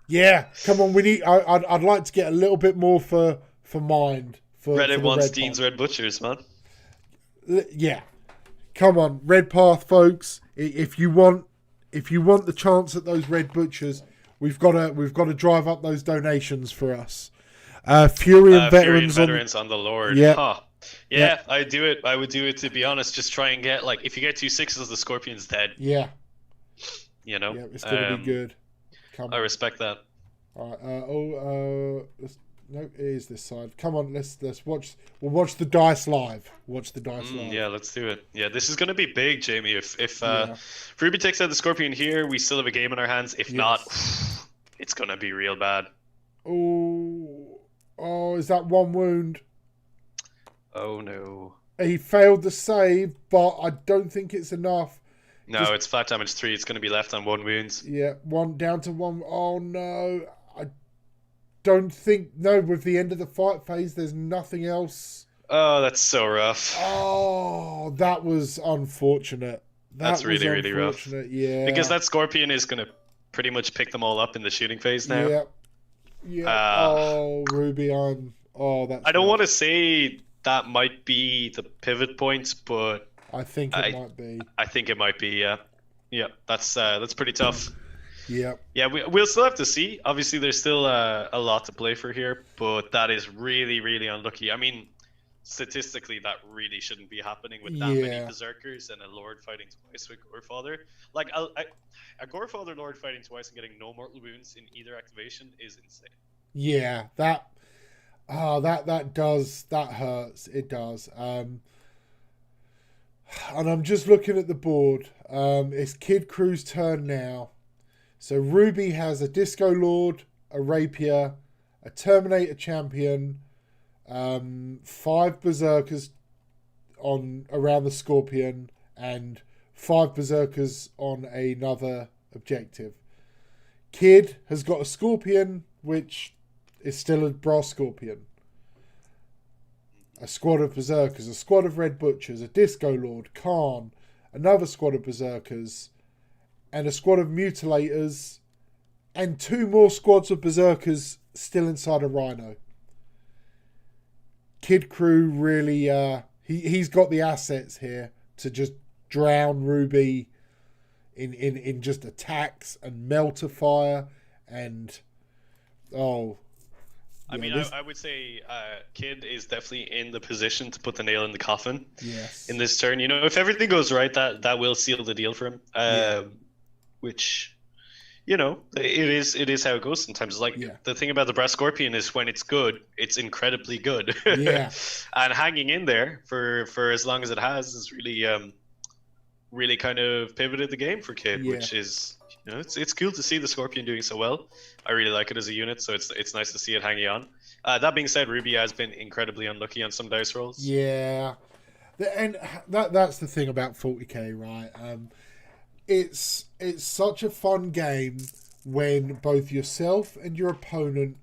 Yeah. Come on, we need. I'd like to get a little bit more for Mind. Reddit wants Dean's Red Butchers, man. Yeah. Come on, Red Path, folks. If you want the chance at those Red Butchers, we've got to drive up those donations for us. Fury and veterans on the Lord. Yeah. Huh. Yeah, I'd do it. I would do it, to be honest. Just try and get, like, if you get 2 6s, the Scorpion's dead. Yeah. You know? Yeah, it's going to be good. I respect that. All right. No, it is this side. Come on, let's watch. We'll watch the dice live. Watch the dice live. Yeah, let's do it. Yeah, this is going to be big, Jamie. If Ruby takes out the Scorpion here, we still have a game in our hands. If not, it's going to be real bad. Oh, is that 1 wound? Oh, no. He failed the save, but I don't think it's enough. No, it's flat damage 3. It's going to be left on 1 wound. Yeah, 1 down to 1. Oh, no. I don't think... No, with the end of the fight phase, there's nothing else. Oh, that's so rough. Oh, that was unfortunate. That's really, really rough. Yeah. Because that Scorpion is going to pretty much pick them all up in the shooting phase now. Yeah. Ruby, that's... I don't want to say that might be the pivot point, but... I think it might be. I think it might be, yeah. Yeah, that's pretty tough. Yeah. Yeah, we'll still have to see. Obviously, there's still a lot to play for here, but that is really, really unlucky. I mean, statistically, that really shouldn't be happening with that many Berserkers and a Lord fighting twice with Gorefather. Like, a Gorefather Lord fighting twice and getting no mortal wounds in either activation is insane. Yeah, that hurts. It does. And I'm just looking at the board. It's Kid0Krew's turn now. So Ruby has a Disco Lord, a Rapier, a Terminator Champion, 5 Berserkers around the Scorpion, and 5 Berserkers on another objective. Kid has got a Scorpion, which is still a Brass Scorpion. A squad of Berserkers, a squad of Red Butchers, a Disco Lord, Khan, another squad of Berserkers, and a squad of Mutilators, and 2 more squads of Berserkers still inside a Rhino. Kid0Krew really, he's got the assets here to just drown Ruby in just attacks and melter fire and I mean, I would say Kid is definitely in the position to put the nail in the coffin in this turn. You know, if everything goes right, that will seal the deal for him. Which, you know, it is how it goes sometimes. Like, the thing about the Brass Scorpion is when it's good, it's incredibly good. Yeah. And hanging in there for as long as it has is really really kind of pivoted the game for Kid, which is... You know, it's cool to see the Scorpion doing so well. I really like it as a unit, so it's nice to see it hanging on. That being said, Ruby has been incredibly unlucky on some dice rolls. Yeah, and that's the thing about 40k, right? It's such a fun game when both yourself and your opponent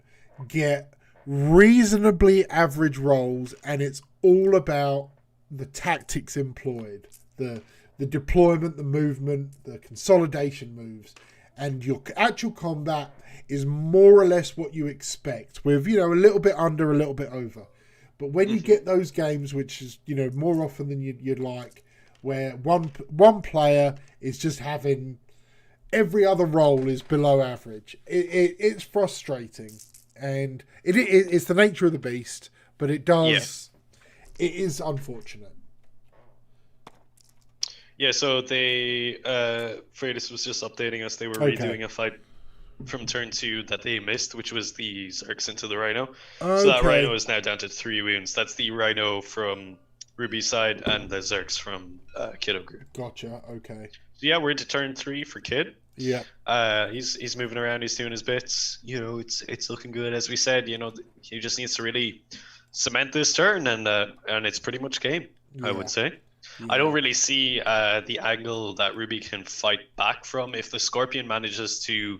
get reasonably average rolls, and it's all about the tactics employed, the deployment, the movement, the consolidation moves, and your actual combat is more or less what you expect, with, you know, a little bit under, a little bit over. But when you get those games, which is, you know, more often than you'd like, where one player is just having every other roll is below average, it's frustrating, and it's the nature of the beast. But it is unfortunate. Yeah, so they Fratis was just updating us. They were redoing a fight from turn 2 that they missed, which was the Zerks into the Rhino. So that Rhino is now down to 3 wounds. That's the Rhino from Ruby's side and the Zerks from Kid0Krew. Gotcha. Okay. So yeah, we're into turn 3 for Kid. Yeah. He's moving around. He's doing his bits. It's looking good. As we said, he just needs to really cement this turn, and it's pretty much game. Yeah. I would say. Yeah. I don't really see the angle that Ruby can fight back from if the Scorpion manages to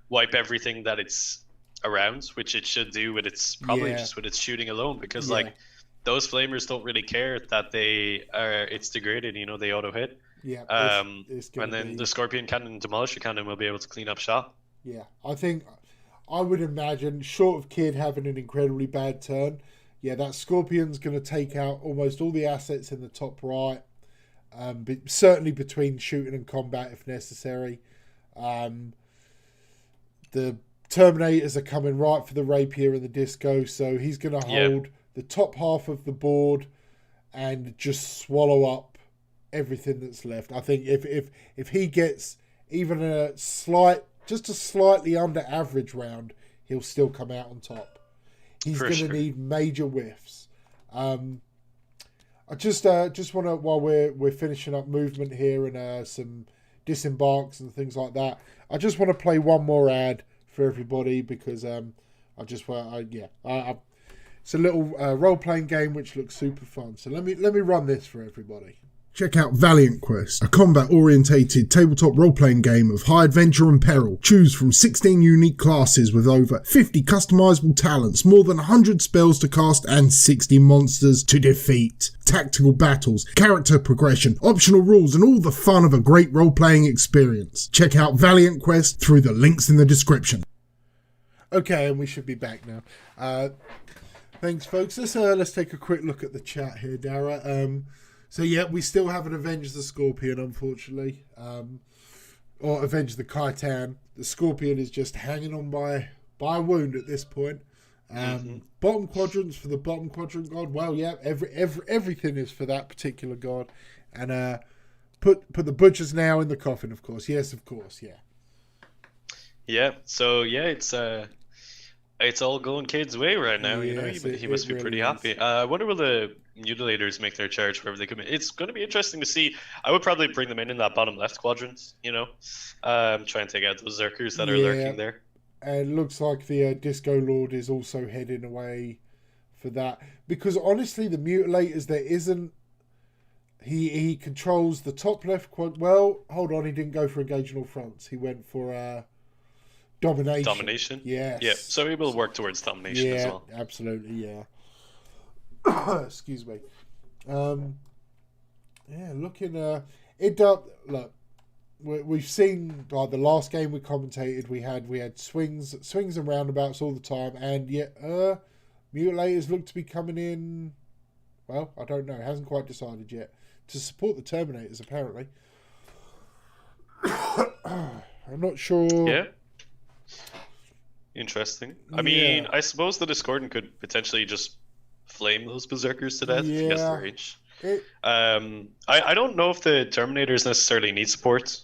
wipe everything that it's around, which it should do with its just with its shooting alone, because like those flamers don't really care that it's degraded. They auto hit. Yeah. And then the Scorpion Cannon and Demolisher Cannon will be able to clean up shot. Yeah, I would imagine, short of Kid having an incredibly bad turn, that Scorpion's going to take out almost all the assets in the top right, certainly between shooting and combat if necessary. The Terminators are coming right for the Rapier and the Disco, so he's going to hold the top half of the board and just swallow up everything that's left. I think if he gets even a slightly under average round, he'll still come out on top. He's going to need major whiffs. I just want to, while we're finishing up movement here and some disembarks and things like that, I just want to play one more ad for everybody because it's a little role-playing game which looks super fun. So let me run this for everybody. Check out Valiant Quest, a combat-orientated tabletop role-playing game of high adventure and peril. Choose from 16 unique classes with over 50 customizable talents, more than 100 spells to cast, and 60 monsters to defeat. Tactical battles, character progression, optional rules, and all the fun of a great role-playing experience. Check out Valiant Quest through the links in the description. Okay, and we should be back now. Thanks, folks. Let's take a quick look at the chat here, Dara. So we still haven't avenged the Scorpion, unfortunately, or avenged the Khitan. The Scorpion is just hanging on by a wound at this point. Bottom quadrants for the bottom quadrant god. Well, everything is for that particular god, and put the butchers now in the coffin, of course. Yes, of course, yeah. Yeah. So it's all going Kid's way right now. Yes, he must be pretty happy. I wonder will the Mutilators make their charge wherever they come in. It's going to be interesting to see. I would probably bring them in that bottom left quadrant. Try and take out those Zerkers that are lurking there. And it looks like the Disco Lord is also heading away for that, because honestly, the Mutilators there isn't. He controls the top left quadrant. Well, hold on, he didn't go for engaging all fronts. He went for domination. Domination? Yes. Yeah, so he will work towards domination as well. Absolutely, yeah. Excuse me. Looking look, we've seen like the last game we commentated, we had swings and roundabouts all the time, and Mutilators look to be coming in. Well, I don't know, hasn't quite decided yet, to support the Terminators apparently. I'm not sure. Yeah. Interesting. I mean, I suppose the Discordant could potentially just flame those Berserkers to death if he gets the rage. I don't know if the Terminators necessarily need support.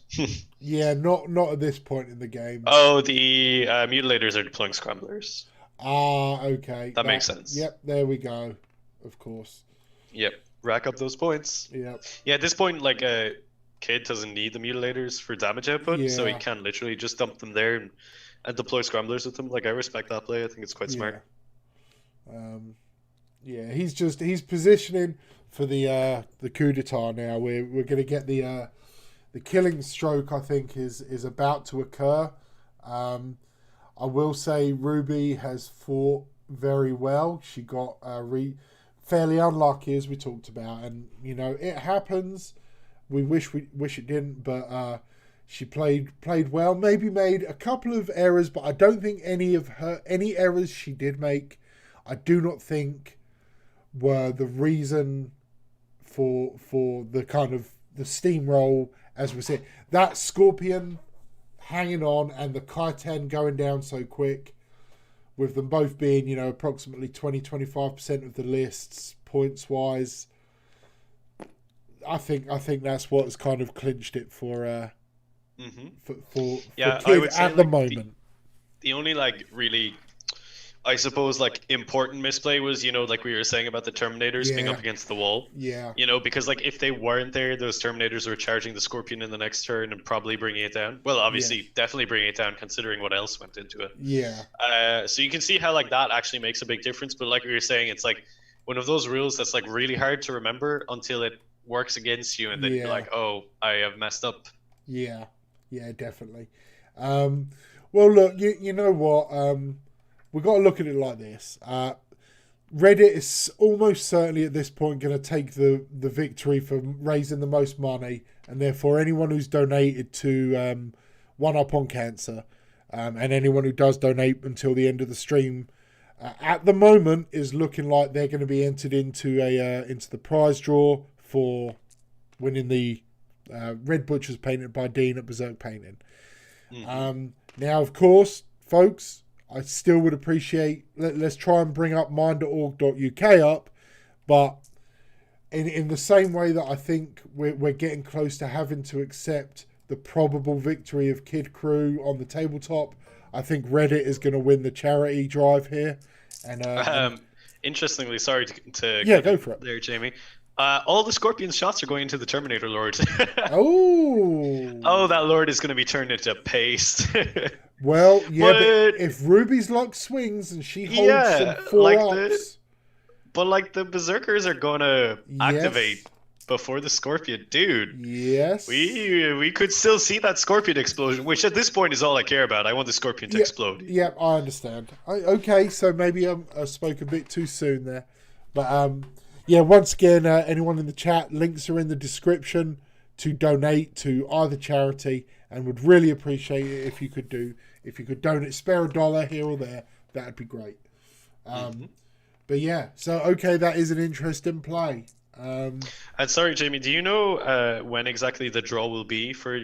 Not at this point in the game. Oh, the Mutilators are deploying Scramblers. Okay. That makes sense. Yep, there we go. Of course. Yep, rack up those points. Yep. Yeah, at this point, like, Kid doesn't need the Mutilators for damage output, so he can literally just dump them there and deploy Scramblers with them. Like, I respect that play. I think it's quite smart. He's positioning for the coup d'etat now. We're going to get the killing stroke, I think, is about to occur. I will say Ruby has fought very well. She got fairly unlucky, as we talked about, and it happens. We wish it didn't, but she played well. Maybe made a couple of errors, but I don't think any errors she did make, I do not think were the reason for the kind of the steamroll, as we said. That Scorpion hanging on and the Khitan going down so quick, with them both being approximately 20-25% of the lists points wise. I think that's what's kind of clinched it for Yeah, Kid I would say at the like moment. the only like really, I suppose, like important misplay was, like we were saying about the Terminators being Yeah. up against the wall. Yeah. Because like if they weren't there, those Terminators were charging the Scorpion in the next turn and probably bringing it down. Well, obviously, definitely bringing it down considering what else went into it. Yeah. So you can see how like that actually makes a big difference. But like we were saying, it's like one of those rules that's like really hard to remember until it works against you, and then you're like, oh, I have messed up. Yeah. Yeah, definitely. Well, look, you know what? We've got to look at it like this. Reddit is almost certainly at this point going to take the victory for raising the most money, and therefore anyone who's donated to One Up on Cancer, and anyone who does donate until the end of the stream, at the moment is looking like they're going to be entered into the prize draw for winning the Red Butchers painted by Dean at Berserk Painting. Now, of course, folks, I still would appreciate, let's try and bring up mind.org.uk up, but in the same way that I think we're getting close to having to accept the probable victory of Kid0Krew on the tabletop, I think Reddit is going to win the charity drive here. And interestingly, sorry to go for it there, Jamie. All the Scorpion's shots are going into the Terminator Lord. Oh, that Lord is going to be turned into paste. Well, yeah, but if Ruby's luck swings and she holds some 4-ups... But the Berserkers are going to activate before the Scorpion. Dude. Yes. We could still see that Scorpion explosion, which at this point is all I care about. I want the Scorpion to explode. Yeah, I understand. Okay, so maybe I spoke a bit too soon there. But, once again, anyone in the chat, links are in the description to donate to either charity, and would really appreciate it if you could donate, spare $1 here or there. That'd be great. But yeah, so okay, that is an interesting play. And sorry, Jamie, do you know when exactly the draw will be for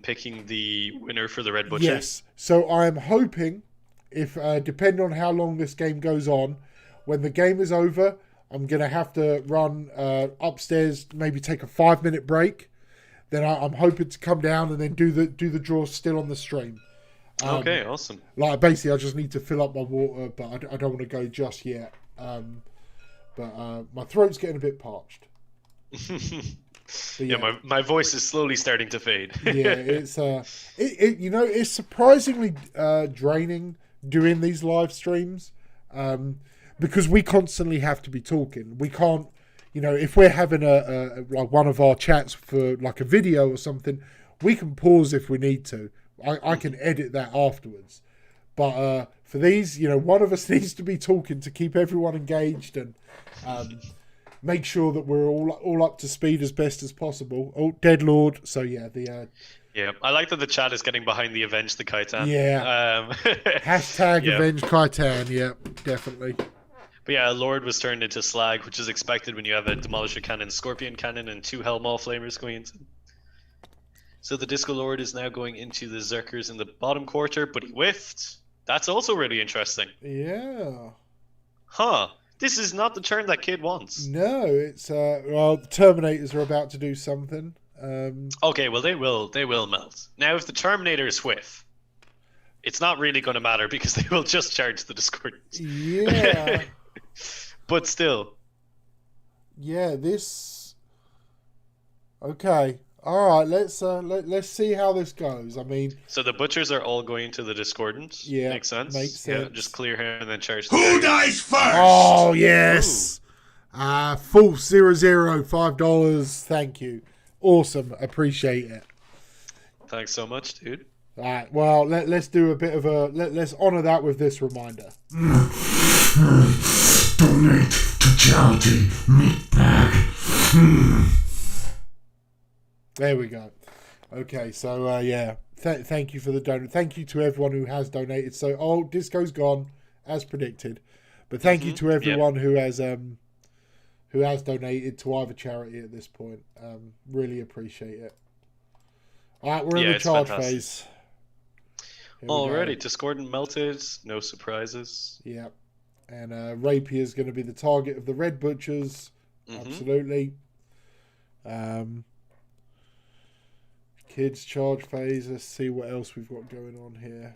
picking the winner for the Red Butcher? Yes. So I am hoping, if depending on how long this game goes on, when the game is over, I'm gonna have to run upstairs, maybe take a 5-minute break. Then I'm hoping to come down and then do the draw still on the stream. Okay, awesome. Like basically, I just need to fill up my water, but I don't want to go just yet. But my throat's getting a bit parched. My voice is slowly starting to fade. Yeah, it's it's surprisingly draining doing these live streams, because we constantly have to be talking. We can't, if we're having a like one of our chats for like a video or something, we can pause if we need to. I can edit that afterwards. But for these, one of us needs to be talking to keep everyone engaged and make sure that we're all up to speed as best as possible. Oh, Dead Lord. So yeah, yeah, I like that the chat is getting behind the Avenge the Kaitan. Yeah. Hashtag Avenge Kaitan. Yeah, definitely. But yeah, Lord was turned into slag, which is expected when you have a Demolisher Cannon, Scorpion Cannon, and 2 Hellmaw Flamers going into. So the Disco Lord is now going into the Zerkers in the bottom quarter, but he whiffed. That's also really interesting. Yeah. Huh. This is not the turn that Kid wants. No, it's the Terminators are about to do something. Okay, well they will melt. Now if the Terminators whiff, it's not really going to matter because they will just charge the Discordants. Yeah. But still. Yeah, this. Okay. All right. Let's see how this goes. I mean. So the butchers are all going to the Discordants. Yeah. Makes sense. Yeah, just clear him and then charge. Who dies first? Oh yes. Full 00 $5. Thank you. Awesome. Appreciate it. Thanks so much, dude. All right. Well, let's do a bit of let's honor that with this reminder. Donate to charity, meatbag. There we go. Okay, so thank you for the donate. Thank you to everyone who has donated. So, Disco's gone as predicted, but thank you to everyone who has donated to either charity at this point. Really appreciate it. All right, we're in the charge phase. Already, Discordant melted. No surprises. Yeah, and Rapier is going to be the target of the Red Butchers. Absolutely. Kids charge phase. Let's see what else we've got going on here.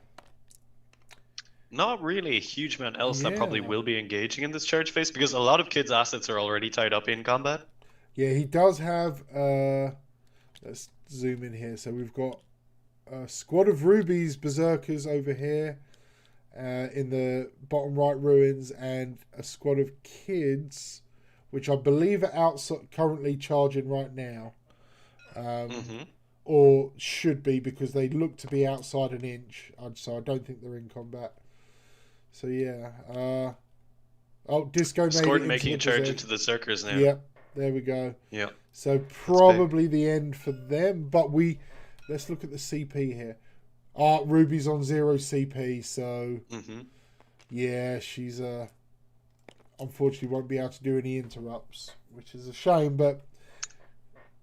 Not really a huge amount else that probably Yeah. will be engaging in this charge phase because a lot of kids' assets are already tied up in combat. Yeah, he does have. Let's zoom in here. So we've got a squad of rubies berserkers over here in the bottom right ruins, and a squad of kids, which I believe are outside currently charging right now, or should be because they look to be outside an inch. So I don't think they're in combat. So yeah. Disco made Discord it making a into charge the into the Berserkers now. Yep, there we go. Yep. So probably the end for them, but let's look at the CP here. Ruby's on 0 CP, so yeah, she's unfortunately won't be able to do any interrupts, which is a shame, but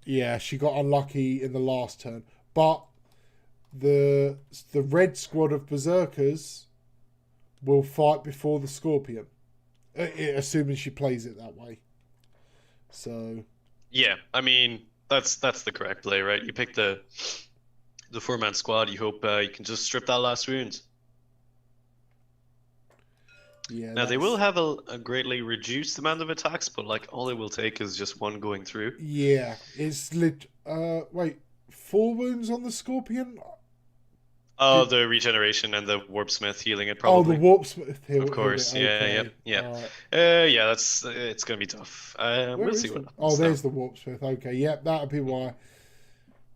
yeah, she got unlucky in the last turn. But the red squad of berserkers will fight before the Scorpion, assuming she plays it that way. So yeah, I mean that's the correct play, right? You pick the 4-man squad. You hope you can just strip that last wound. yeah. Now they will have a greatly reduced amount of attacks, but like all it will take is just one going through. Yeah, it's wait, 4 wounds on the Scorpion. Oh, the regeneration and the warp smith healing it probably. Oh, the warp smith. Of course, yeah. Right. Yeah, it's gonna be tough. We'll see what happens. Oh, there's the warp smith. Okay, yep, that'll be why.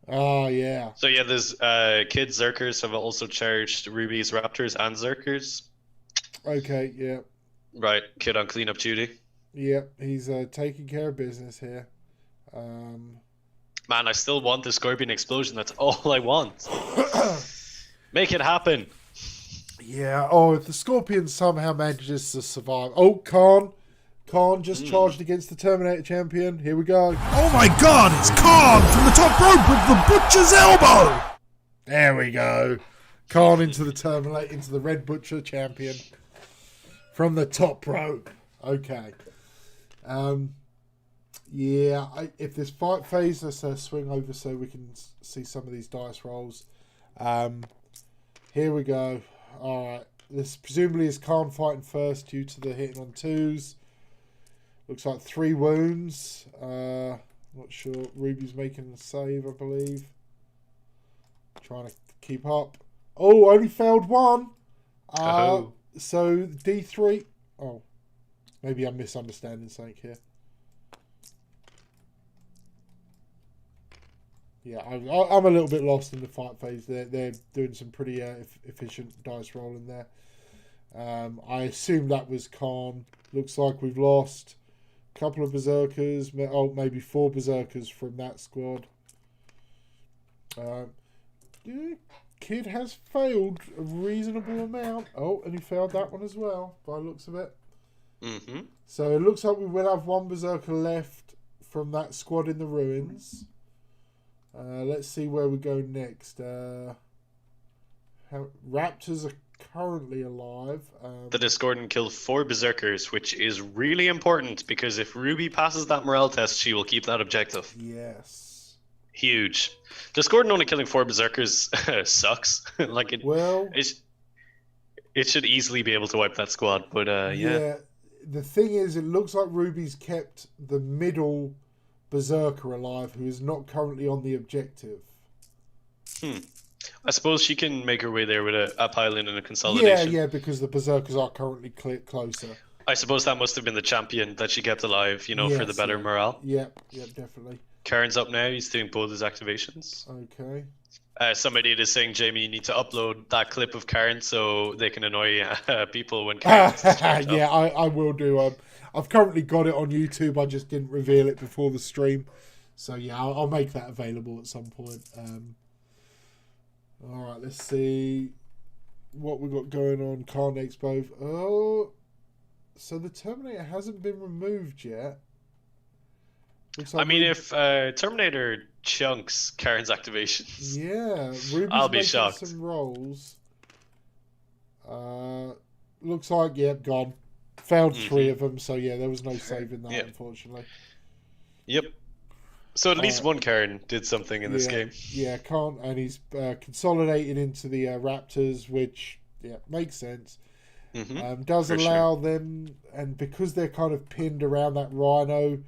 Oh, yeah. So yeah, there's Kid Zerkers have also charged Rubies, Raptors, and Zerkers. Okay, yeah. Right, Kid on cleanup duty. Yep, he's taking care of business here. Man, I still want the Scorpion explosion. That's all I want. Make it happen. Yeah. Oh, if the Scorpion somehow manages to survive. Oh, Khan just charged against the Terminator champion. Here we go. Oh my god, it's Khan from the top rope with the Butcher's elbow! There we go. Khan into the Red Butcher champion from the top rope. Okay. Yeah, if this fight phase, let's swing over so we can see some of these dice rolls. Here we go. Alright. This presumably is Khan fighting first due to the hitting on 2s. Looks like 3 wounds. Not sure. Ruby's making a save, I believe. Trying to keep up. Oh, only failed 1. So D3. Oh, maybe I'm misunderstanding something here. Yeah, I'm a little bit lost in the fight phase. They're doing some pretty efficient dice rolling there. I assume that was Khan. Looks like we've lost a couple of berserkers. Oh, maybe 4 berserkers from that squad. Kid has failed a reasonable amount. Oh, and he failed that one as well, by the looks of it. So it looks like we will have 1 berserker left from that squad in the ruins. Let's see where we go next. Raptors are currently alive. The Discordant killed 4 Berserkers, which is really important because if Ruby passes that morale test, she will keep that objective. Yes. Huge. Discordant only killing 4 Berserkers sucks. Like it should easily be able to wipe that squad, but yeah. The thing is, it looks like Ruby's kept the middle Berserker alive, who is not currently on the objective. I suppose she can make her way there with a pile-in and a consolidation. Yeah, because the Berserkers are currently closer. I suppose that must have been the champion that she kept alive, for the better morale. Yep, definitely. Karen's up now. He's doing both his activations. Okay. Somebody is saying, Jamie, you need to upload that clip of Karen so they can annoy people when Karen Yeah, I will do. I've currently got it on YouTube. I just didn't reveal it before the stream. So yeah, I'll make that available at some point. Alright, let's see what we've got going on. Carnex both. Oh, so the Terminator hasn't been removed yet. Like if Terminator chunks Karen's activations, Ruby's I'll be making shocked. Some rolls. Looks like gone. Failed 3 of them, so yeah, there was no saving that, unfortunately. Yep. So at least one Karen did something in this game. Yeah, can't, and he's consolidated into the Raptors, which makes sense. Does allow them, and because they're kind of pinned around that Rhino,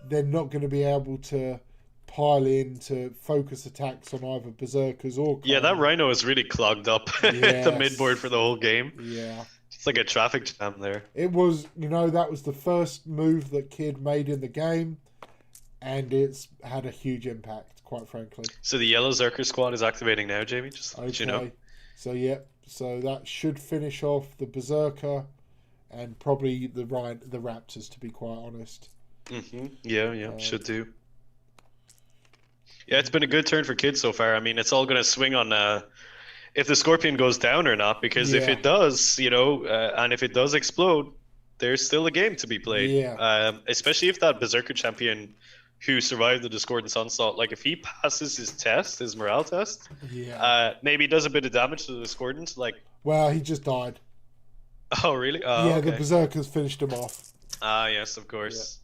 they're not going to be able to pile in to focus attacks on either Berserkers or... Yeah, that Rhino is really clogged up the midboard for the whole game. Yeah. It's like a traffic jam there. It was, that was the first move that Kid made in the game, and it's had a huge impact, quite frankly. So the yellow Zerker squad is activating now, Jamie, just to let you know. So that should finish off the Berserker and probably the Raptors, to be quite honest. Yeah, should do. Yeah, it's been a good turn for Kid so far. I mean, it's all going to swing on if the Scorpion goes down or not, because if it does, and if it does explode, there's still a game to be played. Yeah. Especially if that Berserker champion who survived the Discordance Onslaught, like if he passes his morale test, maybe he does a bit of damage to the Discordant, Well, he just died. Oh, really? The Berserkers finished him off. Ah, yes, of course.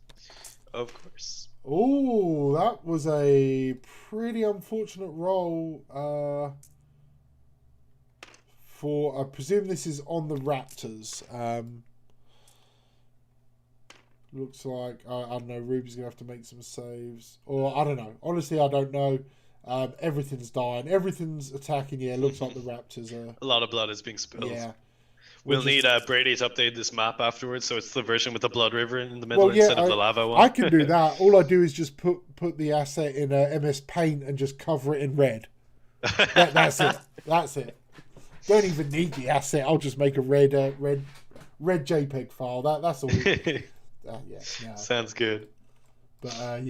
Yeah. Of course. Oh, that was a pretty unfortunate roll for, I presume this is on the Raptors. Looks like, I don't know, Ruby's going to have to make some saves. Or, I don't know. Honestly, I don't know. Everything's dying. Everything's attacking. Yeah, looks like the Raptors are... A lot of blood is being spilled. Yeah. We'll need Brady to update this map afterwards, so it's the version with the blood river in the middle instead of the lava one. I can do that. All I do is just put the asset in MS Paint and just cover it in red. That's it. That's it. Don't even need the asset. I'll just make a red JPEG file. That's all. Sounds good. But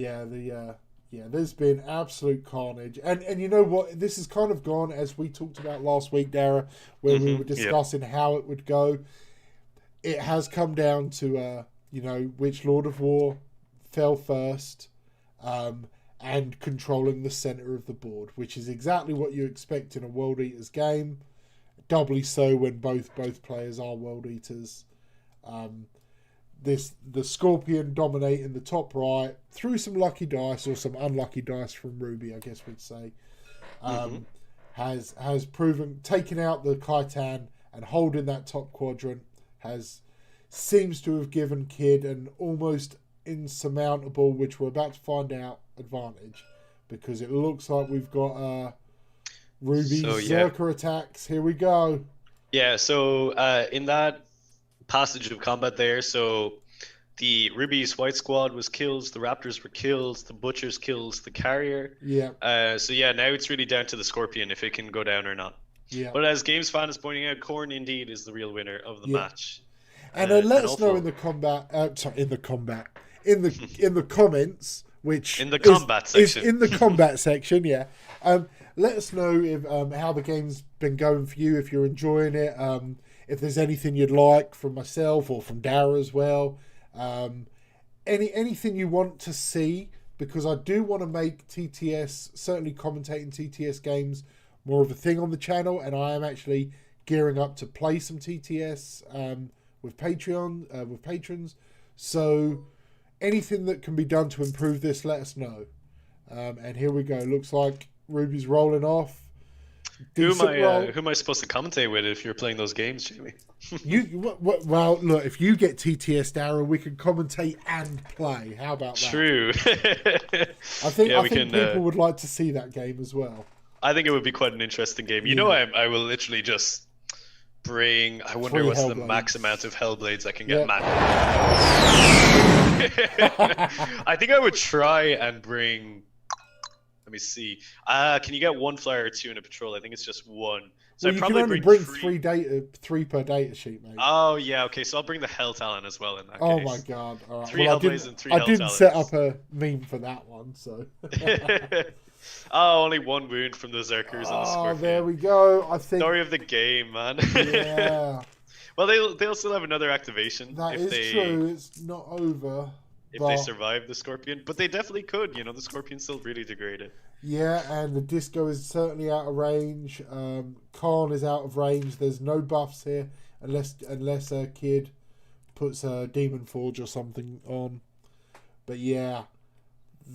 there's been absolute carnage, and you know what? This has kind of gone as we talked about last week, Dara, where we were discussing how it would go. It has come down to which Lord of War fell first, and controlling the center of the board, which is exactly what you expect in a World Eaters game. Doubly so when both players are World Eaters. The Scorpion dominating the top right through some lucky dice, or some unlucky dice from Ruby, I guess we'd say, has proven, taking out the Khitan and holding that top quadrant seems to have given Kid an almost insurmountable, which we're about to find out, advantage, because it looks like we've got Ruby's Zerker attacks. Here we go. Yeah, so in that passage of combat there, so the Ruby's white squad was killed, the Raptors were killed, the Butchers killed the Carrier. Yeah. Now it's really down to the Scorpion if it can go down or not. Yeah. But as Games Fan is pointing out, Khorne indeed is the real winner of the match. And let us know in the comments, which in the combat section. Is in the combat section, yeah. Let us know if how the game's been going for you, if you're enjoying it, if there's anything you'd like from myself or from Dara as well. Anything you want to see, because I do want to make TTS, certainly commentating TTS games, more of a thing on the channel, and I am actually gearing up to play some TTS with patrons. So anything that can be done to improve this, let us know. And here we go. Looks like Ruby's rolling off. Who am I supposed to commentate with if you're playing those games, Jamie? Well, look, if you get TTS, Dara, we can commentate and play. How about that? True. I think people would like to see that game as well. I think it would be quite an interesting game. You know, I will literally just bring... I wonder what's the max amount of Hellblades I can get. Yeah. I think I would try and bring... Let me see. Can you get one flyer or two in a patrol? I think it's just one. So you can only bring three per data sheet, mate. Oh, yeah, okay. So I'll bring the Hell Talon as well in that case. Oh, my God. All right. 3 Hellblades and 3 Hell Talons. I didn't set up a meme for that one, so... only one wound from the Zerkers and the Scorpion. There we go. I think... Story of the game, man. Yeah. Well, they'll still have another activation. That is true. It's not over. If they survive the Scorpion. But they definitely could. The Scorpion's still really degraded. Yeah, and the Disco is certainly out of range. Khan is out of range. There's no buffs here unless a Kid puts a Demon Forge or something on. But yeah,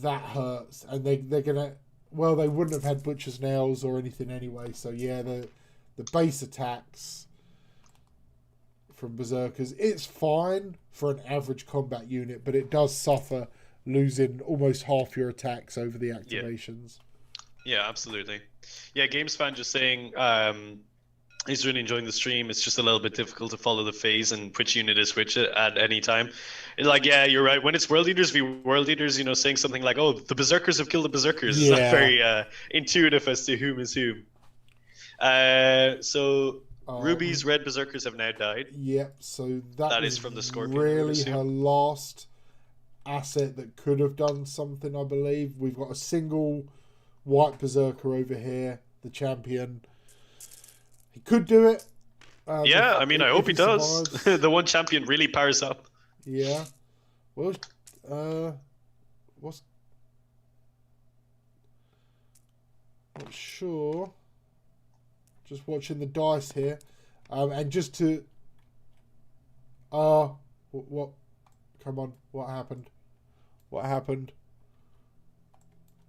that hurts. And they're gonna, well, they wouldn't have had Butcher's Nails or anything anyway. So yeah, the base attacks from Berserkers, it's fine for an average combat unit, but it does suffer losing almost half your attacks over the activations. Yeah, absolutely. Yeah, GamesFan just saying he's really enjoying the stream. It's just a little bit difficult to follow the phase and which unit is which at any time. Like, yeah, you're right. When it's World Eaters v World Eaters, you know, saying something like, "Oh, the Berserkers have killed the Berserkers," is not very intuitive as to whom is whom. So Ruby's Red Berserkers have now died. Yep. So that is from the Scorpion. Really, her last asset that could have done something, I believe. We've got a single white Berserker over here, the champion. He could do it. Yeah, I mean, I hope he does. The one champion really powers up. Yeah. Well, what's... Not sure. Just watching the dice here. And just to... what? Come on, what happened? What happened?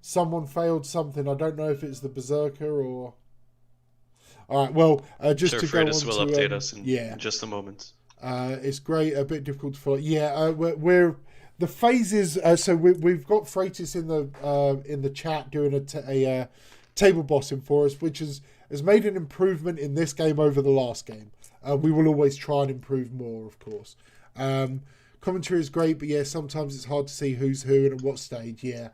Someone failed something. I don't know if it's the Berserker or... Alright, well, just sure, to go on Fratis will update us in just a moment. It's great, a bit difficult to follow. Yeah, we're the phases. So we've got Fratis in the chat doing a table bossing for us, which has made an improvement in this game over the last game. We will always try and improve more, of course. Commentary is great, but yeah, sometimes it's hard to see who's who and at what stage. Yeah,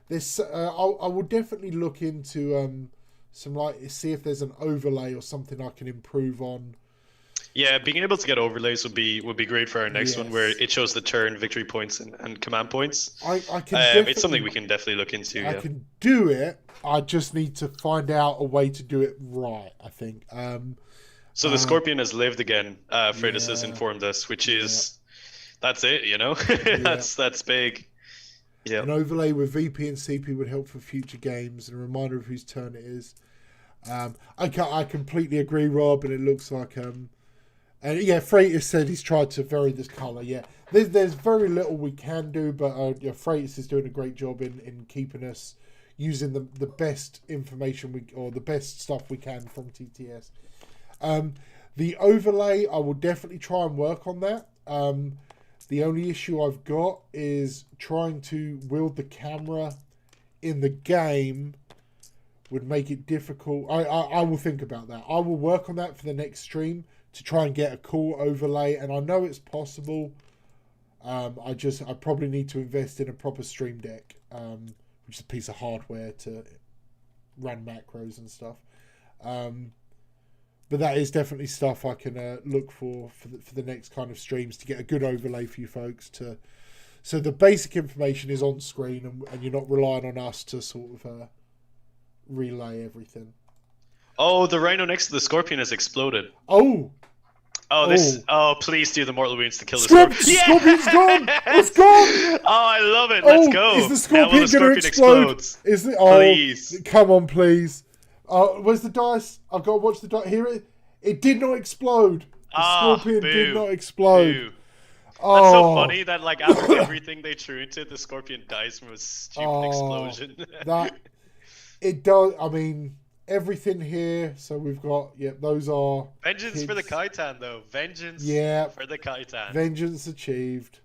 this I will definitely look into some see if there's an overlay or something I can improve on. Yeah, being able to get overlays would be great for our next one, where it shows the turn, victory points, and command points. I can. It's something we can definitely look into. I can do it. I just need to find out a way to do it right, I think. So the Scorpion has lived again. Fratis has informed us, which is that's it. You know, that's big. Yeah. An overlay with VP and CP would help for future games, and a reminder of whose turn it is. I completely agree, Rob, and it looks like and yeah, Fratis said he's tried to vary this colour. Yeah, there's very little we can do, but Fratis is doing a great job in keeping us using the best information or the best stuff we can from TTS. The overlay, I will definitely try and work on that. The only issue I've got is trying to wield the camera in the game would make it difficult. I will think about that. I will work on that for the next stream to try and get a cool overlay, and I know it's possible. I probably need to invest in a proper stream deck, which is a piece of hardware to run macros and stuff. But that is definitely stuff I can look for the next kind of streams to get a good overlay for you folks. So the basic information is on screen, and you're not relying on us to sort of relay everything. Oh, the rhino next to the Scorpion has exploded. Oh, please do the mortal wounds to kill the Scorpion. Scorpion's gone! It's gone! Oh, I love it. Let's go. Is the Scorpion going to explode? Explodes. Is it? Please. Come on, please. Where's the dice? I've got to watch the dice. Here it did not explode. The Scorpion did not explode. Boo. That's so funny that like after everything they threw into it, the Scorpion dies from a stupid explosion. It does. I mean, everything here. So we've got those are vengeance kids. For the Kaitan though. Vengeance. For the Kaitan. Vengeance achieved.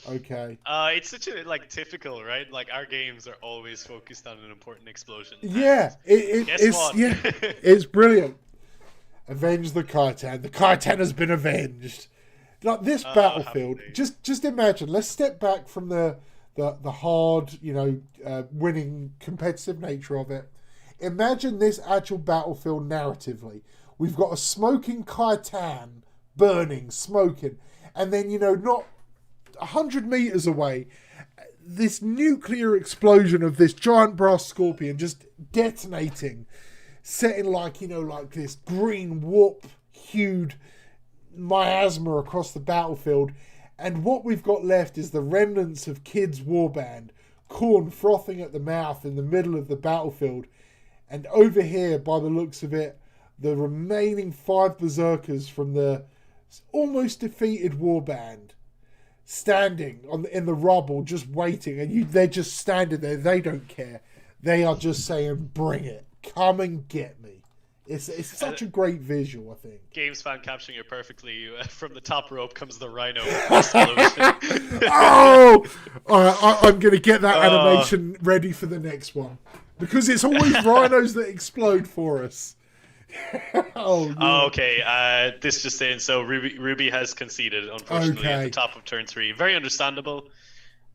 Okay. It's such a typical, right? Like our games are always focused on an important explosion. Yeah, it's brilliant. Avenge the Kaitan. The Kaitan has been avenged. Like this battlefield. Just imagine. Let's step back from the hard, winning competitive nature of it. Imagine this actual battlefield narratively. We've got a smoking Kaitan, burning, smoking, and then not 100 meters away, this nuclear explosion of this giant brass Scorpion just detonating, setting like this green whoop-hued miasma across the battlefield, and what we've got left is the remnants of Kid's warband, corn frothing at the mouth in the middle of the battlefield, and over here, by the looks of it, the remaining 5 Berserkers from the almost defeated warband, standing in the rubble, just waiting, and they're just standing there. They don't care. They are just saying, "Bring it, come and get me." It's such a great visual, I think. Games fan capturing it perfectly. From the top rope comes the rhino. Oh, I'm going to get that animation ready for the next one, because it's always rhinos that explode for us. Okay. This just in. So Ruby has conceded, unfortunately, at the top of turn 3. Very understandable.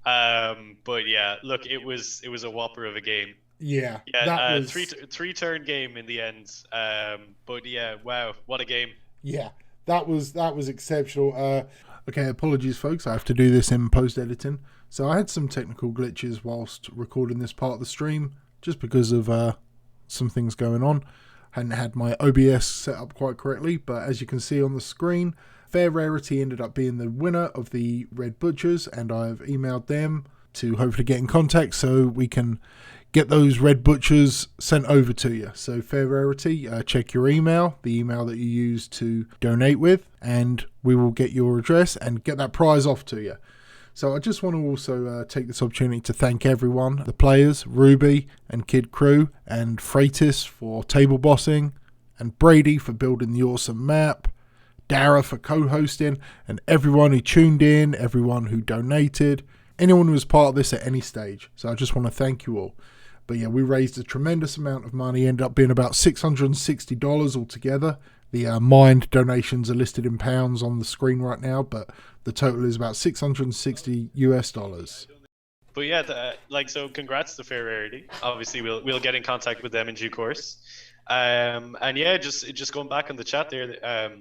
But yeah, look, it was a whopper of a game. Yeah. Yeah. Three turn game in the end. But yeah, wow, what a game. Yeah, that was exceptional. Okay, apologies, folks. I have to do this in post editing. So I had some technical glitches whilst recording this part of the stream, just because of some things going on. Hadn't had my OBS set up quite correctly, but as you can see on the screen, Fair Rarity ended up being the winner of the Red Butchers, and I've emailed them to hopefully get in contact so we can get those Red Butchers sent over to you. So Fair Rarity, check your email, the email that you use to donate with, and we will get your address and get that prize off to you. So I just want to also take this opportunity to thank everyone, the players, Ruby and Kid0Krew, and Fratis for table bossing, and Brady for building the awesome map, Dara for co-hosting, and everyone who tuned in, everyone who donated, anyone who was part of this at any stage. So I just want to thank you all. But yeah, we raised a tremendous amount of money, ended up being about $660 altogether. The mined donations are listed in pounds on the screen right now, but the total is about $660 US. But yeah, so congrats to Fair Rarity. Obviously, we'll get in contact with them in due course. And yeah, just going back on the chat there,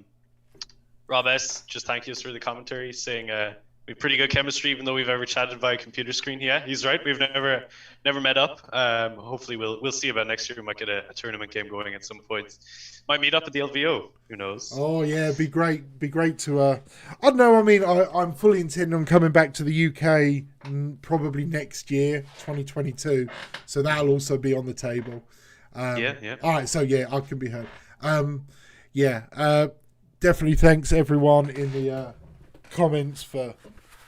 Rob S, just thank you for the commentary, saying we have pretty good chemistry, even though we've ever chatted via computer screen. Yeah, he's right. We've never met up. Hopefully, we'll see about next year. We might get a tournament game going at some point. Might meet up at the LVO. Who knows? Oh yeah, be great. Be great to. I don't know. I mean, I'm fully intending on coming back to the UK probably next year, 2022. So that'll also be on the table. Yeah. All right. So yeah, I can be heard. Definitely thanks everyone in the comments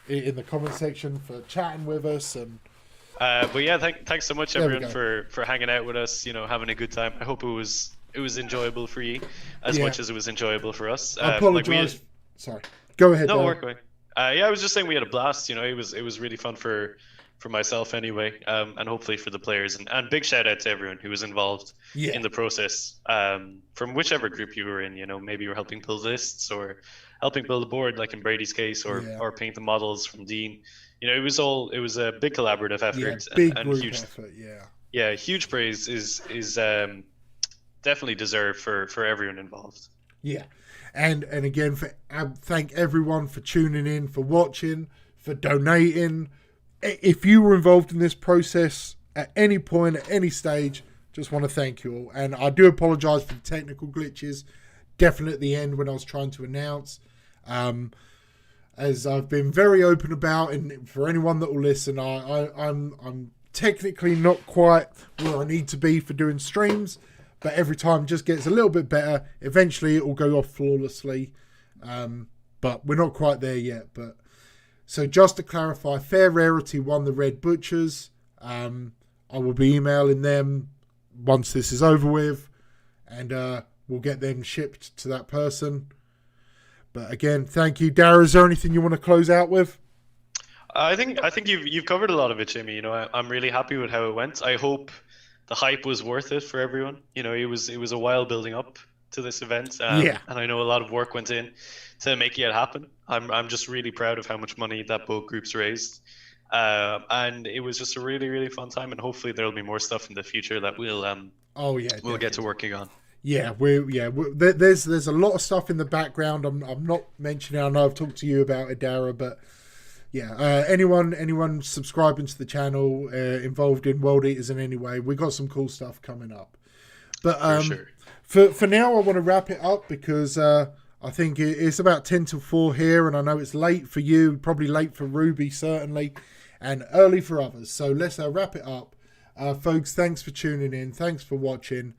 in the comment section for chatting with us. And but yeah, thanks so much everyone for hanging out with us, having a good time. I hope it was enjoyable for you as much as it was enjoyable for us. I apologize. Sorry, go ahead. No, we're going. I was just saying we had a blast. It was really fun for myself anyway, and hopefully for the players, and big shout out to everyone who was involved in the process, from whichever group you were in. Maybe you were helping build lists or helping build a board, like in Brady's case, or paint the models from Dean. It was a big collaborative effort, and huge effort. Huge praise is definitely deserved for everyone involved. Yeah, and again, thank everyone for tuning in, for watching, for donating. If you were involved in this process at any point, at any stage, just want to thank you all. And I do apologise for the technical glitches, definitely at the end when I was trying to announce. As I've been very open about, and for anyone that will listen, I'm technically not quite where I need to be for doing streams, but every time just gets a little bit better. Eventually it will go off flawlessly, but we're not quite there yet. But so just to clarify, Fair Rarity won the Red Butchers. I will be emailing them once this is over with, and we'll get them shipped to that person. But again, thank you, Dara. Is there anything you want to close out with? I think you've covered a lot of it, Jimmy. I'm really happy with how it went. I hope the hype was worth it for everyone. It was a while building up to this event, and I know a lot of work went in to make it happen. I'm just really proud of how much money that both groups raised, and it was just a really, really fun time. And hopefully there'll be more stuff in the future that we'll get to working on. Yeah, there's a lot of stuff in the background. I'm not mentioning. I know I've talked to you about it, Dara, but yeah, anyone subscribing to the channel, involved in World Eaters in any way, we got some cool stuff coming up. But for sure. For now, I want to wrap it up because I think it's about 10 till 4 here, and I know it's late for you, probably late for Ruby certainly, and early for others. So let's wrap it up, folks. Thanks for tuning in. Thanks for watching.